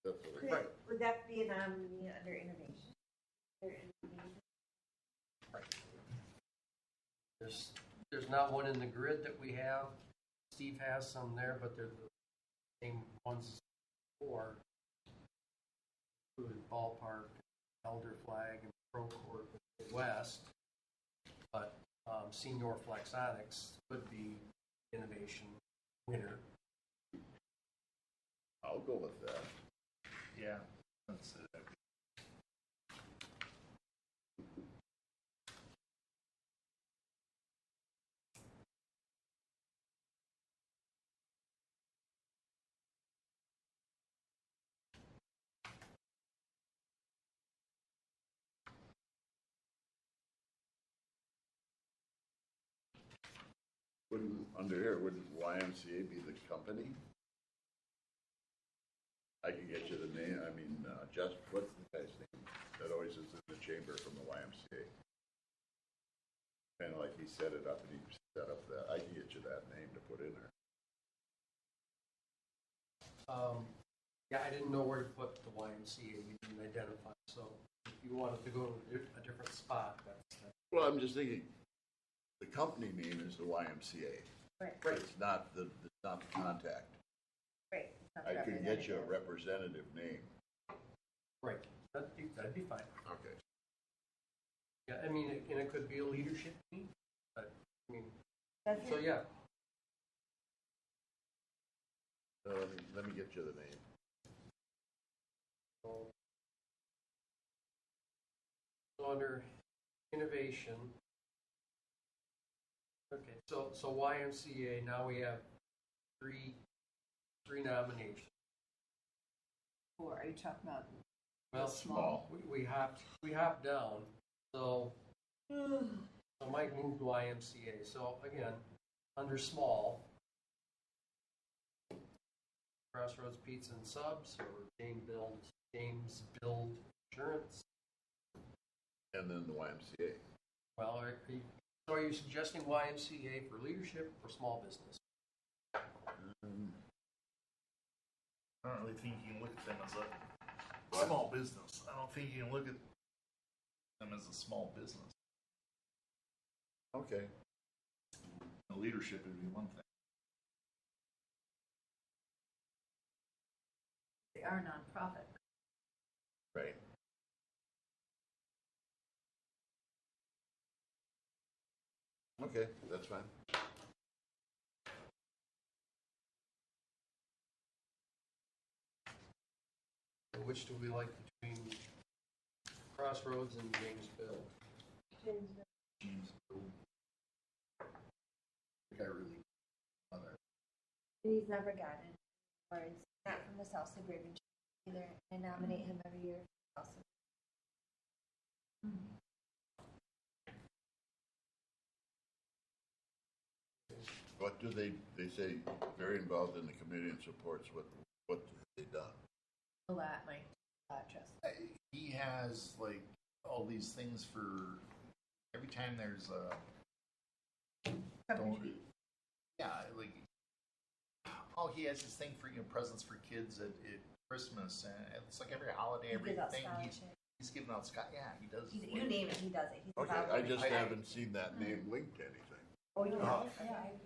That's what Could, I- Right. Would that be a nominee under innovation? Under innovation? There's not one in the grid that we have. Steve has some there, but they're the same ones as before. Including Ballpark, Elder Flag, and Procourt West. But Senior Flexonics could be innovation winner. I'll go with that. Yeah, that's it. Under here, wouldn't YMCA be the company? I can get you the name, I mean, just, what's the guy's name that always is in the chamber from the YMCA? Kind of like he set it up and he set up that, I can get you that name to put in there. Yeah, I didn't know where to put the YMCA, we didn't identify, so if you wanted to go to a different spot, that's. Well, I'm just thinking, the company name is the YMCA. Right. It's not the contact. Right. I could get you a representative name. Right, that'd be fine. Okay. Yeah, I mean, and it could be a leadership team, but, I mean, That's so it. yeah. Let me get you the name. So under innovation, okay, so YMCA, now we have three nominations. Or are you talking about Well, small? we hopped down, so Mike moved YMCA. So again, under small, Crossroads Pizza and Subs, or James Build Insurance. And then the YMCA. Well, are you suggesting YMCA for leadership or small business? I don't really think you can look at them as a small business. I don't think you can look at them as a small business. Okay. The leadership would be one thing. They are nonprofit. Right. Okay, that's fine. Which do we like between Crossroads and James Build? James Bill. I think I really other. He's never gotten awards. Not from the South Suburban either. I nominate him every year for South Suburban. What do they say, very involved in the committee and supports, what have they done? A lot, Mike. A lot, trust. He has like all these things for every time there's a yeah, like he has this thing for presents for kids at Christmas, and it's like every holiday, He gives out everything scholarships. he's giving out he does. You name it, he does it. He's Okay, involved I in just it. haven't seen that name linked to anything. Oh, you have?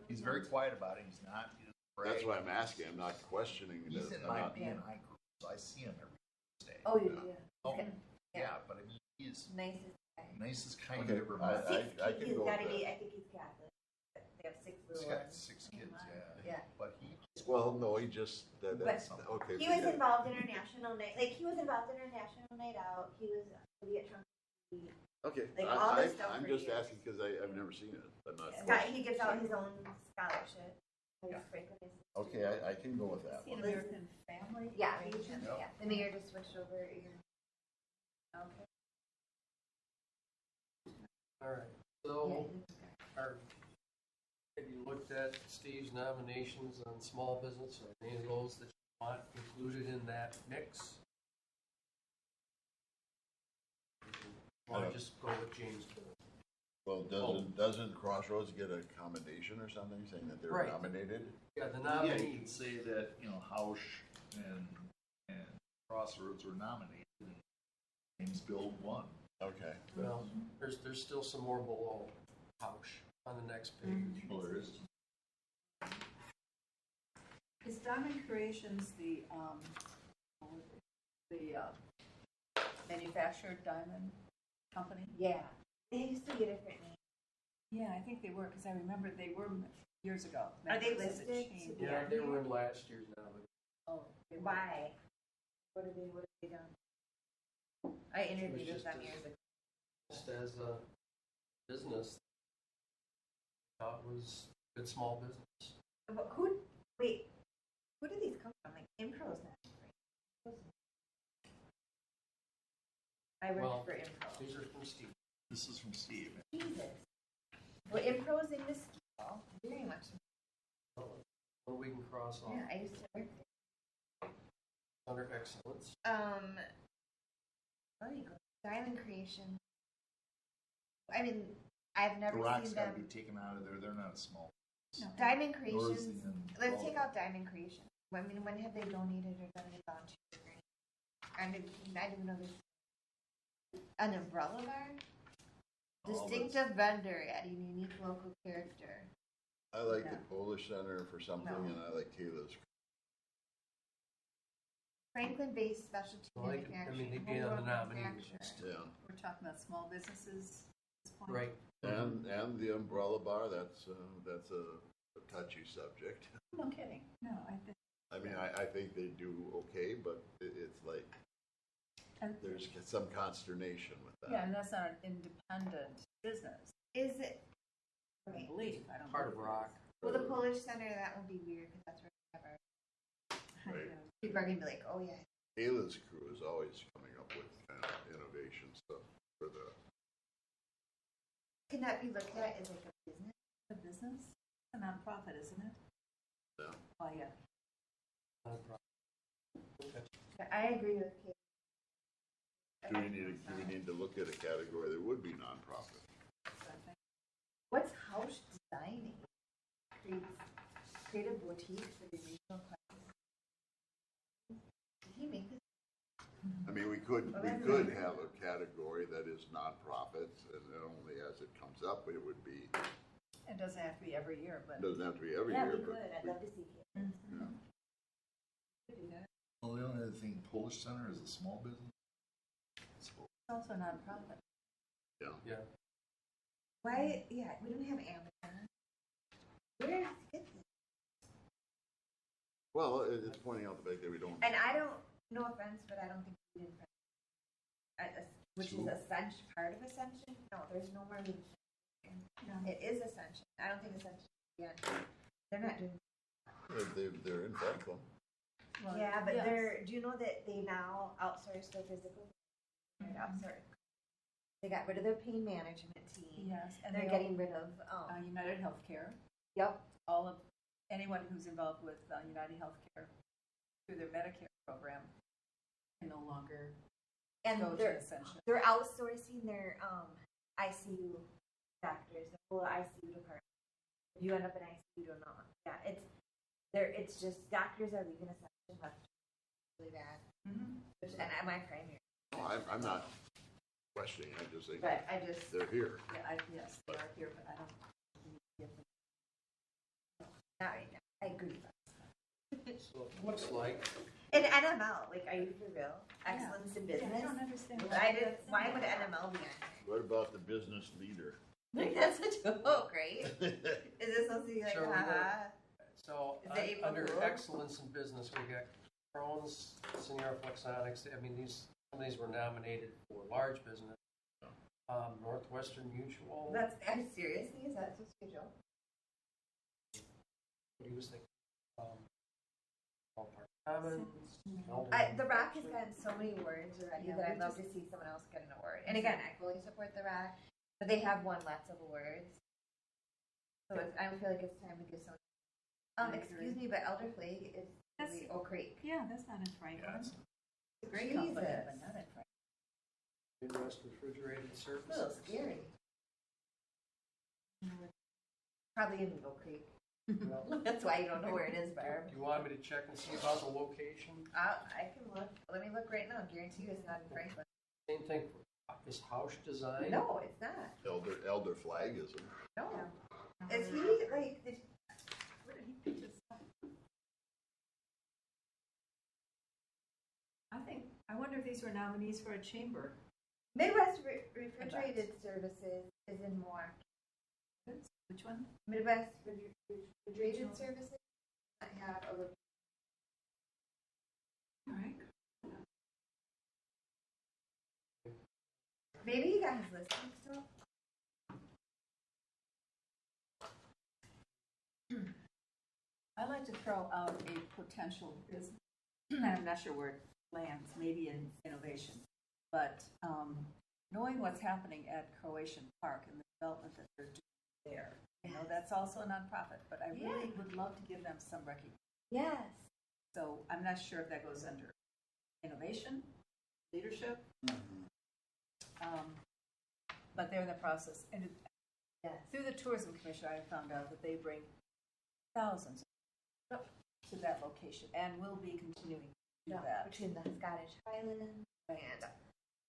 He's very quiet about it. He doesn't brag. That's why I'm asking, I'm not questioning He's it. in my BNI group, so I see him every Thursday. Oh, you do. Oh, He's yeah, but I mean, he's nicest guy. nicest kind Okay, of ever met. I can He's go with gotta be. that. I think he's Catholic. They have 6 He's little got ones. 6 kids, yeah. Yeah. But he Well, no, he just, that's, okay. He was involved in our national night. Like he was involved in our national night out. He was at Trunk. Okay, Like, all this stuff I'm for just years. asking because I've never seen it. I'm not. Scott, he gives out his own scholarship. Yeah. Franklin is- Okay, I can go with that See an one. American Family? Yeah, Foundation? yeah. The mayor just switched over. Okay. All right, Yeah, so he's have you looked at Steve's nominations on small business, or any of those that you want included in that mix? Want to just go with James Build? Well, doesn't Crossroads get a commendation or something saying that they're Right. nominated? Yeah, the Yeah, you can nominees. say that, Hausch and Crossroads were nominated. And James Bill won. Okay. Well, there's still some more below Hausch on the next page. Well, there is. Is Diamond Creations the manufactured diamond company? Yeah. They used to get different names. Yeah, I think they were, because I remember they were years ago. Are they Maybe it was a listed chain. to be- Yeah, they were in last year's nomination. Oh, they were. Why? What have they done? I interviewed with just them a- years ago. Just as a business, I thought was good small business. But who do these come from? Like Impro's not right? I worked Well, for Impro. These are from Steve. This is from Steve. Jesus. Well, Impro's in this very much. Or we can cross off Yeah, I used to work under excellence. there. Diamond Creation. I mean, I've The never rock's seen gotta them. be taken out of there, they're not small. No. Diamond Nor is Creations. the, Let's all take of out Diamond Creation. I mean, when have they donated or done a volunteer or anything? I didn't even know this. An umbrella bar? All of Distinctive vendor adding unique local character. I like the Yeah. Polish Center for something, No. and I like Kayla's. Franklin-based specialty Well, they could- I manufacturing. mean, they'd be on the homegrown nominee manufacturer. list. Yeah, We're talking about small businesses at this point. Right. and the umbrella bar, that's a touchy subject. No kidding. No, I think. I mean, I think they do okay, but it's like, And, there's some consternation with that. yeah, and that's not an independent business, Is it? I Right. believe. I don't Part of believe it rock. Well, the Polish Center, that would be weird because that's where we have our. Right. People are going to be like, oh, yeah. Kayla's crew is always coming up with kind of innovation stuff for the, Can that be looked at as like a business? A business? A nonprofit, isn't it? Yeah. Oh, yeah. Not a problem. Okay. I agree with Kate. do we need to look at a category that would be nonprofit? What's House Designing? Create a boutique for the regional classes. Did he make this? I mean, we could have a category that is nonprofits, and then only as it comes up, it would be, It doesn't have to be every year, but. it doesn't have to be every Yeah, year, we but could. I'd love to see it. Mhm. Could do that. Well, the only other thing, Polish Center is a small business. It's also nonprofit. Yeah. Why? Yeah, we don't have Amazon. Where does it get this? well, it's pointing out the fact that we don't. And I don't, no offense, but I don't think we did. Which is Ascension, part of Ascension? No, there's no more. It is Ascension. I don't think Ascension. Yeah, they're not doing. They're in Franklin. Well, Yeah, but yes. they're. Do you know that they now outsource their physical? They outsource. They got rid of their pain management team. Yes, and They're they getting rid of. United Healthcare. Yep. All of anyone who's involved with United Healthcare through their Medicare program can no longer And go to they're Ascension. they're outsourcing their ICU doctors, the whole ICU department. If you end up in ICU or not, yeah, it's just doctors are leaving Ascension left really bad. Mhm. Which and am I primary? No, I'm not questioning, I just think But I just they're here. Yeah, yes, they are here, but I don't give them. not right now. I agree. So it looks like And NML, like, are you for real? Excellence in Yeah, I business. don't understand. I didn't. Why would NML be on What about the business leader? here? Like that's a joke, right? Is this supposed to be like, So we haha? so Is it April under Fool? excellence in business, we got Crohn's, Senior Flexonics. I mean, some of these were nominated for large business. Northwestern Mutual. That's. I'm seriously. Is that supposed to be a joke? What do you think? Ballpark Commons. The Rock has gotten so many awards already Yeah, that we I'd love to see someone else get an award. And again, I fully support The Rock, but they have won lots of awards. So I feel like it's time to give someone. I Excuse agree. me, but Elder Flake is That's- really Oak Creek. Yeah, that's not in Franklin. Yeah, It's it's- a great company, Jesus. but not in Franklin. Midwest Refrigerated It's a little Services. scary. Probably in Oak Creek. Well, That's why you don't know where it is, Barb. do you want me to check and see about the location? I can look. Let me look right now. Guarantee you it's not in Franklin. Same thing for is House Design. No, it's not. Elder Flag isn't. No. Is he like? Where did he pick this up? I wonder if these were nominees for a chamber. Midwest Refrigerated Services is in Milwaukee. Which one? Midwest Refrigerated Services I have a look. All right. Maybe he got his listing still. I'd like to throw out a potential business. I'm not sure where it lands, maybe in innovation. But knowing what's happening at Croatian Park and the development that they're doing there, You know, that's also a nonprofit, but I really would love to give them some recognition. Yes. So I'm not sure if that goes under innovation, leadership, but they're in the process. And Yes. through the Tourism Commission, I found out that they bring thousands to that location and will be continuing to do that. Between the Scottish Highlands and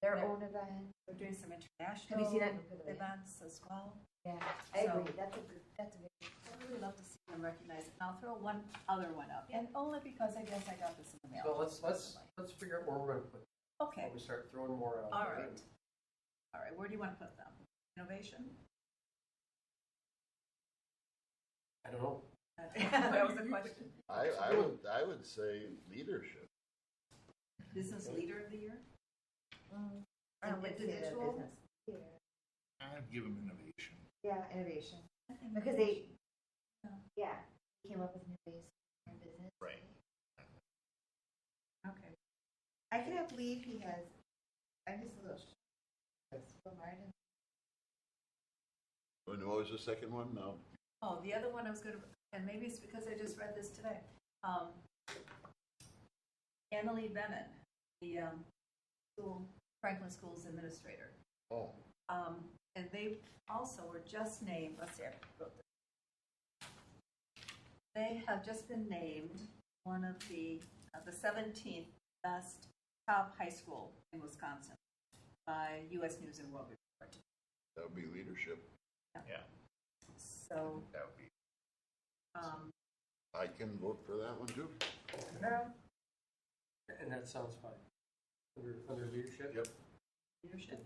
their Yeah. own event. They're doing some Have you international seen that? events as well. Yeah, I So- agree. That's a good. I'd really love to see them recognized. And I'll throw one other one up, and only because I guess I got this in the mail. So let's figure out where we're gonna put it Okay, before we start throwing more out. all there. right. All right, where do you want to put them? Innovation? I don't know. That was the question. I would say leadership. Business Leader of the Year? I would say the Individual? business. Yeah. I'd give them innovation. Yeah, innovation. I think Because they, Yeah. came up with new ways for business. Right. Okay. I cannot believe he has. I'm just a little. Martin. And what was the second one? No. Oh, the other one I was going to, and maybe it's because I just read this today. Annalee Bennett, the Franklin Schools Administrator. Oh. And they also were just named, let's see, I wrote this. They have just been named one of the 17th best top high school in Wisconsin by U.S. News and World Report. That would be leadership. Yeah, So, that would be. I can vote for that one too. And that sounds fine. Under leadership? Yep. leadership.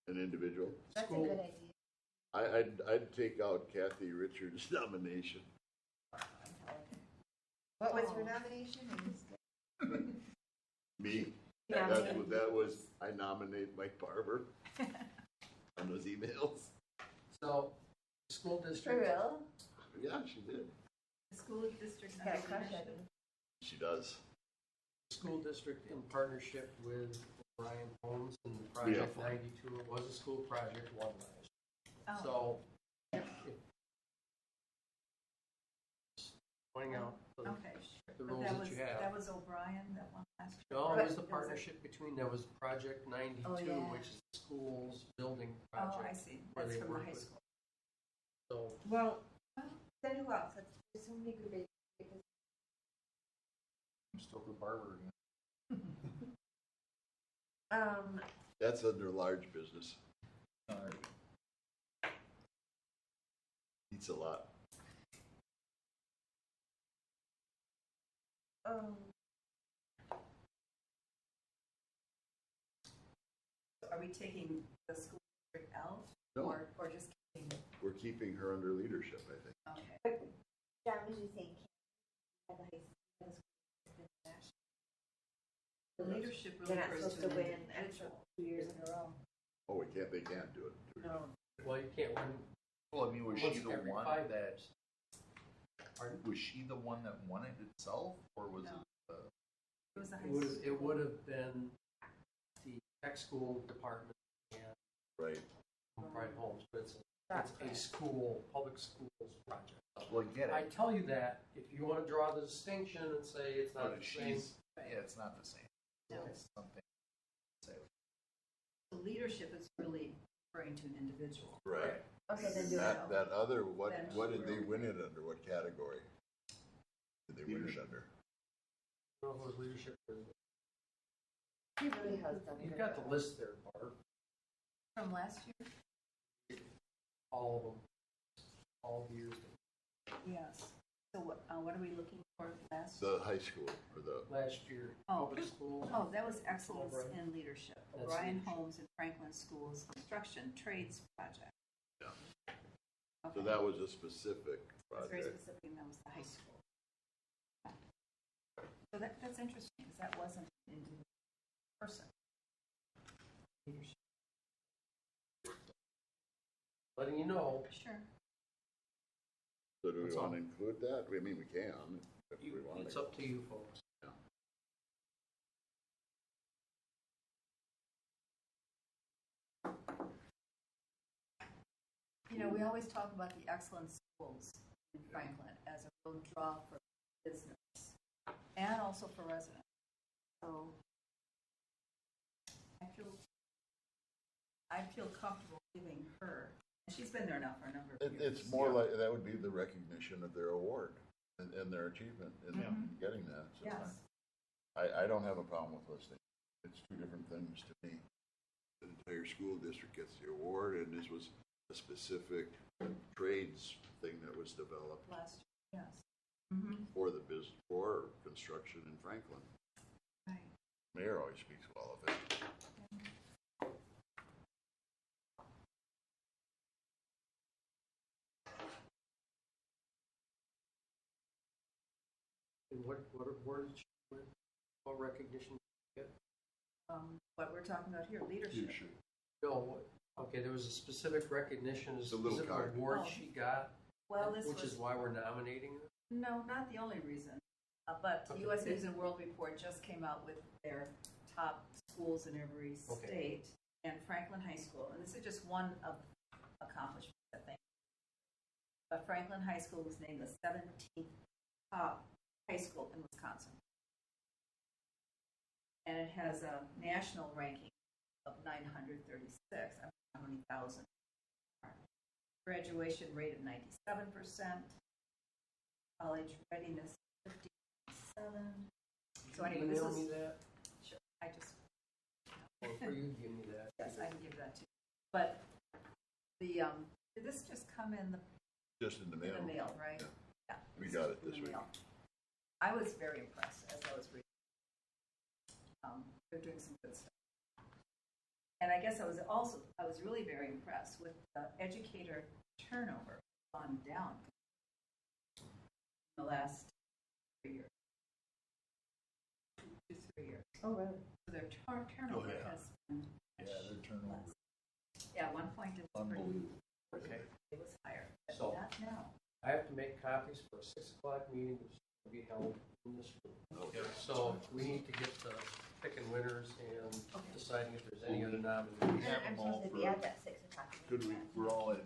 An individual. That's School. a good idea. I'd take out Kathy Richards' nomination. What was her nomination? Me. Yeah. That was, I nominate Mike Barber on those emails. So, school For district, real? Yeah, she did. The school district. Got a crush on him. She does. school district in partnership with Brian Holmes and Project Yeah. 92, it was a school project, one last. Oh. So, pointing out the Okay, the but rules that that was, you have. that was O'Brien, that one last year? No, it was the But- partnership between, there was Project 92, Oh, yeah. which is the school's building Oh, I project. see, where that's they from the work high with- school. So, Well, then who else? There's so many good ideas. I'm still with Barber again. That's under large business. Eats a lot. Are we taking the school district out? No. Or just keeping? We're keeping her under leadership, I think. Okay. John was just saying, can the high school national? The leadership They're really not refers supposed to to an win extra individual. 2 years in a row. Oh, they can't do it. No. well, you can't win Well, I mean, was once she the every one 5 that, years. Pardon? was she the one that won it itself, or was No. it? It was the high It would school. have, it would have been the tech school department and Right. Brian Holmes, but it's That's a school, public schools project. Well, get I it, tell you that, if you want to draw the distinction and say it's not but the same. she's, yeah, it's not the same. No. It's something. The leadership is really referring to an individual. Right. Okay, then do it. That other, what Then- did they win it under? What category? Did they win it under? I don't know if it was leadership or. He really has done a You've good got the job. list there, Barb, From last year? all of them, all the years. Yes. So what are we looking for last? The high school or the, Last year, Oh. public schools. Oh, that was excellence O'Brien. in leadership. That's Brian leadership. Holmes and Franklin Schools Construction Trades Project. Yeah. Okay. so that was a specific That's very project. specific, and that was the high school. So that's interesting, because that wasn't an individual person. Leadership. Letting you know, Sure. So do we That's want all. to include that? I mean, we can if we want it's to. up to you folks. You you know, we always talk about the excellent schools in Franklin as a real draw for business and also for residents. So I feel comfortable giving her, and she's been there now for a number of years. It's more like, that would be the recognition of their award and their achievement in getting that. So Yes. I don't have a problem with listing. It's two different things to me. The entire school district gets the award, and this was a specific trades thing that was developed Last year, yes. Mm-hmm. for for construction in Franklin. Right. Mayor always speaks well of it. And what award did she win? What recognition did she get? What we're talking about here, leadership. No, okay, there was a specific recognition, a The little specific card. award Oh. she got, Well, this which was, is why we're nominating her. no, not the only reason. But the Okay. U.S. News and World Report just came out with their top schools in every Okay. state, and Franklin High School, and this is just one of the accomplishments, I think. But Franklin High School was named the 17th top high school in Wisconsin. And it has a national ranking of 936. I don't know how many thousand. Graduation rate of 97%. College readiness 57. So anyway, this Email me is, that, sure, I just, or for you, give me that. yes, I can give that to you. But the, did this just come in Just in the mail. the mail, right? Yeah. Yeah. We this got is it in this the week. mail. I was very impressed as I was reading. They're doing some good stuff. And I guess I was really very impressed with the educator turnover gone down in the last 3 years. 2 to 3 years. Oh, really? So their turnover yeah. has been Yeah, their turnover. less. Yeah, at one point it was pretty, Unbelievable. Okay, it was higher, but So- not now. I have to make copies for a 6 o'clock meeting, which will be held in this room. Okay. So we need to get the picking winners and Okay. deciding if there's any other We nominees. have I'm them all supposed to be for- at that 6 o'clock. Could we're all at,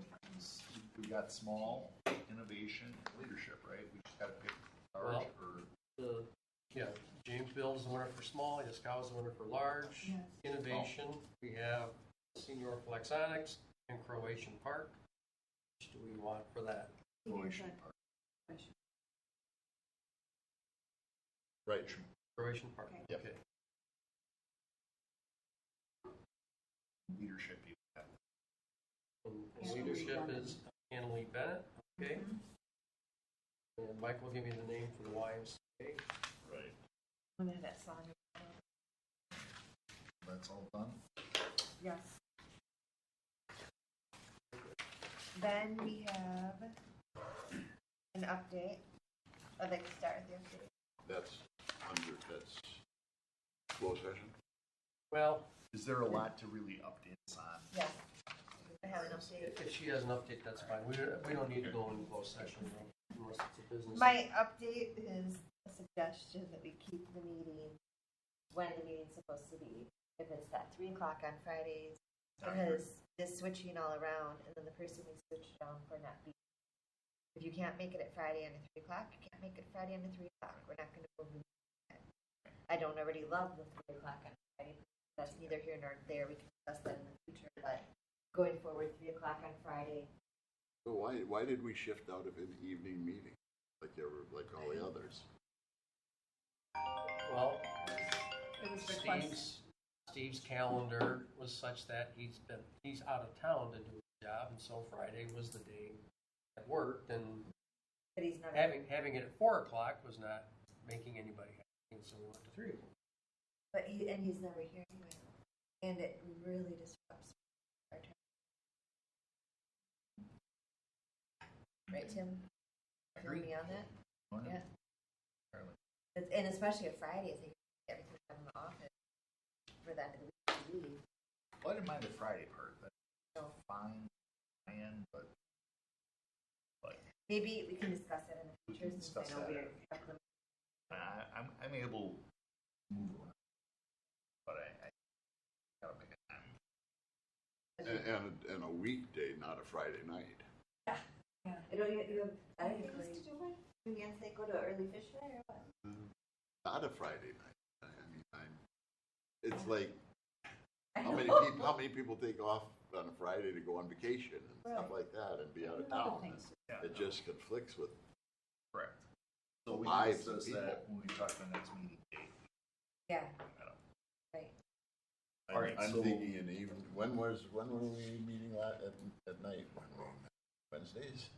we got small, innovation, and leadership, right? We just gotta pick large or, James Bill is the winner for small, Yaskow is the winner for large. Yes. Innovation, we have Senior Flexonics and Croatian Park. Which do we want for that? Croatian part. Right. Croatian Park, Okay. Yep. okay. Leadership, you have. And Annalee leadership Bennett. is Annalee Bennett, okay? Mhm. And Mike will give me the name for the YMCA. Right. I'm gonna have that song. That's all done. Yes. Then we have an update. I'd like to start with the update. That's closed session. Well, Is there a lot to really update us on? Yes. I have an update. if she has an update, that's fine. We don't need to go into closed session unless it's a business. My update is a suggestion that we keep the meeting when the meeting's supposed to be. If it's that 3 o'clock on Fridays, because this switching all around, and then the person we switch down for not being. If you can't make it at Friday under 3 o'clock, you can't make it Friday under 3 o'clock. We're not going to go. I don't already love the 3 o'clock on Friday. That's neither here nor there. We can discuss that in the future. But going forward, 3 o'clock on Friday. So why did we shift out of an evening meeting like all the others? Well, It was requested. Steve's calendar was such that he's out of town to do his job, and so Friday was the day that worked, and But he's not. having it at 4 o'clock was not making anybody happy, and so we went to 3 o'clock. But he's never here anyway, and it really disrupts our time. Right, Tim? Feel Agreed. me on that? Go ahead. Yeah. Apparently. And especially a Friday, I think everything's done in the office for that to leave. Well, I didn't mind the Friday part. That's No. fine, but Maybe we can discuss it in the We future can since I discuss know that. we're. I'm able to move around. But I gotta make a time. And a weekday, not a Friday night. You have other things to do with? You can't say go to early fish fry or what? Not a Friday night. I mean, it's like, I how know. many people take off on a Friday to go on vacation and stuff Right. like that and be out of Other town? things. Yeah, It just conflicts with, correct. So we Lives can of discuss that people. when we talk the next meeting date. Yeah, I don't- right. All right, I'm so- thinking in the evening, when were we meeting at night? Wednesdays?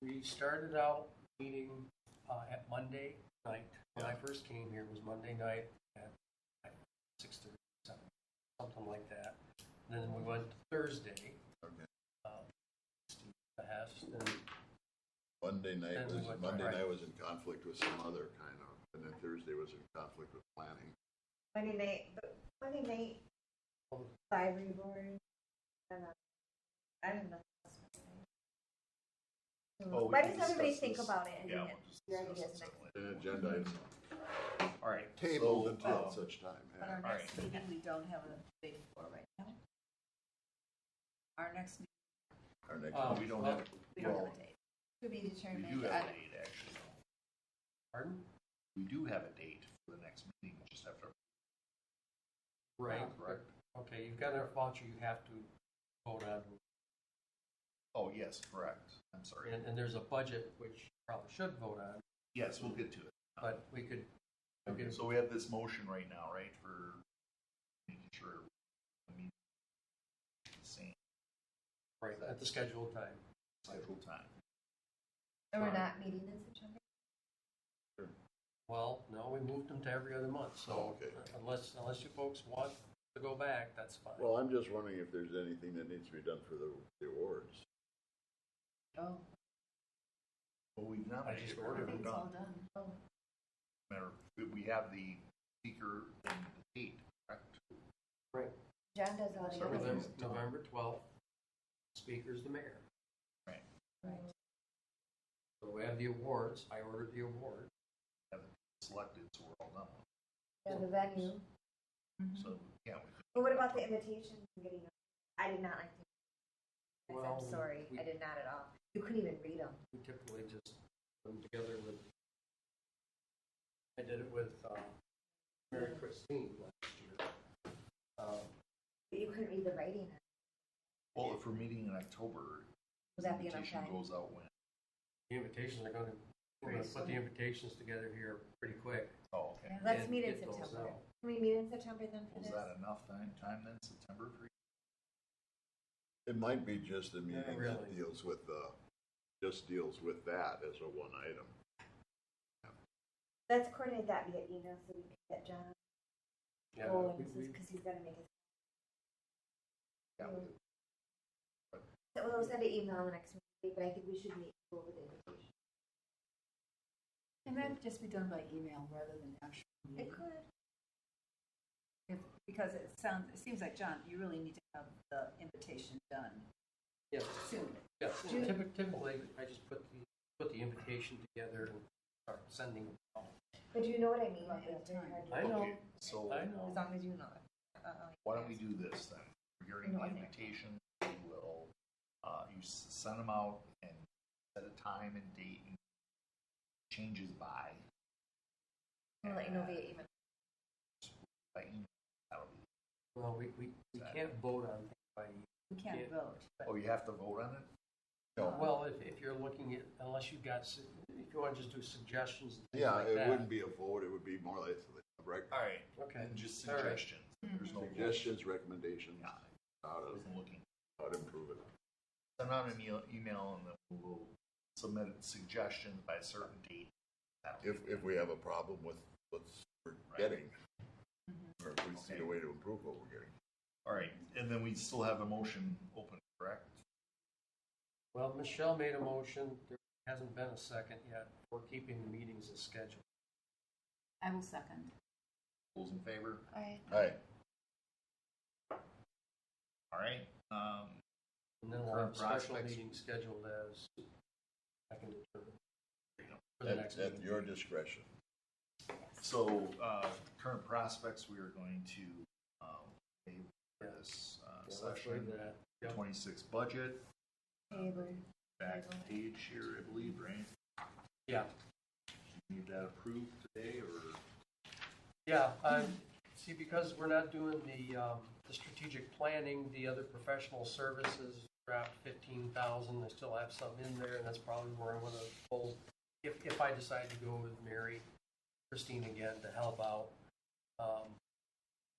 We started out meeting at Monday night. When I first came here, it was Monday night at 6:30, something like that. And then we went to Thursday. Okay. Steve Behest, and Monday night Then we was, went- Monday right. night was in conflict with some other kind of, and then Thursday was in conflict with planning. Monday night, 5 reborn. I don't know. I don't know. Oh, we Why can does everybody discuss think this. about it? Yeah, And we'll just your discuss ideas this next. later. An agenda item, All right. tabled so, until such time. But our All next right. meeting, we don't have a date for right now. Our next meeting, Our next We don't have, we don't well, have a date. To be we determined. do have a date, actually. pardon? We do have a date for the next meeting, we just have to, Right. correct? Okay, you've got a voucher you have to vote on. Oh, yes, correct. I'm sorry. And there's a budget, which you probably should vote on, Yes, we'll get to it. but we could. Okay, so we have this motion right now, right, for making sure the meeting is the same Right, at the scheduled time. scheduled time. And we're not meeting in September? Well, no, we moved them to every other month, so Oh, okay. unless you folks want to go back, that's fine. Well, I'm just wondering if there's anything that needs to be done for the awards. Oh, Well, we've I nominated, just we're ordered it's all done. done. Oh, Matter, we have the speaker and the date, correct? Right. John does all the Sorry, other then. things. November 12th, speaker's the mayor. Right. Right. So we have the awards, I ordered the award. Have it selected, so we're all done. Yeah, the venue. So, yeah, we But what about the invitations and getting them? I did not like the Well, I'm sorry, we- I did not at all. You couldn't even read them. We typically just put them together with, I did it with Mary Christine last year. But you couldn't read the writing. well, if we're meeting in October, Would the that be enough invitation time? goes out when? The invitations are gonna, we're gonna put the invitations together here pretty quick. Oh, okay. Let's and meet in get those September. out. Can we meet in September then for Was this? that enough time then, September for you? It might be just a meeting that really. deals with, just deals with that as a one item. Let's coordinate that via email so we can get John Yeah, going, we- because he's gonna make it. Yeah. So we'll send an email the next week, but I think we should meet to go over the invitation. And that'd just be done by email rather than actual It meeting. could. Because it seems like, John, you really need to have the invitation done Yes, soon. yes. Do- Typically, I just put the invitation together and start sending them out. But do you know what I mean? Well, we have It's very time. hard to- I know. Okay, so I know. As long as you know it. why don't we do this then? Regarding the No, I think- invitation, we will, you send them out and set a time and date and changes by. I'll let you know via email. By email, that'll be, Well, we can't vote on things by email. We can't Yeah. vote, but oh, you have to vote on it? No, Well, if you're looking at, unless you've got, if you want to just do suggestions and things yeah, like it that. wouldn't be a vote, it would be more like a rec- All right, Okay. and just All right. suggestions. There's no vote. suggestions, recommendations, Yeah, how I to, wasn't looking. how to improve it. Send out an email and then we'll submit suggestions by a certain date. That'll be- If we have a problem with what we're getting, or if we see a way to improve what we're getting. All right, and then we still have a motion open, correct? Well, Michelle made a motion. There hasn't been a second yet. We're keeping the meetings as scheduled. I will second. Those in favor? Alright. Hi, All right, And then we'll Current have a special prospects. meeting scheduled as I can determine for the next at meeting. your discretion. so, current prospects, we are going to, pay for this, Yeah, let's leave session. that. Yep. 26 budget, Table. back page here, I believe, right? Yeah, Need that approved today, or? yeah. See, because we're not doing the strategic planning, the other professional services dropped 15,000. I still have some in there, and that's probably where I'm gonna pull. If I decide to go with Mary Christine again to help out,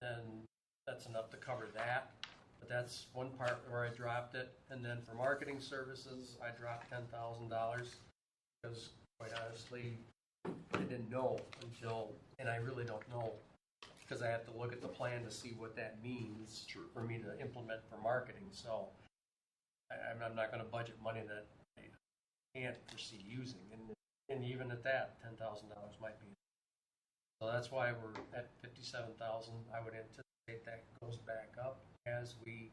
then that's enough to cover that. But that's one part where I dropped it. And then for marketing services, I dropped $10,000 because quite honestly, I didn't know until, and I really don't know, because I have to look at the plan to see what that means for me to implement for marketing. So I'm not going to budget money that I can't foresee using. And even at that, $10,000 might be. So that's why we're at 57,000. I would anticipate that goes back up as we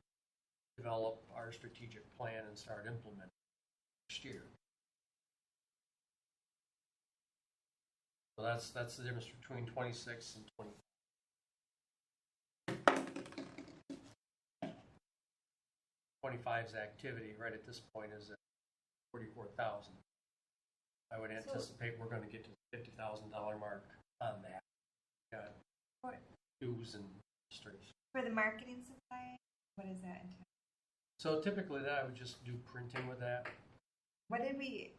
develop our strategic plan and start implementing next year. So that's the difference between 26 and 25. 25's activity right at this point is at 44,000. I would anticipate we're going to get to the $50,000 mark on that. Got dues and registration. For the marketing supply, what is that entail? So typically that I would just do printing with that. What did we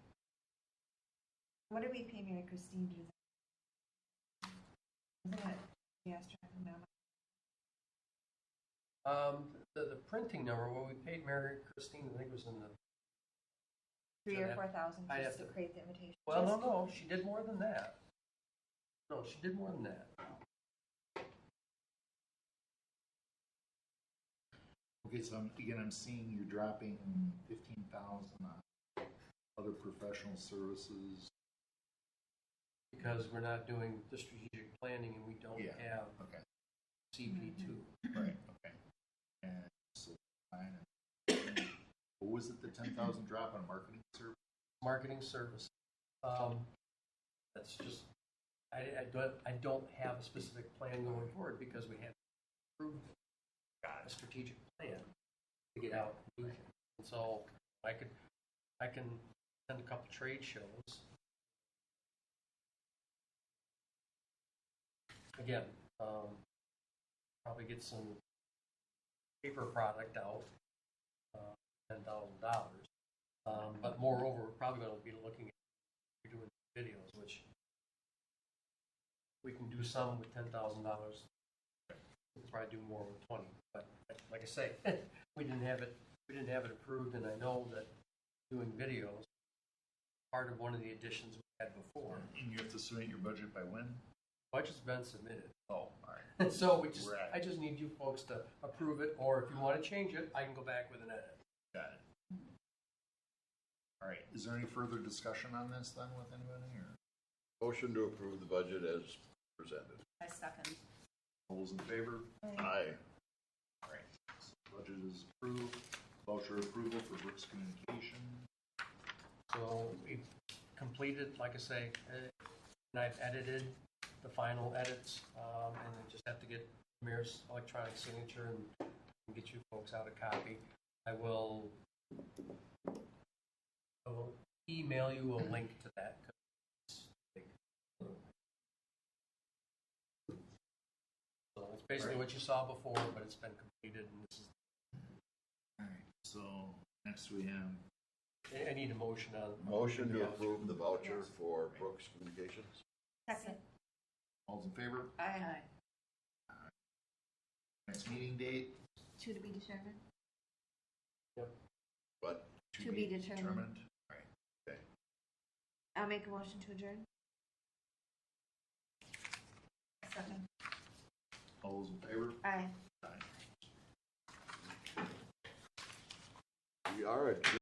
pay Mary Christine to do that? Wasn't it? Yes, The printing number, what we paid Mary Christine, I think was in the 3,000 or 4,000 I'd just have to create the invitation. well, Just- no, she did more than that. No, she did more than that. Okay, so I'm seeing you're dropping 15,000 on other professional services. Because we're not doing the strategic planning and we don't Yeah. have Okay, CP2. right, okay. And so, fine. What was it, the 10,000 drop on marketing service? Marketing service. That's just, I don't have a specific plan going forward because we haven't approved a strategic plan to get out and do it. And so I can attend a couple trade shows. Again, probably get some paper product out, $10,000. But moreover, we're probably going to be looking at doing videos, which we can do some with $10,000. We can probably do more with 20. But like I say, we didn't have it approved, and I know that doing videos part of one of the additions we had before. And you have to submit your budget by when? Budget's been submitted. Oh, all right. So Right. I just need you folks to approve it, or if you want to change it, I can go back with an edit. Got it. All right, is there any further discussion on this then with anybody, or Motion to approve the budget as presented. I second. all those in favor? Aye. All right, so budget is approved. Voucher approval for Brooks Communication. So we've completed, like I say, and I've edited the final edits, and I just have to get Mayor's electronic signature and get you folks out a copy. I will email you a link to that. So it's basically what you saw before, but it's been completed, and this is. All right, so next we have, I need a motion on. Motion to approve the voucher for Brooks Communications. Second. all's in favor? Aye. Next meeting date? Two to be determined. But To be determined. All right, I'll make a motion to adjourn. Second. all those in favor? Aye. Aye. we are adjourned.